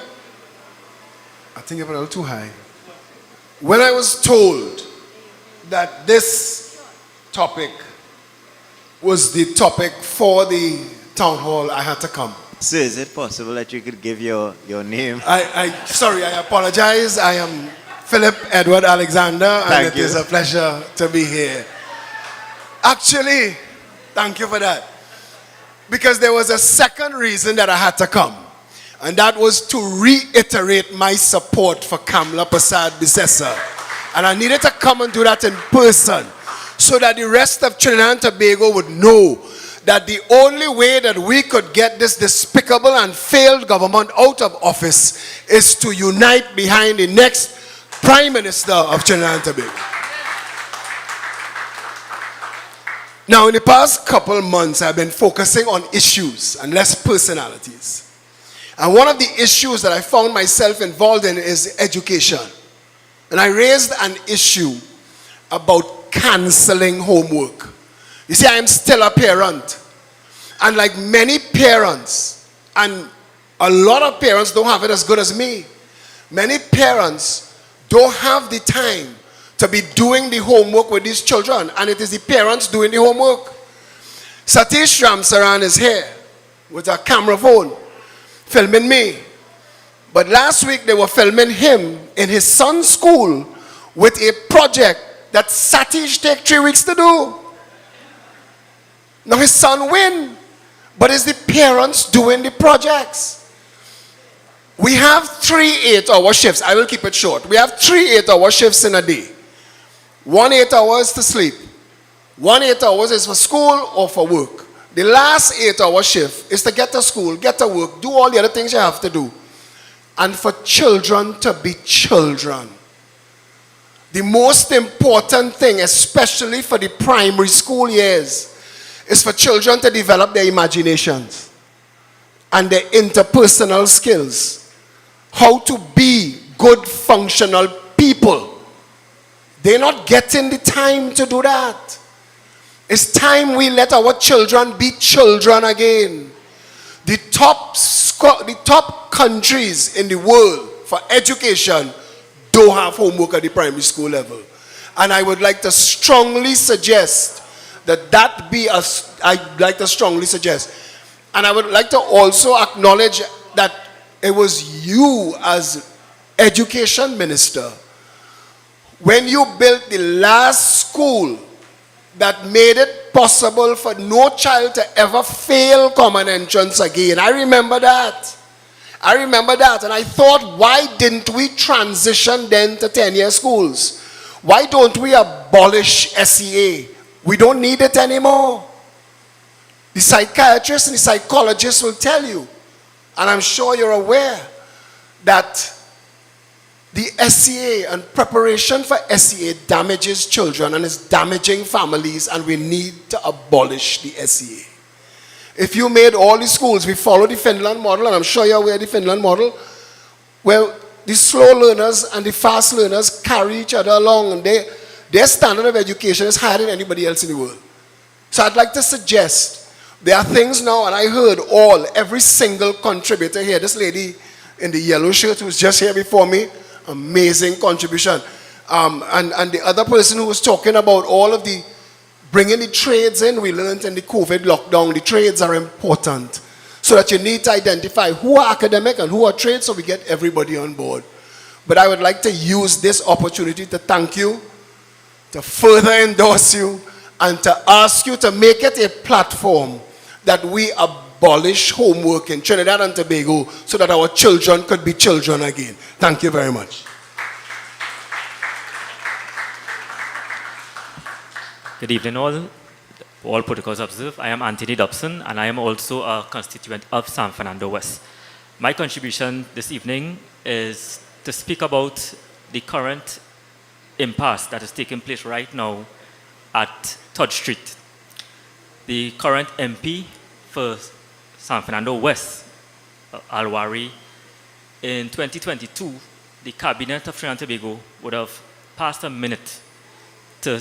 think I'm a little too high. When I was told that this topic was the topic for the town hall, I had to come. So is it possible that you could give your name? Sorry, I apologize. I am Philip Edward Alexander, and Thank it you. is a pleasure to be here. Actually, thank you for that. Because there was a second reason that I had to come, and that was to reiterate my support for Kamla Persad-Bissessar. And I needed to come and do that in person so that the rest of Trinidad and Tobago would know that the only way that we could get this despicable and failed government out of office is to unite behind the next Prime Minister of Trinidad and Tobago. Now, in the past couple months, I've been focusing on issues and less personalities. And one of the issues that I found myself involved in is education. And I raised an issue about canceling homework. You see, I am still a parent. And like many parents, and a lot of parents don't have it as good as me, many parents don't have the time to be doing the homework with these children. And it is the parents doing the homework. Satish Ramsaran is here with a camera phone filming me. But last week they were filming him in his son's school with a project that Satish take 3 weeks to do. Now his son win, but it's the parents doing the projects. We have 3 8-hour shifts. I will keep it short. We have 3 8-hour shifts in a day. 1 8 hours to sleep. 1 8 hours is for school or for work. The last 8-hour shift is to get to school, get to work, do all the other things you have to do. And for children to be children. The most important thing, especially for the primary school years, is for children to develop their imaginations and their interpersonal skills. How to be good, functional people. They're not getting the time to do that. It's time we let our children be children again. The top countries in the world for education don't have homework at the primary school level. And I would like to strongly suggest that be as I'd like to strongly suggest. And I would like to also acknowledge that it was you as education minister, when you built the last school that made it possible for no child to ever fail common entrance again. I remember that. And I thought, why didn't we transition then to 10-year schools? Why don't we abolish SEA? We don't need it anymore. The psychiatrists and the psychologists will tell you, and I'm sure you're aware, that the SEA and preparation for SEA damages children and is damaging families, and we need to abolish the SEA. If you made all the schools, we follow the Finland model, and I'm sure you're aware of the Finland model, where the slow learners and the fast learners carry each other along, and their standard of education is higher than anybody else in the world. So I'd like to suggest, there are things now, and I heard every single contributor here, this lady in the yellow shirt who was just here before me, amazing contribution. And the other person who was talking about all of the bringing the trades in, we learned in the COVID lockdown, the trades are important. So that you need to identify who are academic and who are trades, so we get everybody on board. But I would like to use this opportunity to thank you, to further endorse you, and to ask you to make it a platform that we abolish homework in Trinidad and Tobago so that our children could be children again. Thank you very much. Good evening all protocols observed. I am Anthony Dobson, and I am also a constituent of San Fernando West. My contribution this evening is to speak about the current impasse that is taking place right now at 3rd Street. The current MP for San Fernando West, Alwari, in 2022 the cabinet of Trinidad and Tobago would have passed a minute to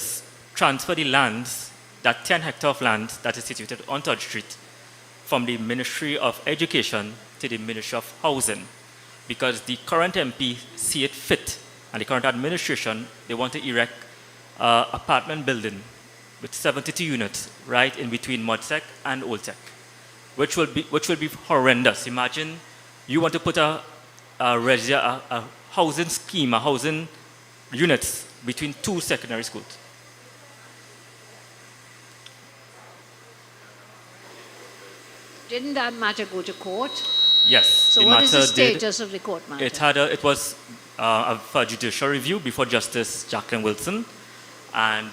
transfer the lands, that 10 hectare of land that is situated on Todd Street, from the Ministry of Education to the Ministry of Housing, because the current MP see it fit, and the current administration, they want to erect an apartment building with 72 units right in between Modsec and Old Tech, which will be horrendous. Imagine you want to put a housing scheme, a housing units between two secondary schools. Didn't that matter go to court? Yes. So what is the status of the court matter? It was for judicial review before Justice Jacqueline Wilson, and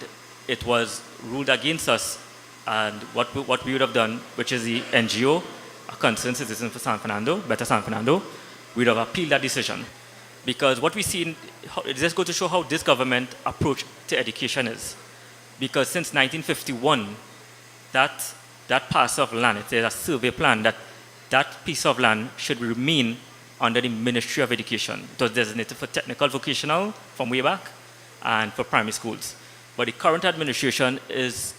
it was ruled against us. And what we would have done, which is the NGO, a concerned citizen for San Fernando, Better San Fernando, we would have appealed that decision. Because what we see, it just goes to show how this government approach to education is. Because since 1951, that parcel of land, it's a survey plan that piece of land should remain under the Ministry of Education. It was designated for technical vocational from way back and for primary schools. But the current administration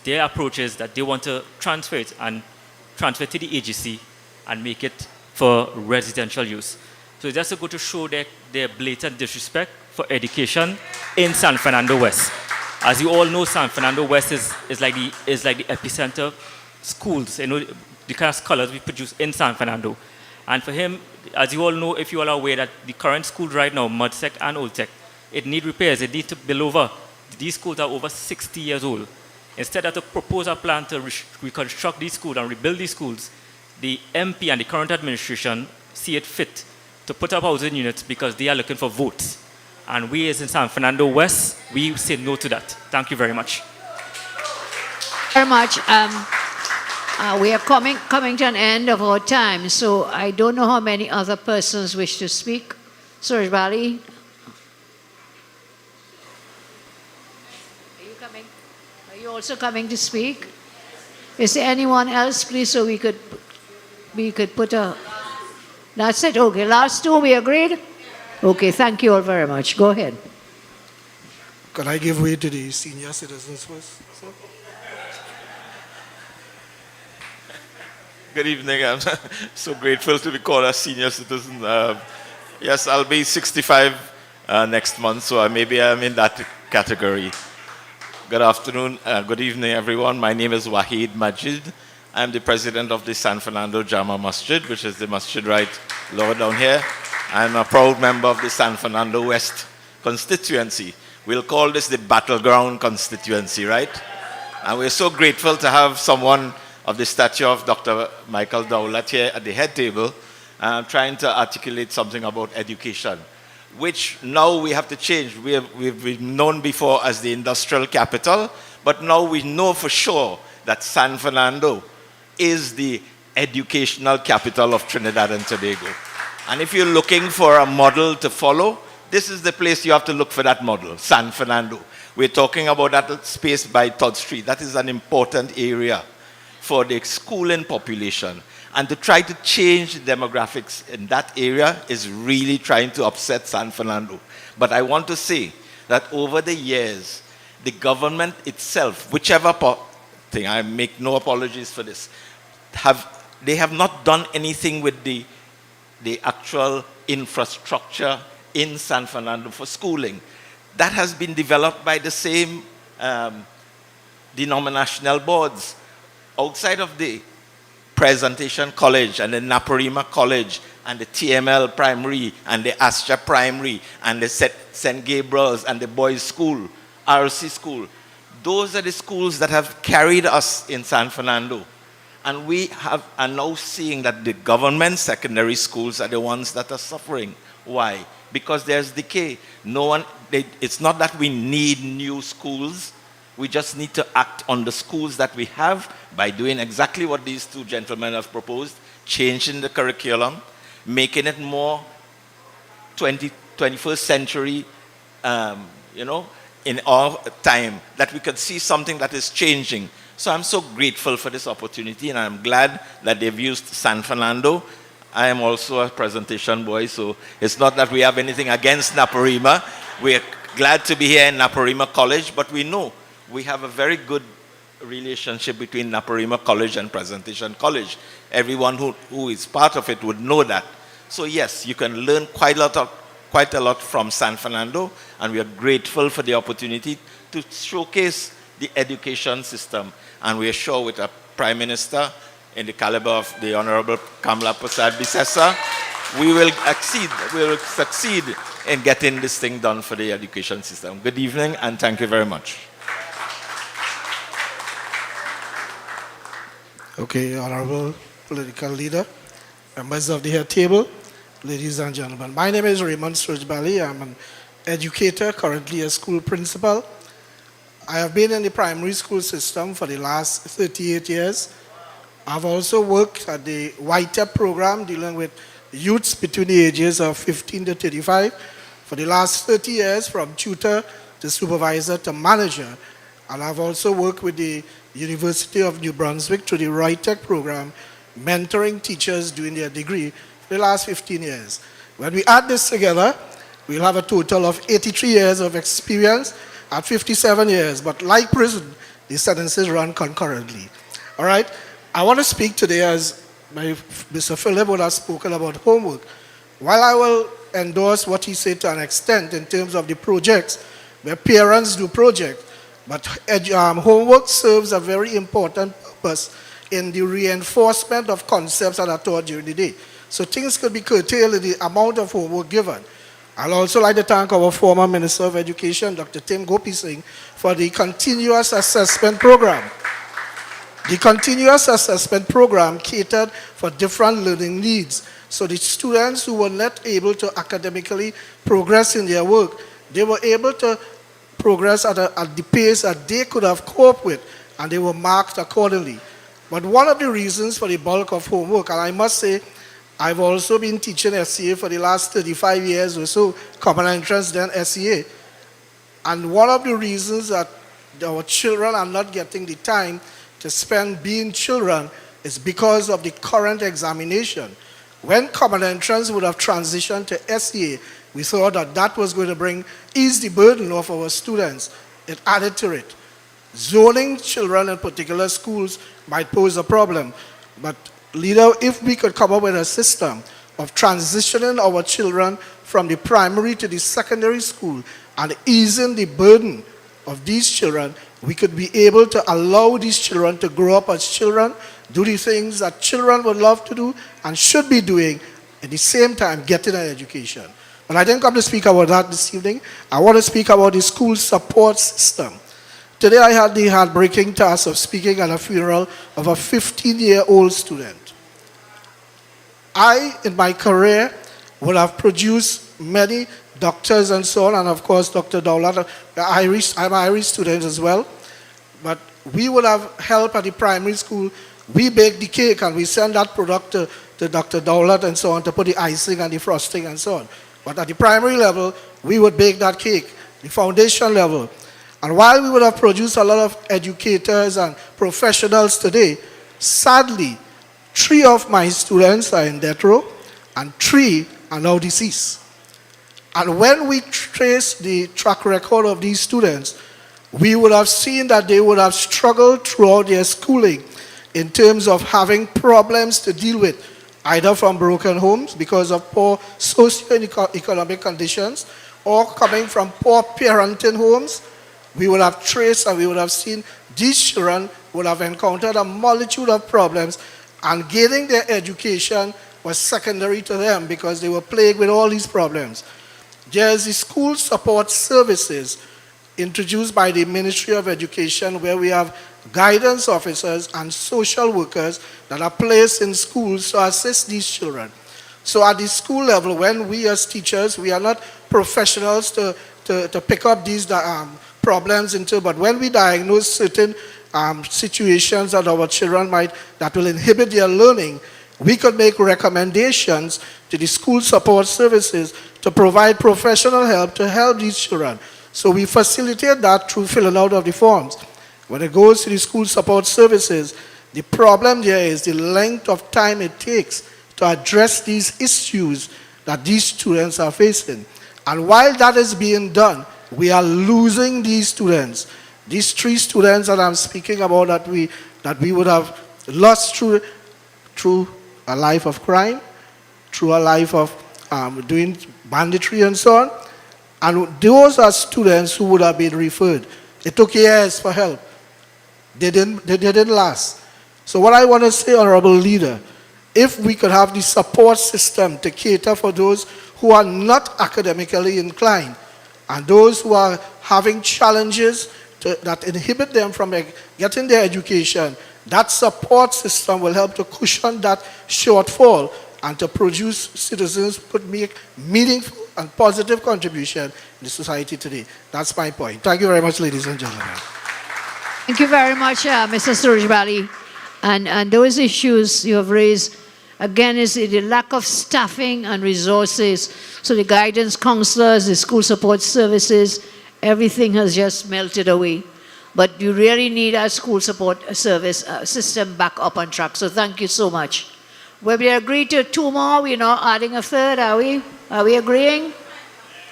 their approach is that they want to transfer it to the agency and make it for residential use. So it's just to go to show their blatant disrespect for education in San Fernando West. As you all know, San Fernando West is like the epicenter of schools, the kind of scholars we produce in San Fernando. And for him, as you all know, if you all are aware that the current schools right now, Modsec and Old Tech, it need repairs, it need to build over. These schools are over 60 years old. Instead of to propose a plan to reconstruct these schools and rebuild these schools, the MP and the current administration see it fit to put up housing units because they are looking for votes. And we as in San Fernando West, we say no to that. Thank you very much. Very much. We are coming to an end of our time, so I don't know how many other persons wish to speak. Suraj Bali, are you coming? Are you also coming to speak? Is there anyone else, please, so we could put a... That's it, okay. Last two, we agreed? Okay, thank you all very much. Go ahead. Could I give way to the senior citizens first, sir? Good evening. I'm so grateful to be called a senior citizen. Yes, I'll be 65 next month, so maybe I'm in that category. Good afternoon, good evening, everyone. My name is Wahid Majid. I'm the president of the San Fernando Jama Masjid, which is the masjid right lower down here. I'm a proud member of the San Fernando West constituency. We'll call this the battleground constituency, right? And we're so grateful to have someone of the stature of Dr. Michael Dowlath here at the head table, trying to articulate something about education, which now we have to change. We've been known before as the industrial capital, but now we know for sure that San Fernando is the educational capital of Trinidad and Tobago. And if you're looking for a model to follow, this is the place you have to look for that model, San Fernando. We're talking about that space by Todd Street. That is an important area for the schooling population. And to try to change the demographics in that area is really trying to upset San Fernando. But I want to say that over the years, the government itself, whichever thing, I make no apologies for this, they have not done anything with the actual infrastructure in San Fernando for schooling. That has been developed by the same denominational boards. Outside of the Presentation College and the Naparima College and the TML Primary and the Astra Primary and the St. Gabriel's and the Boys School, RC School, those are the schools that have carried us in San Fernando. And we are now seeing that the government secondary schools are the ones that are suffering. Why? Because there's decay. It's not that we need new schools. We just need to act on the schools that we have by doing exactly what these two gentlemen have proposed, changing the curriculum, making it more 21st century, in our time, that we could see something that is changing. So I'm so grateful for this opportunity, and I'm glad that they've used San Fernando I am also a presentation boy, so it's not that we have anything against Naparima. We're glad to be here in Naparima College, but we know we have a very good relationship between Naparima College and Presentation College. Everyone who is part of it would know that. So yes, you can learn quite a lot from San Fernando, and we are grateful for the opportunity to showcase the education system. And we are sure with a Prime Minister in the caliber of the Honorable Kamla Persad-Bissessar, we will succeed in getting this thing done for the education system. Good evening, and thank you very much. Okay, Honorable Political Leader, members of the head table, ladies and gentlemen. My name is Raymond Surjbali. I'm an educator, currently a school principal. I have been in the primary school system for the last 38 years. I've also worked at the YTEP program dealing with youths between the ages of 15 to 35 for the last 30 years, from tutor to supervisor to manager. And I've also worked with the University of New Brunswick through the RITEC program, mentoring teachers doing their degree for the last 15 years. When we add this together, we'll have a total of 83 years of experience at 57 years. But like prison, the sentences run concurrently. All right? I want to speak today, as Mr. Philip would have spoken about homework. While I will endorse what he said to an extent in terms of the projects, where parents do projects, but homework serves a very important purpose in the reinforcement of concepts that are taught during the day. So things could be curtailed in the amount of homework given. I'd also like to thank our former Minister of Education, Dr. Tim Gopi Singh, for the continuous assessment program. The continuous assessment program catered for different learning needs. So the students who were not able to academically progress in their work, they were able to progress at the pace that they could have coped with, and they were marked accordingly. But one of the reasons for the bulk of homework, and I must say, I've also been teaching SCA for the last 35 years or so, Common Entrance, then SCA. And one of the reasons that our children are not getting the time to spend being children is because of the current examination. When Common Entrance would have transitioned to SCA, we thought that that was going to ease the burden of our students. It added to it. Zoning children in particular schools might pose a problem. But leader, if we could come up with a system of transitioning our children from the primary to the secondary school and easing the burden of these children, we could be able to allow these children to grow up as children, do the things that children would love to do and should be doing, at the same time getting an education. But I didn't come to speak about that this evening. I want to speak about the school support system. Today I had the heartbreaking task of speaking at a funeral of a 15-year-old student. I, in my career, would have produced many doctors and so on, and of course Dr. Dowlath, I'm an Irish student as well. But we would have helped at the primary school. We bake the cake and we send that product to Dr. Dowlath and so on to put the icing and the frosting and so on. But at the primary level, we would bake that cake, the foundation level. And while we would have produced a lot of educators and professionals today, sadly, 3 of my students are in death row and 3 are now deceased. And when we trace the track record of these students, we would have seen that they would have struggled throughout their schooling in terms of having problems to deal with, either from broken homes because of poor socio-economic conditions, or coming from poor parenting homes. We would have traced and we would have seen these children would have encountered a multitude of problems, and gaining their education was secondary to them because they were plagued with all these problems. There's the school support services introduced by the Ministry of Education, where we have guidance officers and social workers that are placed in schools to assist these children. So at the school level, when we as teachers, we are not professionals to pick up these problems but when we diagnose certain situations that our children that will inhibit their learning, we could make recommendations to the school support services to provide professional help to help these children. So we facilitate that through filling out of the forms. When it goes to the school support services, the problem there is the length of time it takes to address these issues that these students are facing. And while that is being done, we are losing these students. These 3 students that I'm speaking about that we would have lost through a life of crime, through a life of doing banditry and so on. And those are students who would have been referred. It took years for help. They didn't last. So what I want to say, Honorable Leader, if we could have the support system to cater for those who are not academically inclined and those who are having challenges that inhibit them from getting their education, that support system will help to cushion that shortfall and to produce citizens who could make meaningful and positive contribution in the society today. That's my point. Thank you very much, ladies and gentlemen. Thank you very much, Mr. Surajbali. And those issues you have raised, again, is the lack of staffing and resources. So the guidance counselors, the school support services, everything has just melted away. But you really need our school support service system back up on track. So thank you so much. Well, we agree to 2 more. We're not adding a third, are we? Are we agreeing?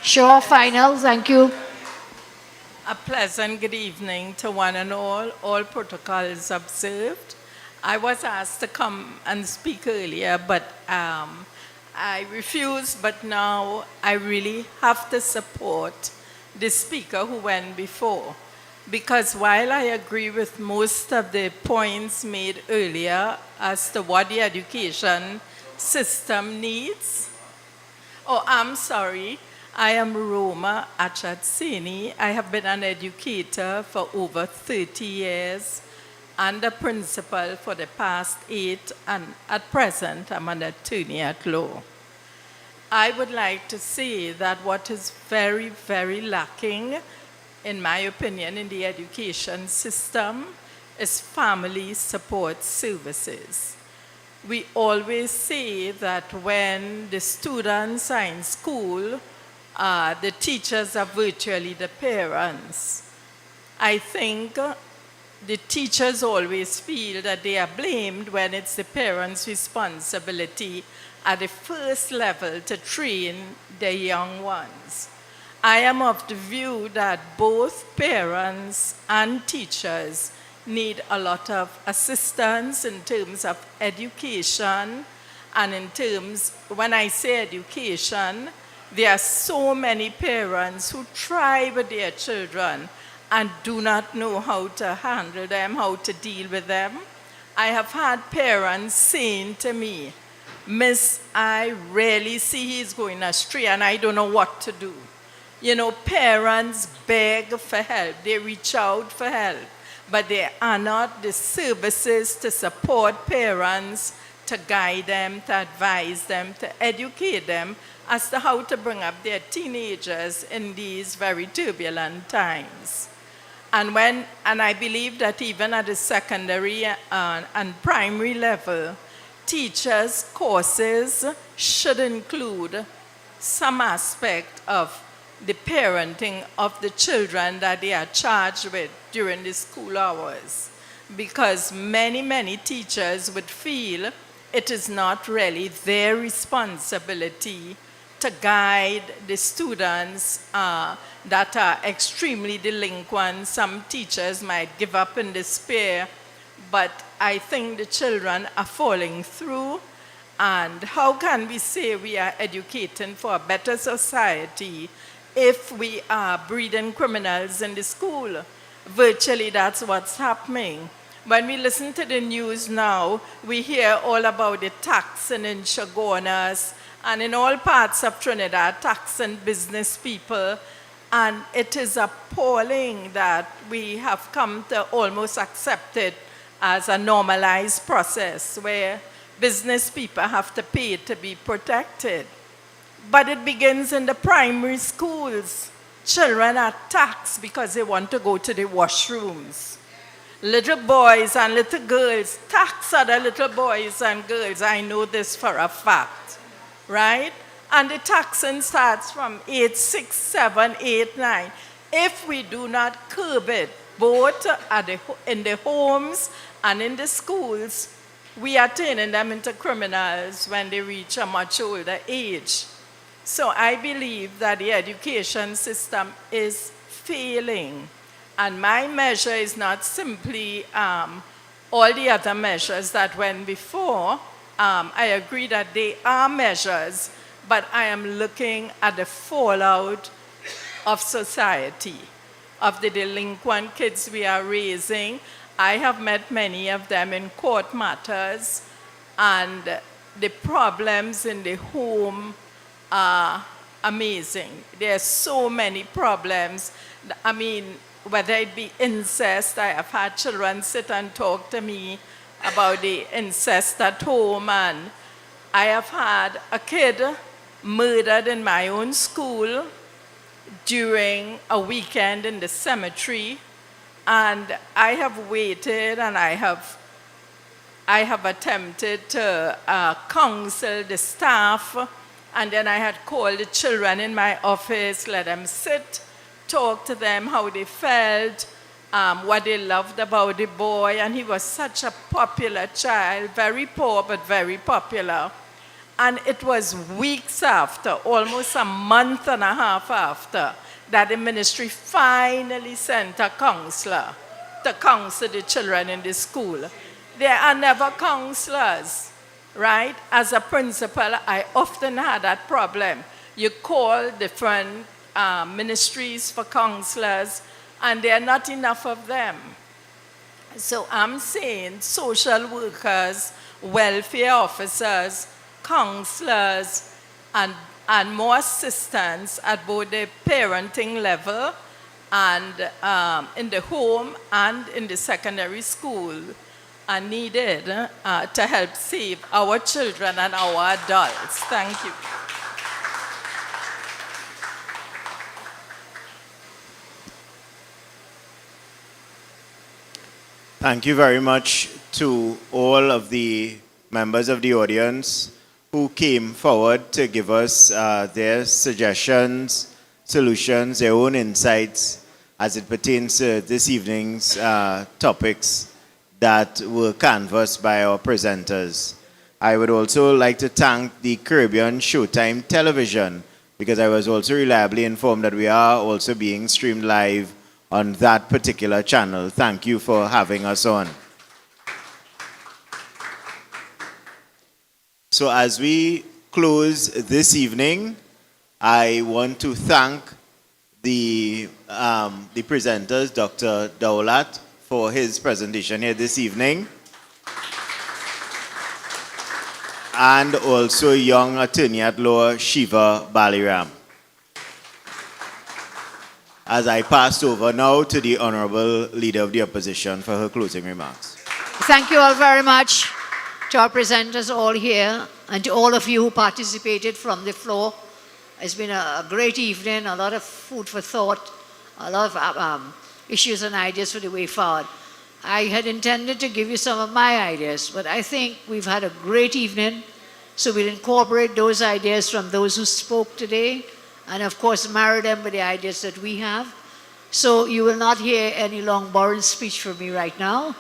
Sure, final. Thank you. A pleasant good evening to one and all protocols observed. I was asked to come and speak earlier, but I refused, but now I really have to support the speaker who went before. Because while I agree with most of the points made earlier as to what the education system needs, I'm sorry, I am Roma Achatsini. I have been an educator for over 30 years and a principal for the past 8, and at present I'm an attorney at law. I would like to say that what is very, very lacking, in my opinion, in the education system is family support services. We always say that when the students are in school, the teachers are virtually the parents. I think the teachers always feel that they are blamed when it's the parents' responsibility at the first level to train their young ones. I am of the view that both parents and teachers need a lot of assistance in terms of education, and in terms, when I say education, there are so many parents who try with their children and do not know how to handle them, how to deal with them. I have had parents saying to me, "Miss, I really see he's going astray and I don't know what to do." You know, parents beg for help, they reach out for help, but there are not the services to support parents, to guide them, to advise them, to educate them as to how to bring up their teenagers in these very turbulent times. And I believe that even at the secondary and primary level, teachers' courses should include some aspect of the parenting of the children that they are charged with during the school hours. Because many, many teachers would feel it is not really their responsibility to guide the students that are extremely delinquent. Some teachers might give up in despair, but I think the children are falling through. And how can we say we are educating for a better society if we are breeding criminals in the school? Virtually that's what's happening. When we listen to the news now, we hear all about the taxing in Chaguanas and in all parts of Trinidad, taxing business people. And it is appalling that we have come to almost accept it as a normalized process where business people have to pay to be protected. But it begins in the primary schools. Children are taxed because they want to go to the washrooms. Little boys and little girls tax other little boys and girls. I know this for a fact, right? And the taxing starts from age 6, 7, 8, 9. If we do not curb it, both in the homes and in the schools, we are turning them into criminals when they reach a much older age. So I believe that the education system is failing. And my measure is not simply all the other measures that went before. I agree that they are measures, but I am looking at the fallout of society, of the delinquent kids we are raising. I have met many of them in court matters, and the problems in the home are amazing. There are so many problems. I mean, whether it be incest, I have had children sit and talk to me about the incest at home, and I have had a kid murdered in my own school during a weekend in the cemetery, and I have waited and I have attempted to counsel the staff, and then I had called the children in my office, let them sit, talk to them how they felt, what they loved about the boy, and he was such a popular child, very poor but very popular. And it was weeks after, almost a month and a half after, that the ministry finally sent a counselor to counsel the children in the school. There are never counselors, right? As a principal, I often had that problem. You call different ministries for counselors, and there are not enough of them. So I'm saying social workers, welfare officers, counselors, and more assistance at both the parenting level and in the home and in the secondary school are needed to help save our children and our adults. Thank you. Thank you very much to all of the members of the audience who came forward to give us their suggestions, solutions, their own insights as it pertains to this evening's topics that were canvassed by our presenters. I would also like to thank the Caribbean Showtime Television, because I was also reliably informed that we are also being streamed live on that particular channel. Thank you for having us on. So as we close this evening, I want to thank the presenters, Dr. Dowlath, for his presentation here this evening, and also young attorney at law, Shiva Baliram. As I pass over now to the Honorable Leader of the Opposition for her closing remarks. Thank you all very much to our presenters all here and to all of you who participated from the floor. It's been a great evening, a lot of food for thought, a lot of issues and ideas for the way forward. I had intended to give you some of my ideas, but I think we've had a great evening, so we'll incorporate those ideas from those who spoke today, and of course marry them with the ideas that we have. So you will not hear any long boring speech from me right now.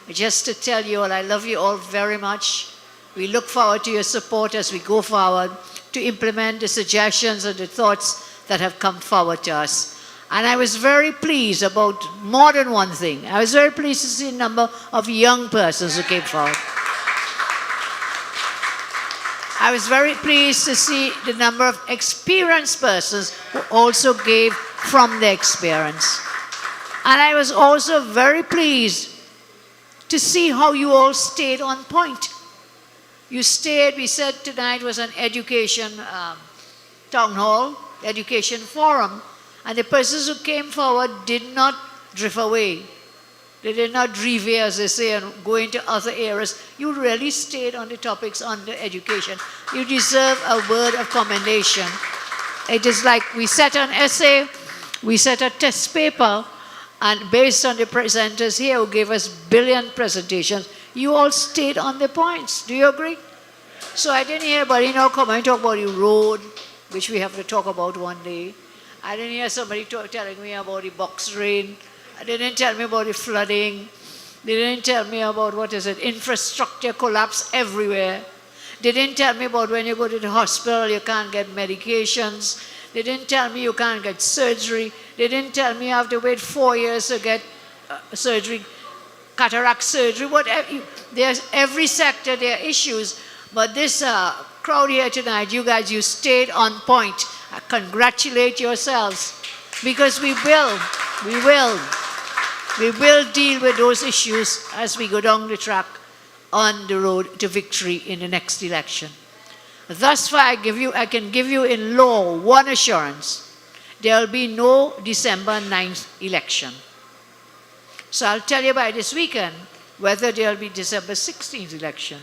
Just to tell you all, I love you all very much. We look forward to your support as we go forward to implement the suggestions and the thoughts that have come forward to us. And I was very pleased about more than one thing. I was very pleased to see a number of young persons who came forward. I was very pleased to see the number of experienced persons who also gave from their experience. And I was also very pleased to see how you all stayed on point. You stayed, we said tonight was an education town hall, education forum, and the persons who came forward did not drift away. They did not deviate, as they say, and go into other areas. You really stayed on the topics under education. You deserve a word of commendation. It is like we set an essay, we set a test paper, and based on the presenters here who gave us brilliant presentations, you all stayed on the points. Do you agree? So I didn't hear anybody now come and talk about the road, which we have to talk about one day. I didn't hear somebody telling me about the box rain. They didn't tell me about the flooding. They didn't tell me about, infrastructure collapse everywhere. They didn't tell me about when you go to the hospital, you can't get medications. They didn't tell me you can't get surgery. They didn't tell me you have to wait 4 years to get surgery, cataract surgery, whatever. There's every sector, there are issues. But this crowd here tonight, you guys, you stayed on point. I congratulate yourselves, because we will deal with those issues as we go down the track on the road to victory in the next election. Thus far, I can give you in law one assurance. There will be no December 9th election. So I'll tell you by this weekend whether there will be December 16th election.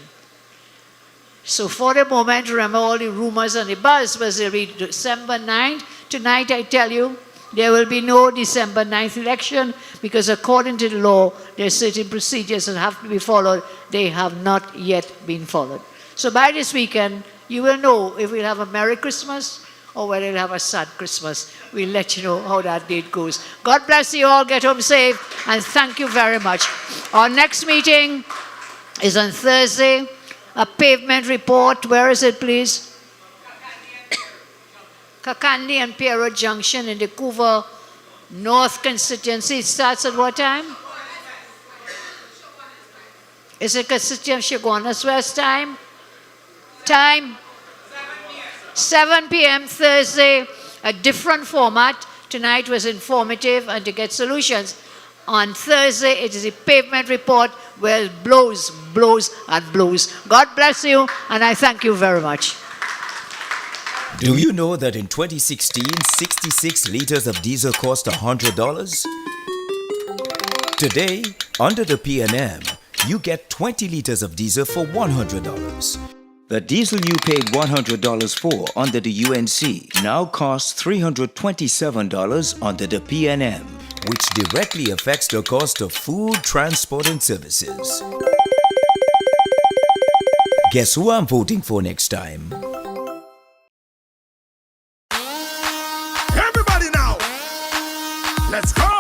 So for the moment, remember all the rumors and the buzz, was there will be December 9th. Tonight I tell you, there will be no December 9th election, because according to the law, there are certain procedures that have to be followed. They have not yet been followed. So by this weekend, you will know if we'll have a Merry Christmas or whether we'll have a sad Christmas. We'll let you know how that date goes. God bless you all. Get home safe. And thank you very much. Our next meeting is on Thursday. A pavement report. Where is it, please? Kakandi and Piero Junction in the Couva North constituency. It starts at what time? Is it constituency Shagonas West time? 7 p.m. Thursday, a different format. Tonight was informative and to get solutions. On Thursday, it is a pavement report where it blows, and blows. God bless you, and I thank you very much. Do you know that in 2016, 66 liters of diesel cost $100? Today, under the PNM, you get 20 liters of diesel for $100. The diesel you paid $100 for under the UNC now costs $327 under the PNM, which directly affects the cost of food, transport, and services. Guess who I'm voting for next time? Everybody now, let's go!